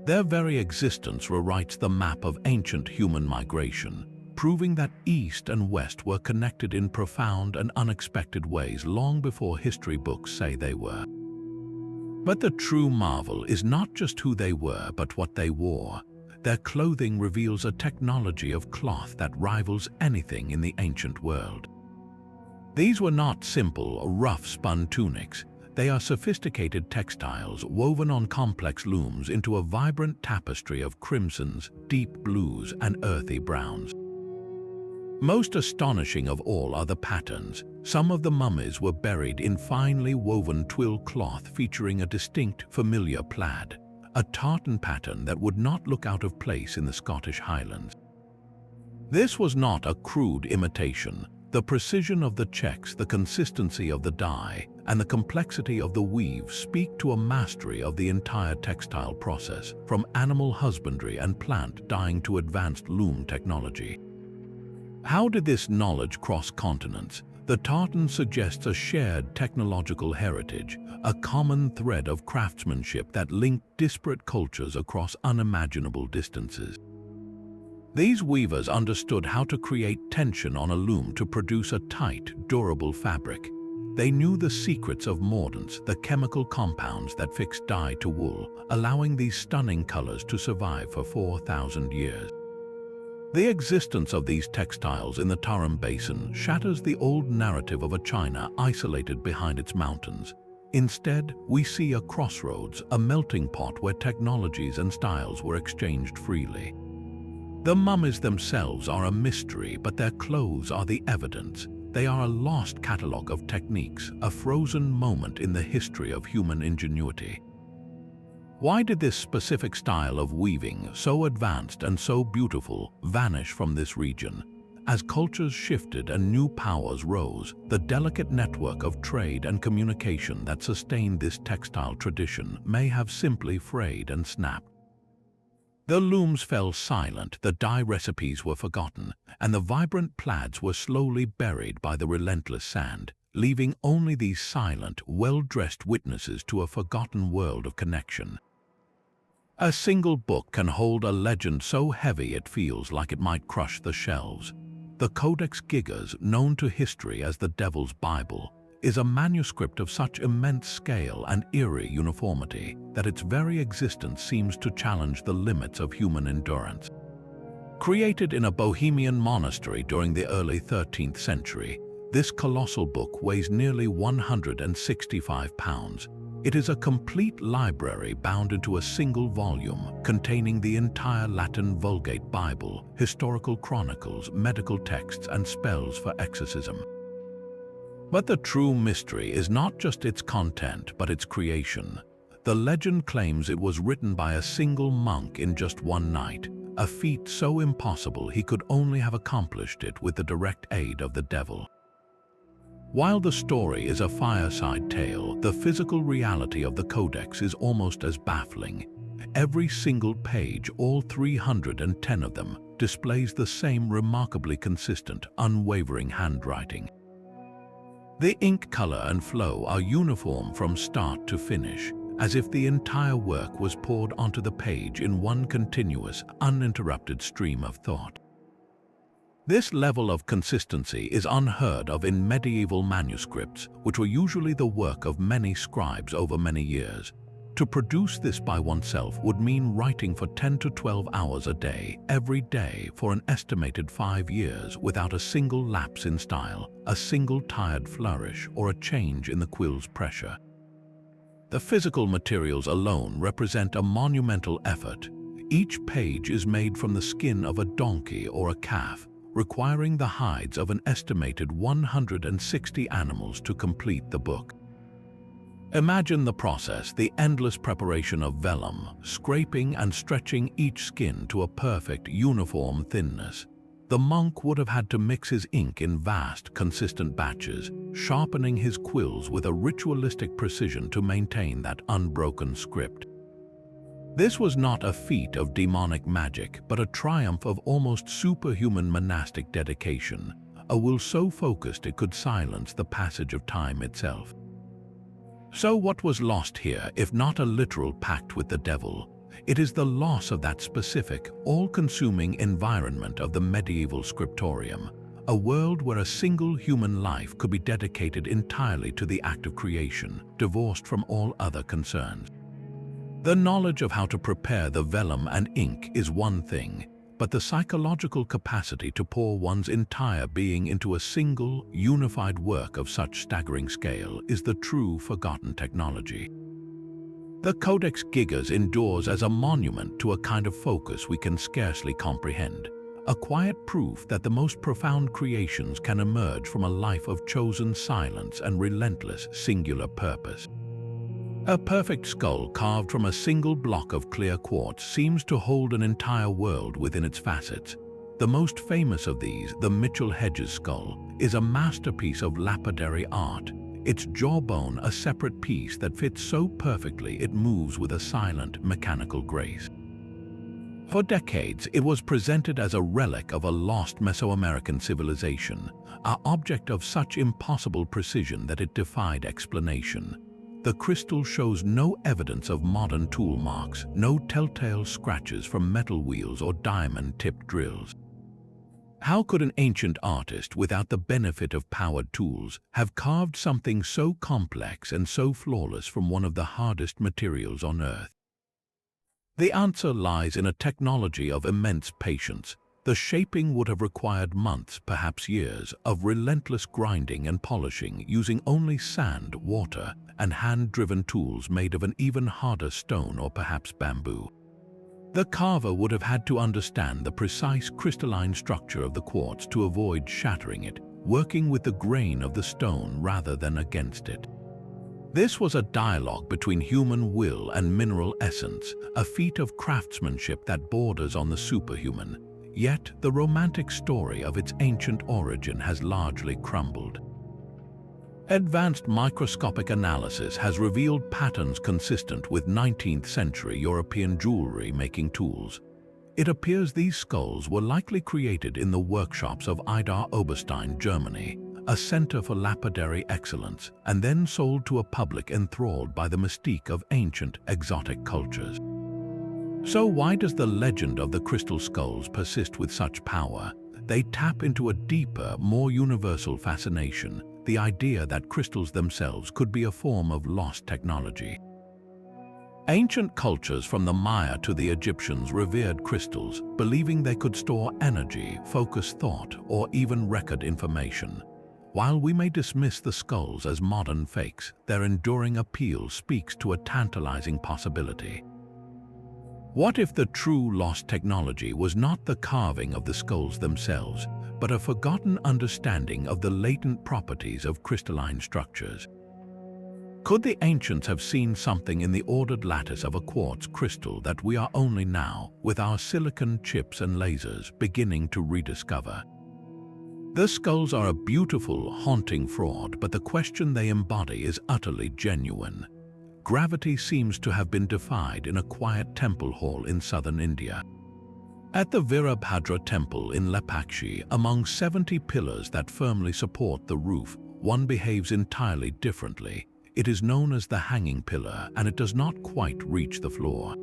Their very existence rewrites the map of ancient human migration, proving that East and West were connected in profound and unexpected ways long before history books say they were. But the true marvel is not just who they were, but what they wore. Their clothing reveals a technology of cloth that rivals anything in the ancient world. These were not simple, rough-spun tunics. They are sophisticated textiles woven on complex looms into a vibrant tapestry of crimsons, deep blues, and earthy browns. Most astonishing of all are the patterns. Some of the mummies were buried in finely woven twill cloth featuring a distinct, familiar plaid, a tartan pattern that would not look out of place in the Scottish Highlands. This was not a crude imitation. The precision of the checks, the consistency of the dye, and the complexity of the weave speak to a mastery of the entire textile process, from animal husbandry and plant dyeing to advanced loom technology. How did this knowledge cross continents? The tartan suggests a shared technological heritage, a common thread of craftsmanship that linked disparate cultures across unimaginable distances. These weavers understood how to create tension on a loom to produce a tight, durable fabric. They knew the secrets of mordants, the chemical compounds that fix dye to wool, allowing these stunning colors to survive for 4,000 years. The existence of these textiles in the Tarim Basin shatters the old narrative of a China isolated behind its mountains. Instead, we see a crossroads, a melting pot where technologies and styles were exchanged freely. The mummies themselves are a mystery, but their clothes are the evidence. They are a lost catalogue of techniques, a frozen moment in the history of human ingenuity. Why did this specific style of weaving, so advanced and so beautiful, vanish from this region? As cultures shifted and new powers rose, the delicate network of trade and communication that sustained this textile tradition may have simply frayed and snapped. The looms fell silent, the dye recipes were forgotten, and the vibrant plaids were slowly buried by the relentless sand, leaving only these silent, well-dressed witnesses to a forgotten world of connection. A single book can hold a legend so heavy it feels like it might crush the shelves. The Codex Gigas, known to history as the Devil's Bible, is a manuscript of such immense scale and eerie uniformity that its very existence seems to challenge the limits of human endurance. Created in a Bohemian monastery during the early 13th century, this colossal book weighs nearly 165 pounds. It is a complete library bound into a single volume containing the entire Latin Vulgate Bible, historical chronicles, medical texts, and spells for exorcism. But the true mystery is not just its content, but its creation. The legend claims it was written by a single monk in just one night, a feat so impossible he could only have accomplished it with the direct aid of the devil. While the story is a fireside tale, the physical reality of the Codex is almost as baffling. Every single page, all 310 of them, displays the same remarkably consistent, unwavering handwriting. The ink color and flow are uniform from start to finish, as if the entire work was poured onto the page in one continuous, uninterrupted stream of thought. This level of consistency is unheard of in medieval manuscripts, which were usually the work of many scribes over many years. To produce this by oneself would mean writing for 10 to 12 hours a day, every day, for an estimated 5 years without a single lapse in style, a single tired flourish, or a change in the quill's pressure. The physical materials alone represent a monumental effort. Each page is made from the skin of a donkey or a calf, requiring the hides of an estimated 160 animals to complete the book. Imagine the process, the endless preparation of vellum, scraping and stretching each skin to a perfect, uniform thinness. The monk would have had to mix his ink in vast, consistent batches, sharpening his quills with a ritualistic precision to maintain that unbroken script. This was not a feat of demonic magic, but a triumph of almost superhuman monastic dedication, a will so focused it could silence the passage of time itself. So what was lost here, if not a literal pact with the devil? It is the loss of that specific, all-consuming environment of the medieval scriptorium, a world where a single human life could be dedicated entirely to the act of creation, divorced from all other concerns. The knowledge of how to prepare the vellum and ink is one thing, but the psychological capacity to pour one's entire being into a single, unified work of such staggering scale is the true forgotten technology. The Codex Gigas endures as a monument to a kind of focus we can scarcely comprehend, a quiet proof that the most profound creations can emerge from a life of chosen silence and relentless, singular purpose. A perfect skull carved from a single block of clear quartz seems to hold an entire world within its facets. The most famous of these, the Mitchell-Hedges skull, is a masterpiece of lapidary art, its jawbone a separate piece that fits so perfectly it moves with a silent, mechanical grace. For decades, it was presented as a relic of a lost Mesoamerican civilization, an object of such impossible precision that it defied explanation. the crystal shows no evidence of modern tool marks, no telltale scratches from metal wheels or diamond-tipped drills. How could an ancient artist, without the benefit of powered tools, have carved something so complex and so flawless from one of the hardest materials on Earth? The answer lies in a technology of immense patience. The shaping would have required months, perhaps years, of relentless grinding and polishing using only sand, water, and hand-driven tools made of an even harder stone or perhaps bamboo. The carver would have had to understand the precise crystalline structure of the quartz to avoid shattering it, working with the grain of the stone rather than against it. This was a dialogue between human will and mineral essence, a feat of craftsmanship that borders on the superhuman. Yet, the romantic story of its ancient origin has largely crumbled. Advanced microscopic analysis has revealed patterns consistent with 19th-century European jewelry-making tools. It appears these skulls were likely created in the workshops of Idar Oberstein, Germany, a center for lapidary excellence, and then sold to a public enthralled by the mystique of ancient, exotic cultures. So why does the legend of the crystal skulls persist with such power? They tap into a deeper, more universal fascination, the idea that crystals themselves could be a form of lost technology. Ancient cultures from the Maya to the Egyptians revered crystals, believing they could store energy, focus thought, or even record information. While we may dismiss the skulls as modern fakes, their enduring appeal speaks to a tantalizing possibility. What if the true lost technology was not the carving of the skulls themselves, but a forgotten understanding of the latent properties of crystalline structures? Could the ancients have seen something in the ordered lattice of a quartz crystal that we are only now, with our silicon chips and lasers, beginning to rediscover? The skulls are a beautiful, haunting fraud, but the question they embody is utterly genuine. Gravity seems to have been defied in a quiet temple hall in southern India. At the Virabhadra temple in Lepakshi, among 70 pillars that firmly support the roof, one behaves entirely differently. It is known as the hanging pillar, and it does not quite reach the floor.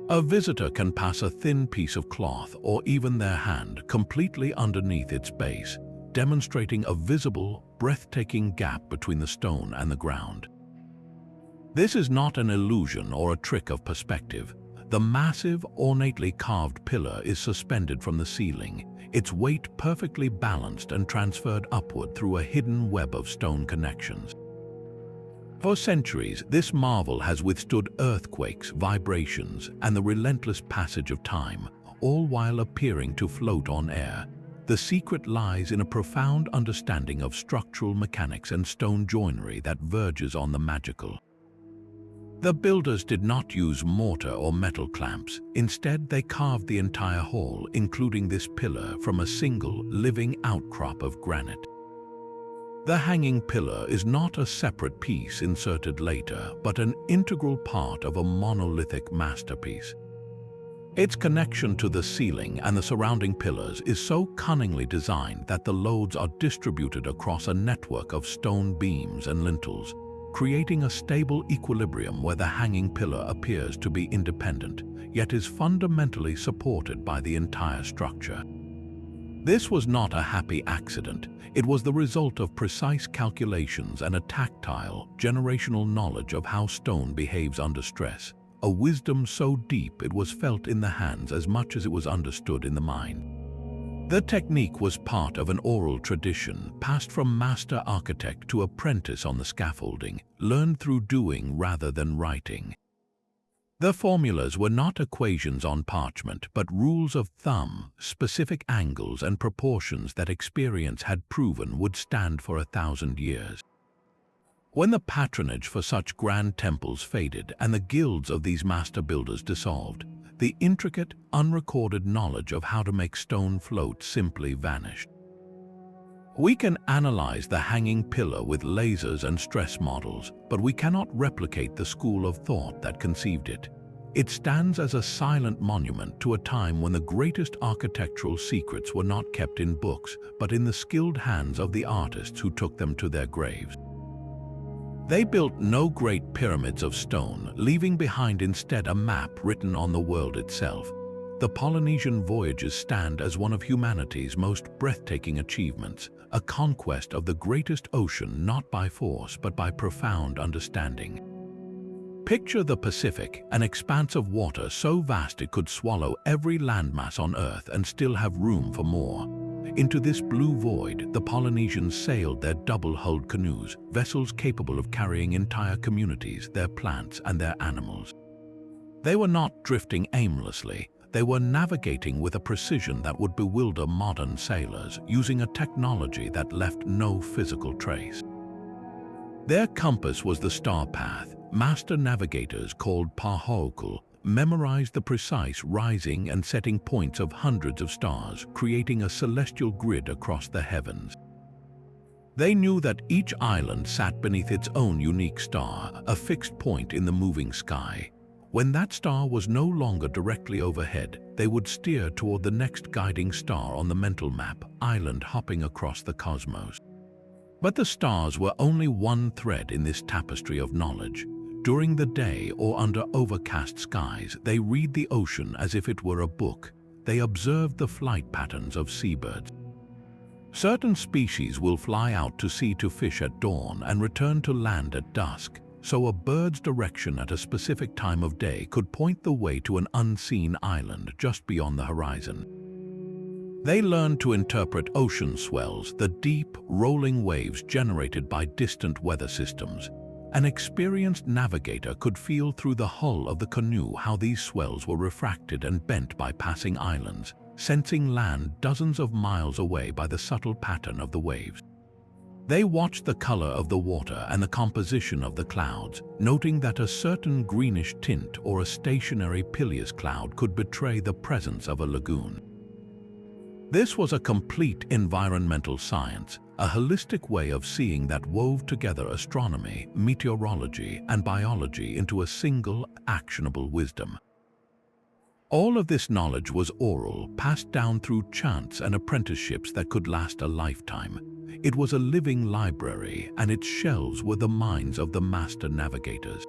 A visitor can pass a thin piece of cloth or even their hand completely underneath its base, demonstrating a visible, breathtaking gap between the stone and the ground. This is not an illusion or a trick of perspective. The massive, ornately carved pillar is suspended from the ceiling, its weight perfectly balanced and transferred upward through a hidden web of stone connections. For centuries, this marvel has withstood earthquakes, vibrations, and the relentless passage of time, all while appearing to float on air. The secret lies in a profound understanding of structural mechanics and stone joinery that verges on the magical. The builders did not use mortar or metal clamps. Instead, they carved the entire hall, including this pillar, from a single, living outcrop of granite. The hanging pillar is not a separate piece inserted later, but an integral part of a monolithic masterpiece. Its connection to the ceiling and the surrounding pillars is so cunningly designed that the loads are distributed across a network of stone beams and lintels, creating a stable equilibrium where the hanging pillar appears to be independent, yet is fundamentally supported by the entire structure. This was not a happy accident. It was the result of precise calculations and a tactile, generational knowledge of how stone behaves under stress, a wisdom so deep it was felt in the hands as much as it was understood in the mind. The technique was part of an oral tradition passed from master architect to apprentice on the scaffolding, learned through doing rather than writing. The formulas were not equations on parchment, but rules of thumb, specific angles and proportions that experience had proven would stand for 1,000 years. When the patronage for such grand temples faded and the guilds of these master builders dissolved, the intricate, unrecorded knowledge of how to make stone float simply vanished. We can analyze the hanging pillar with lasers and stress models, but we cannot replicate the school of thought that conceived it. It stands as a silent monument to a time when the greatest architectural secrets were not kept in books, but in the skilled hands of the artists who took them to their graves. They built no great pyramids of stone, leaving behind instead a map written on the world itself. The Polynesian voyages stand as one of humanity's most breathtaking achievements, a conquest of the greatest ocean not by force but by profound understanding. Picture the Pacific, an expanse of water so vast it could swallow every landmass on Earth and still have room for more. Into this blue void, the Polynesians sailed their double-hulled canoes, vessels capable of carrying entire communities, their plants and their animals. They were not drifting aimlessly. They were navigating with a precision that would bewilder modern sailors, using a technology that left no physical trace. Their compass was the star path. Master navigators called pahoekul memorized the precise rising and setting points of hundreds of stars, creating a celestial grid across the heavens. They knew that each island sat beneath its own unique star, a fixed point in the moving sky. When that star was no longer directly overhead, they would steer toward the next guiding star on the mental map, island hopping across the cosmos. But the stars were only one thread in this tapestry of knowledge. During the day or under overcast skies, they read the ocean as if it were a book. They observed the flight patterns of seabirds. Certain species will fly out to sea to fish at dawn and return to land at dusk, so a bird's direction at a specific time of day could point the way to an unseen island just beyond the horizon. They learned to interpret ocean swells, the deep, rolling waves generated by distant weather systems. An experienced navigator could feel through the hull of the canoe how these swells were refracted and bent by passing islands, sensing land dozens of miles away by the subtle pattern of the waves. They watched the color of the water and the composition of the clouds, noting that a certain greenish tint or a stationary pileus cloud could betray the presence of a lagoon. This was a complete environmental science, a holistic way of seeing that wove together astronomy, meteorology, and biology into a single, actionable wisdom. All of this knowledge was oral, passed down through chants and apprenticeships that could last a lifetime. It was a living library, and its shelves were the minds of the master navigators.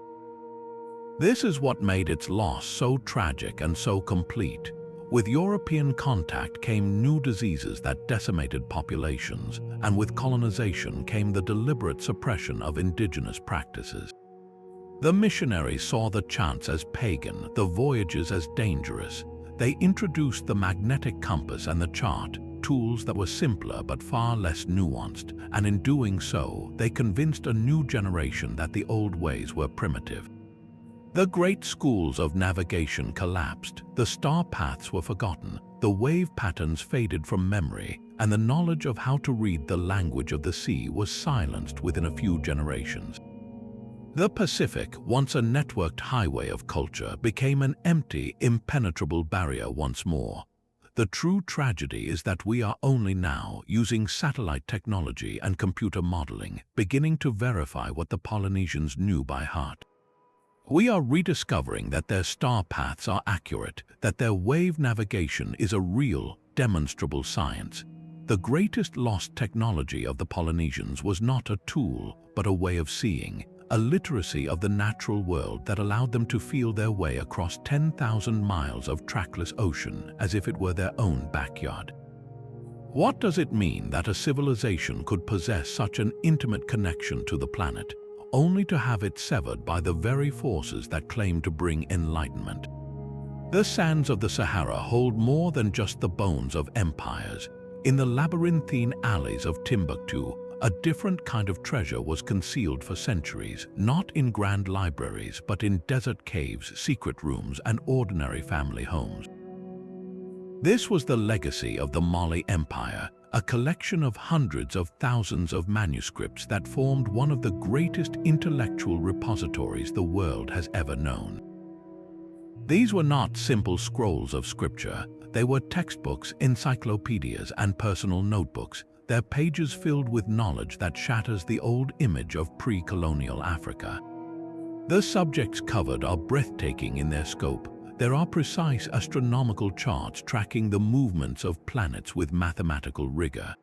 This is what made its loss so tragic and so complete. With European contact came new diseases that decimated populations, and with colonization came the deliberate suppression of indigenous practices. The missionaries saw the chants as pagan, the voyages as dangerous. They introduced the magnetic compass and the chart, tools that were simpler but far less nuanced, and in doing so, they convinced a new generation that the old ways were primitive. The great schools of navigation collapsed, the star paths were forgotten, the wave patterns faded from memory, and the knowledge of how to read the language of the sea was silenced within a few generations. The Pacific, once a networked highway of culture, became an empty, impenetrable barrier once more. The true tragedy is that we are only now, using satellite technology and computer modeling, beginning to verify what the Polynesians knew by heart. We are rediscovering that their star paths are accurate, that their wave navigation is a real, demonstrable science. The greatest lost technology of the Polynesians was not a tool, but a way of seeing, a literacy of the natural world that allowed them to feel their way across 10,000 miles of trackless ocean as if it were their own backyard. What does it mean that a civilization could possess such an intimate connection to the planet, only to have it severed by the very forces that claim to bring enlightenment? The sands of the Sahara hold more than just the bones of empires. In the labyrinthine alleys of Timbuktu, a different kind of treasure was concealed for centuries, not in grand libraries, but in desert caves, secret rooms, and ordinary family homes. This was the legacy of the Mali Empire, a collection of hundreds of thousands of manuscripts that formed one of the greatest intellectual repositories the world has ever known. These were not simple scrolls of scripture. They were textbooks, encyclopedias, and personal notebooks, their pages filled with knowledge that shatters the old image of pre-colonial Africa. The subjects covered are breathtaking in their scope. There are precise astronomical charts tracking the movements of planets with mathematical rigor.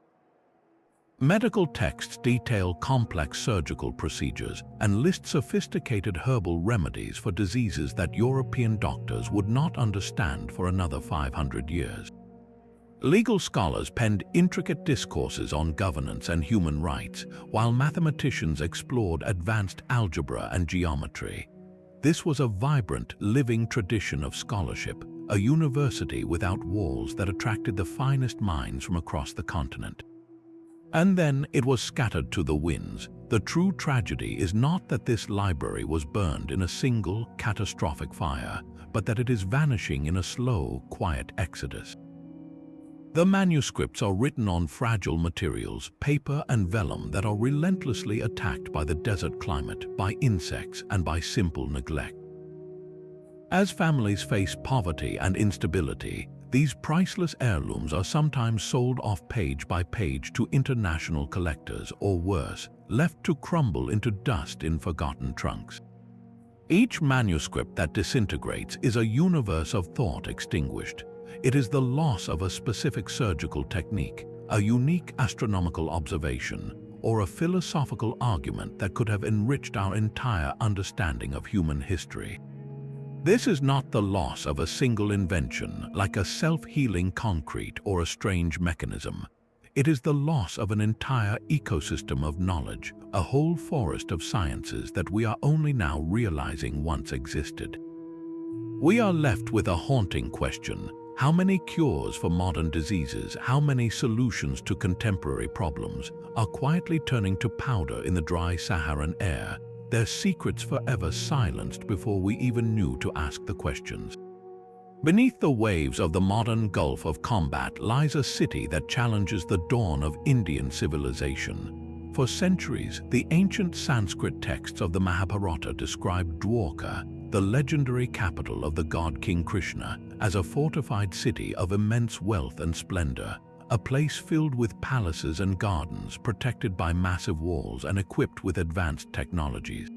Medical texts detail complex surgical procedures and list sophisticated herbal remedies for diseases that European doctors would not understand for another 500 years. Legal scholars penned intricate discourses on governance and human rights, while mathematicians explored advanced algebra and geometry. This was a vibrant, living tradition of scholarship, a university without walls that attracted the finest minds from across the continent. And then it was scattered to the winds. The true tragedy is not that this library was burned in a single, catastrophic fire, but that it is vanishing in a slow, quiet exodus. The manuscripts are written on fragile materials, paper and vellum, that are relentlessly attacked by the desert climate, by insects, and by simple neglect. As families face poverty and instability, these priceless heirlooms are sometimes sold off page by page to international collectors, or worse, left to crumble into dust in forgotten trunks. Each manuscript that disintegrates is a universe of thought extinguished. It is the loss of a specific surgical technique, a unique astronomical observation, or a philosophical argument that could have enriched our entire understanding of human history. This is not the loss of a single invention, like a self-healing concrete or a strange mechanism. It is the loss of an entire ecosystem of knowledge, a whole forest of sciences that we are only now realizing once existed. We are left with a haunting question. How many cures for modern diseases, how many solutions to contemporary problems are quietly turning to powder in the dry Saharan air, their secrets forever silenced before we even knew to ask the questions? Beneath the waves of the modern Gulf of Combat lies a city that challenges the dawn of Indian civilization. For centuries, the ancient Sanskrit texts of the Mahabharata described Dwarka, the legendary capital of the god King Krishna, as a fortified city of immense wealth and splendor, a place filled with palaces and gardens protected by massive walls and equipped with advanced technologies.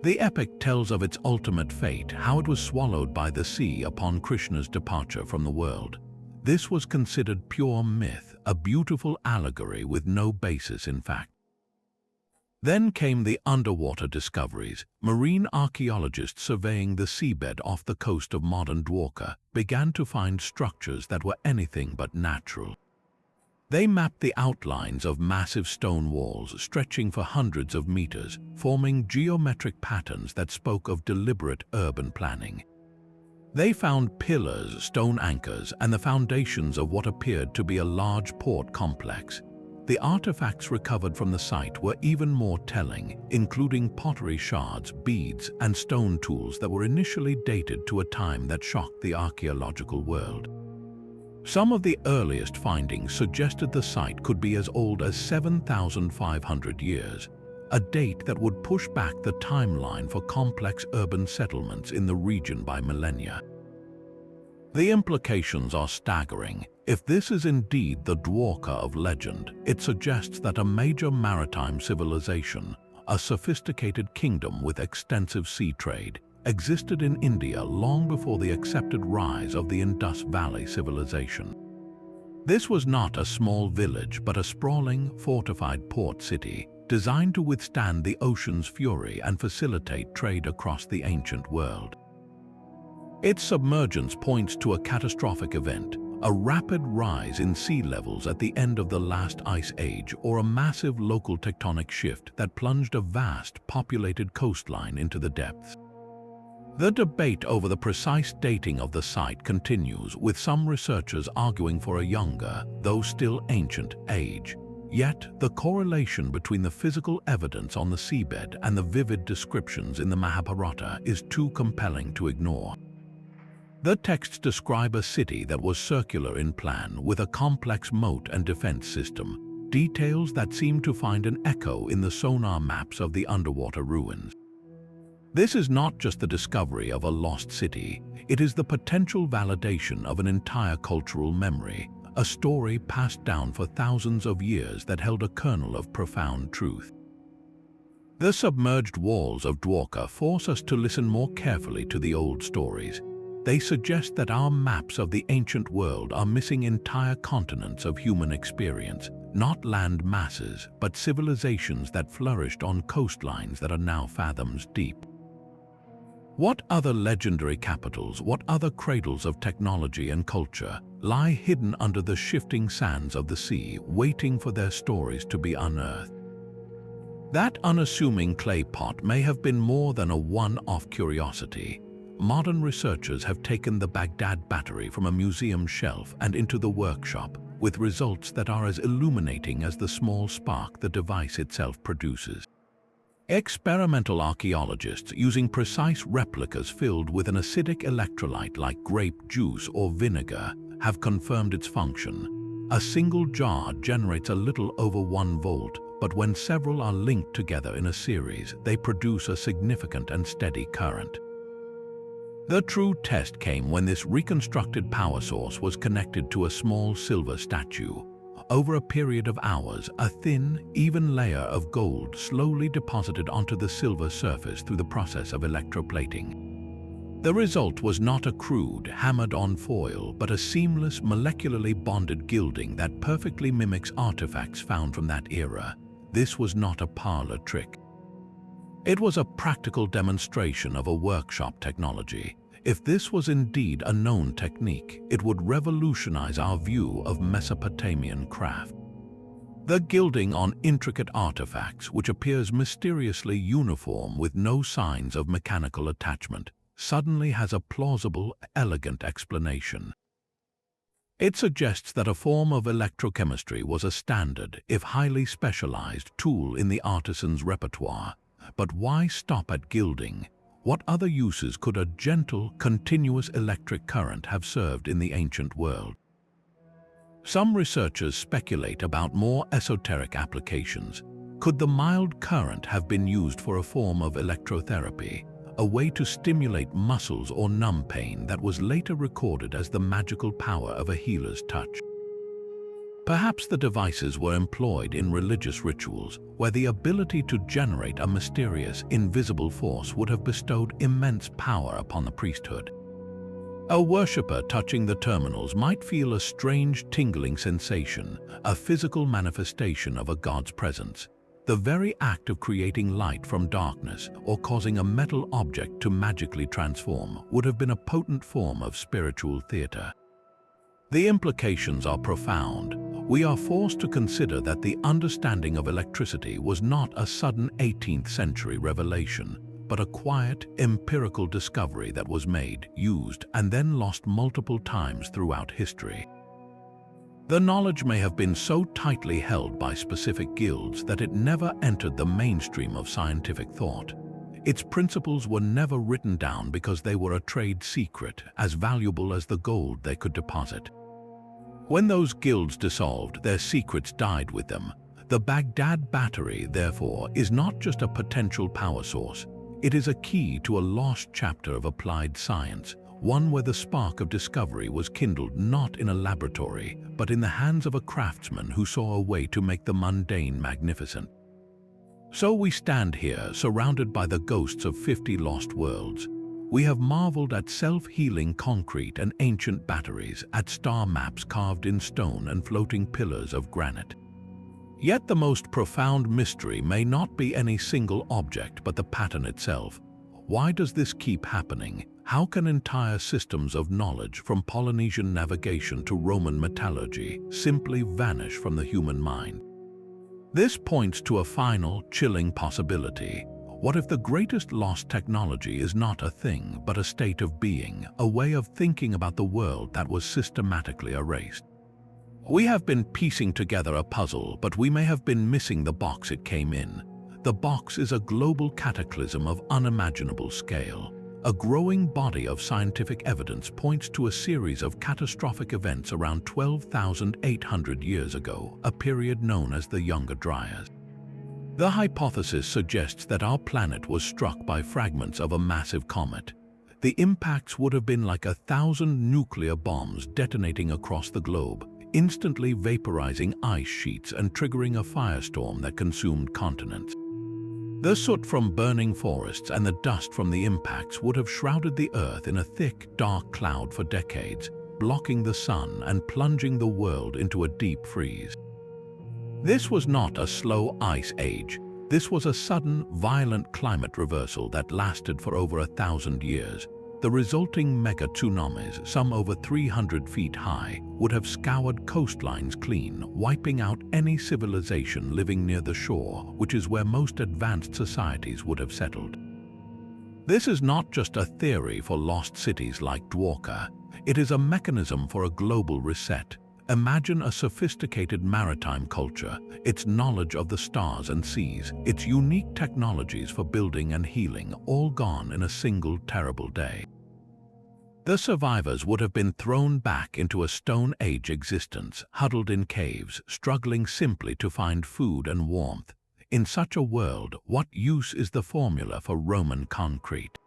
The epic tells of its ultimate fate, how it was swallowed by the sea upon Krishna's departure from the world. This was considered pure myth, a beautiful allegory with no basis in fact. Then came the underwater discoveries. Marine archaeologists surveying the seabed off the coast of modern Dwarka began to find structures that were anything but natural. They mapped the outlines of massive stone walls stretching for hundreds of meters, forming geometric patterns that spoke of deliberate urban planning. They found pillars, stone anchors, and the foundations of what appeared to be a large port complex. The artifacts recovered from the site were even more telling, including pottery shards, beads, and stone tools that were initially dated to a time that shocked the archaeological world. Some of the earliest findings suggested the site could be as old as 7,500 years, a date that would push back the timeline for complex urban settlements in the region by millennia. The implications are staggering. If this is indeed the Dwarka of legend, it suggests that a major maritime civilization, a sophisticated kingdom with extensive sea trade, existed in India long before the accepted rise of the Indus Valley civilization. This was not a small village, but a sprawling, fortified port city, designed to withstand the ocean's fury and facilitate trade across the ancient world. Its submergence points to a catastrophic event, a rapid rise in sea levels at the end of the last ice age, or a massive local tectonic shift that plunged a vast, populated coastline into the depths. The debate over the precise dating of the site continues, with some researchers arguing for a younger, though still ancient, age. Yet, the correlation between the physical evidence on the seabed and the vivid descriptions in the Mahabharata is too compelling to ignore. The texts describe a city that was circular in plan, with a complex moat and defense system, details that seem to find an echo in the sonar maps of the underwater ruins. This is not just the discovery of a lost city, it is the potential validation of an entire cultural memory, a story passed down for thousands of years that held a kernel of profound truth. The submerged walls of Dwarka force us to listen more carefully to the old stories. They suggest that our maps of the ancient world are missing entire continents of human experience, not land masses, but civilizations that flourished on coastlines that are now fathoms deep. What other legendary capitals, what other cradles of technology and culture lie hidden under the shifting sands of the sea, waiting for their stories to be unearthed? That unassuming clay pot may have been more than a one-off curiosity. Modern researchers have taken the Baghdad battery from a museum shelf and into the workshop, with results that are as illuminating as the small spark the device itself produces. Experimental archaeologists, using precise replicas filled with an acidic electrolyte like grape juice or vinegar, have confirmed its function. A single jar generates a little over 1 volt, but when several are linked together in a series, they produce a significant and steady current. The true test came when this reconstructed power source was connected to a small silver statue. Over a period of hours, a thin, even layer of gold slowly deposited onto the silver surface through the process of electroplating. The result was not a crude, hammered-on foil, but a seamless, molecularly bonded gilding that perfectly mimics artifacts found from that era. This was not a parlor trick. It was a practical demonstration of a workshop technology. If this was indeed a known technique, it would revolutionize our view of Mesopotamian craft. The gilding on intricate artifacts, which appears mysteriously uniform with no signs of mechanical attachment, suddenly has a plausible, elegant explanation. It suggests that a form of electrochemistry was a standard, if highly specialized, tool in the artisan's repertoire. But why stop at gilding? What other uses could a gentle, continuous electric current have served in the ancient world? Some researchers speculate about more esoteric applications. Could the mild current have been used for a form of electrotherapy, a way to stimulate muscles or numb pain that was later recorded as the magical power of a healer's touch? Perhaps the devices were employed in religious rituals, where the ability to generate a mysterious, invisible force would have bestowed immense power upon the priesthood. A worshipper touching the terminals might feel a strange tingling sensation, a physical manifestation of a god's presence. The very act of creating light from darkness or causing a metal object to magically transform would have been a potent form of spiritual theater. The implications are profound. We are forced to consider that the understanding of electricity was not a sudden 18th century revelation, but a quiet, empirical discovery that was made, used, and then lost multiple times throughout history. The knowledge may have been so tightly held by specific guilds that it never entered the mainstream of scientific thought. Its principles were never written down because they were a trade secret, as valuable as the gold they could deposit. When those guilds dissolved, their secrets died with them. The Baghdad battery, therefore, is not just a potential power source. It is a key to a lost chapter of applied science, one where the spark of discovery was kindled not in a laboratory, but in the hands of a craftsman who saw a way to make the mundane magnificent. So we stand here, surrounded by the ghosts of 50 lost worlds. We have marveled at self-healing concrete and ancient batteries, at star maps carved in stone and floating pillars of granite. Yet the most profound mystery may not be any single object, but the pattern itself. Why does this keep happening? How can entire systems of knowledge, from Polynesian navigation to Roman metallurgy, simply vanish from the human mind? This points to a final, chilling possibility. What if the greatest lost technology is not a thing, but a state of being, a way of thinking about the world that was systematically erased? We have been piecing together a puzzle, but we may have been missing the box it came in. The box is a global cataclysm of unimaginable scale. A growing body of scientific evidence points to a series of catastrophic events around 12,800 years ago, a period known as the Younger Dryas. The hypothesis suggests that our planet was struck by fragments of a massive comet. The impacts would have been like 1,000 nuclear bombs detonating across the globe, instantly vaporizing ice sheets and triggering a firestorm that consumed continents. The soot from burning forests and the dust from the impacts would have shrouded the Earth in a thick, dark cloud for decades, blocking the sun and plunging the world into a deep freeze. This was not a slow ice age. This was a sudden, violent climate reversal that lasted for over 1,000 years. The resulting mega-tsunamis, some over 300 feet high, would have scoured coastlines clean, wiping out any civilization living near the shore, which is where most advanced societies would have settled. This is not just a theory for lost cities like Dwarka. It is a mechanism for a global reset. Imagine a sophisticated maritime culture, its knowledge of the stars and seas, its unique technologies for building and healing, all gone in a single terrible day. The survivors would have been thrown back into a Stone Age existence, huddled in caves, struggling simply to find food and warmth. In such a world, what use is the formula for Roman concrete?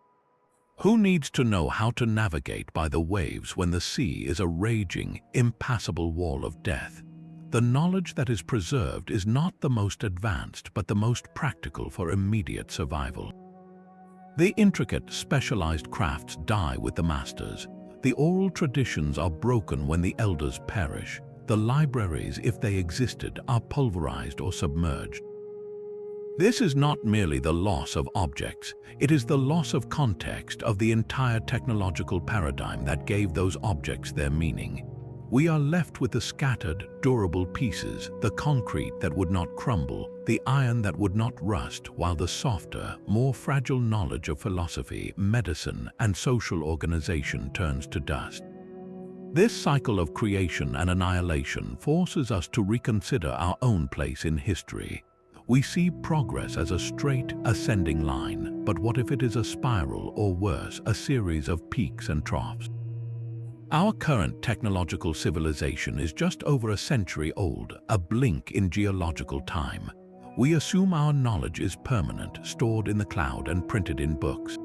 Who needs to know how to navigate by the waves when the sea is a raging, impassable wall of death? The knowledge that is preserved is not the most advanced, but the most practical for immediate survival. The intricate, specialized crafts die with the masters. The oral traditions are broken when the elders perish. The libraries, if they existed, are pulverized or submerged. This is not merely the loss of objects, it is the loss of context of the entire technological paradigm that gave those objects their meaning. We are left with the scattered, durable pieces, the concrete that would not crumble, the iron that would not rust, while the softer, more fragile knowledge of philosophy, medicine, and social organization turns to dust. This cycle of creation and annihilation forces us to reconsider our own place in history. We see progress as a straight, ascending line, but what if it is a spiral, or worse, a series of peaks and troughs? Our current technological civilization is just over a century old, a blink in geological time. We assume our knowledge is permanent, stored in the cloud and printed in books.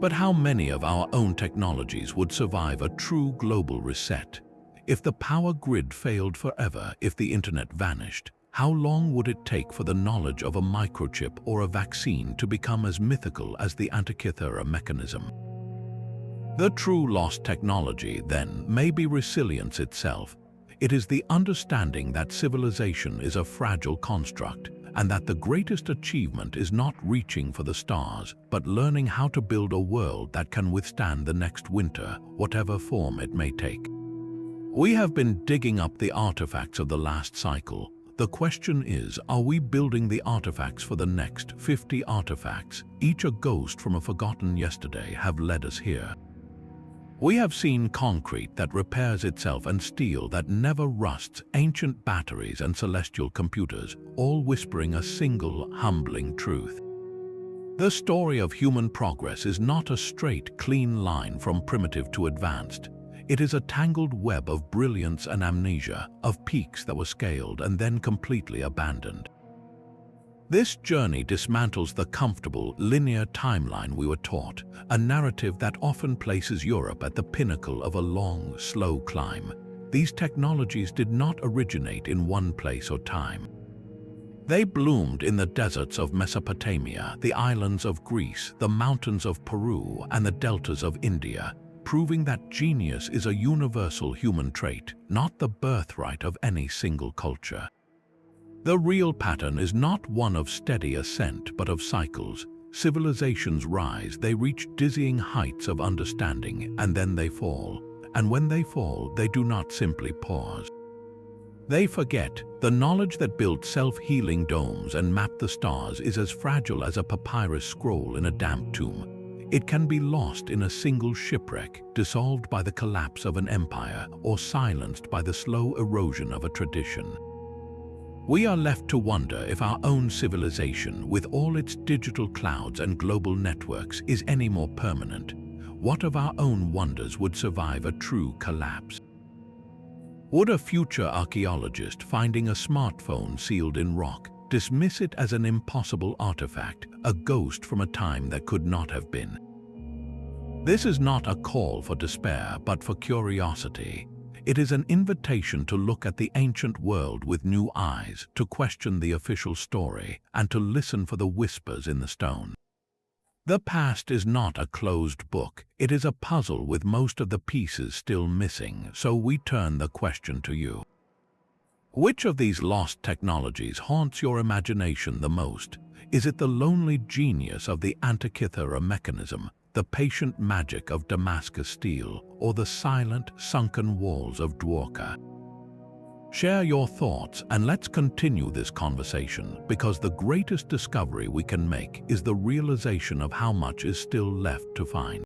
But how many of our own technologies would survive a true global reset? If the power grid failed forever, if the internet vanished, how long would it take for the knowledge of a microchip or a vaccine to become as mythical as the Antikythera Mechanism? The true lost technology, then, may be resilience itself. It is the understanding that civilization is a fragile construct, and that the greatest achievement is not reaching for the stars, but learning how to build a world that can withstand the next winter, whatever form it may take. We have been digging up the artifacts of the last cycle. The question is, are we building the artifacts for the next 50 artifacts, each a ghost from a forgotten yesterday, have led us here? We have seen concrete that repairs itself and steel that never rusts, ancient batteries and celestial computers, all whispering a single, humbling truth. The story of human progress is not a straight, clean line from primitive to advanced. It is a tangled web of brilliance and amnesia, of peaks that were scaled and then completely abandoned. This journey dismantles the comfortable, linear timeline we were taught, a narrative that often places Europe at the pinnacle of a long, slow climb. These technologies did not originate in one place or time. They bloomed in the deserts of Mesopotamia, the islands of Greece, the mountains of Peru, and the deltas of India, proving that genius is a universal human trait, not the birthright of any single culture. The real pattern is not one of steady ascent, but of cycles. Civilizations rise, they reach dizzying heights of understanding, and then they fall. And when they fall, they do not simply pause. They forget. The knowledge that built self-healing domes and mapped the stars is as fragile as a papyrus scroll in a damp tomb. It can be lost in a single shipwreck, dissolved by the collapse of an empire, or silenced by the slow erosion of a tradition. We are left to wonder if our own civilization, with all its digital clouds and global networks, is any more permanent. What of our own wonders would survive a true collapse? Would a future archaeologist finding a smartphone sealed in rock dismiss it as an impossible artifact, a ghost from a time that could not have been? This is not a call for despair, but for curiosity. It is an invitation to look at the ancient world with new eyes, to question the official story, and to listen for the whispers in the stone. The past is not a closed book. It is a puzzle with most of the pieces still missing, so we turn the question to you. Which of these lost technologies haunts your imagination the most? Is it the lonely genius of the Antikythera Mechanism, the patient magic of Damascus steel, or the silent, sunken walls of Dwarka? Share your thoughts and let's continue this conversation, because the greatest discovery we can make is the realization of how much is still left to find.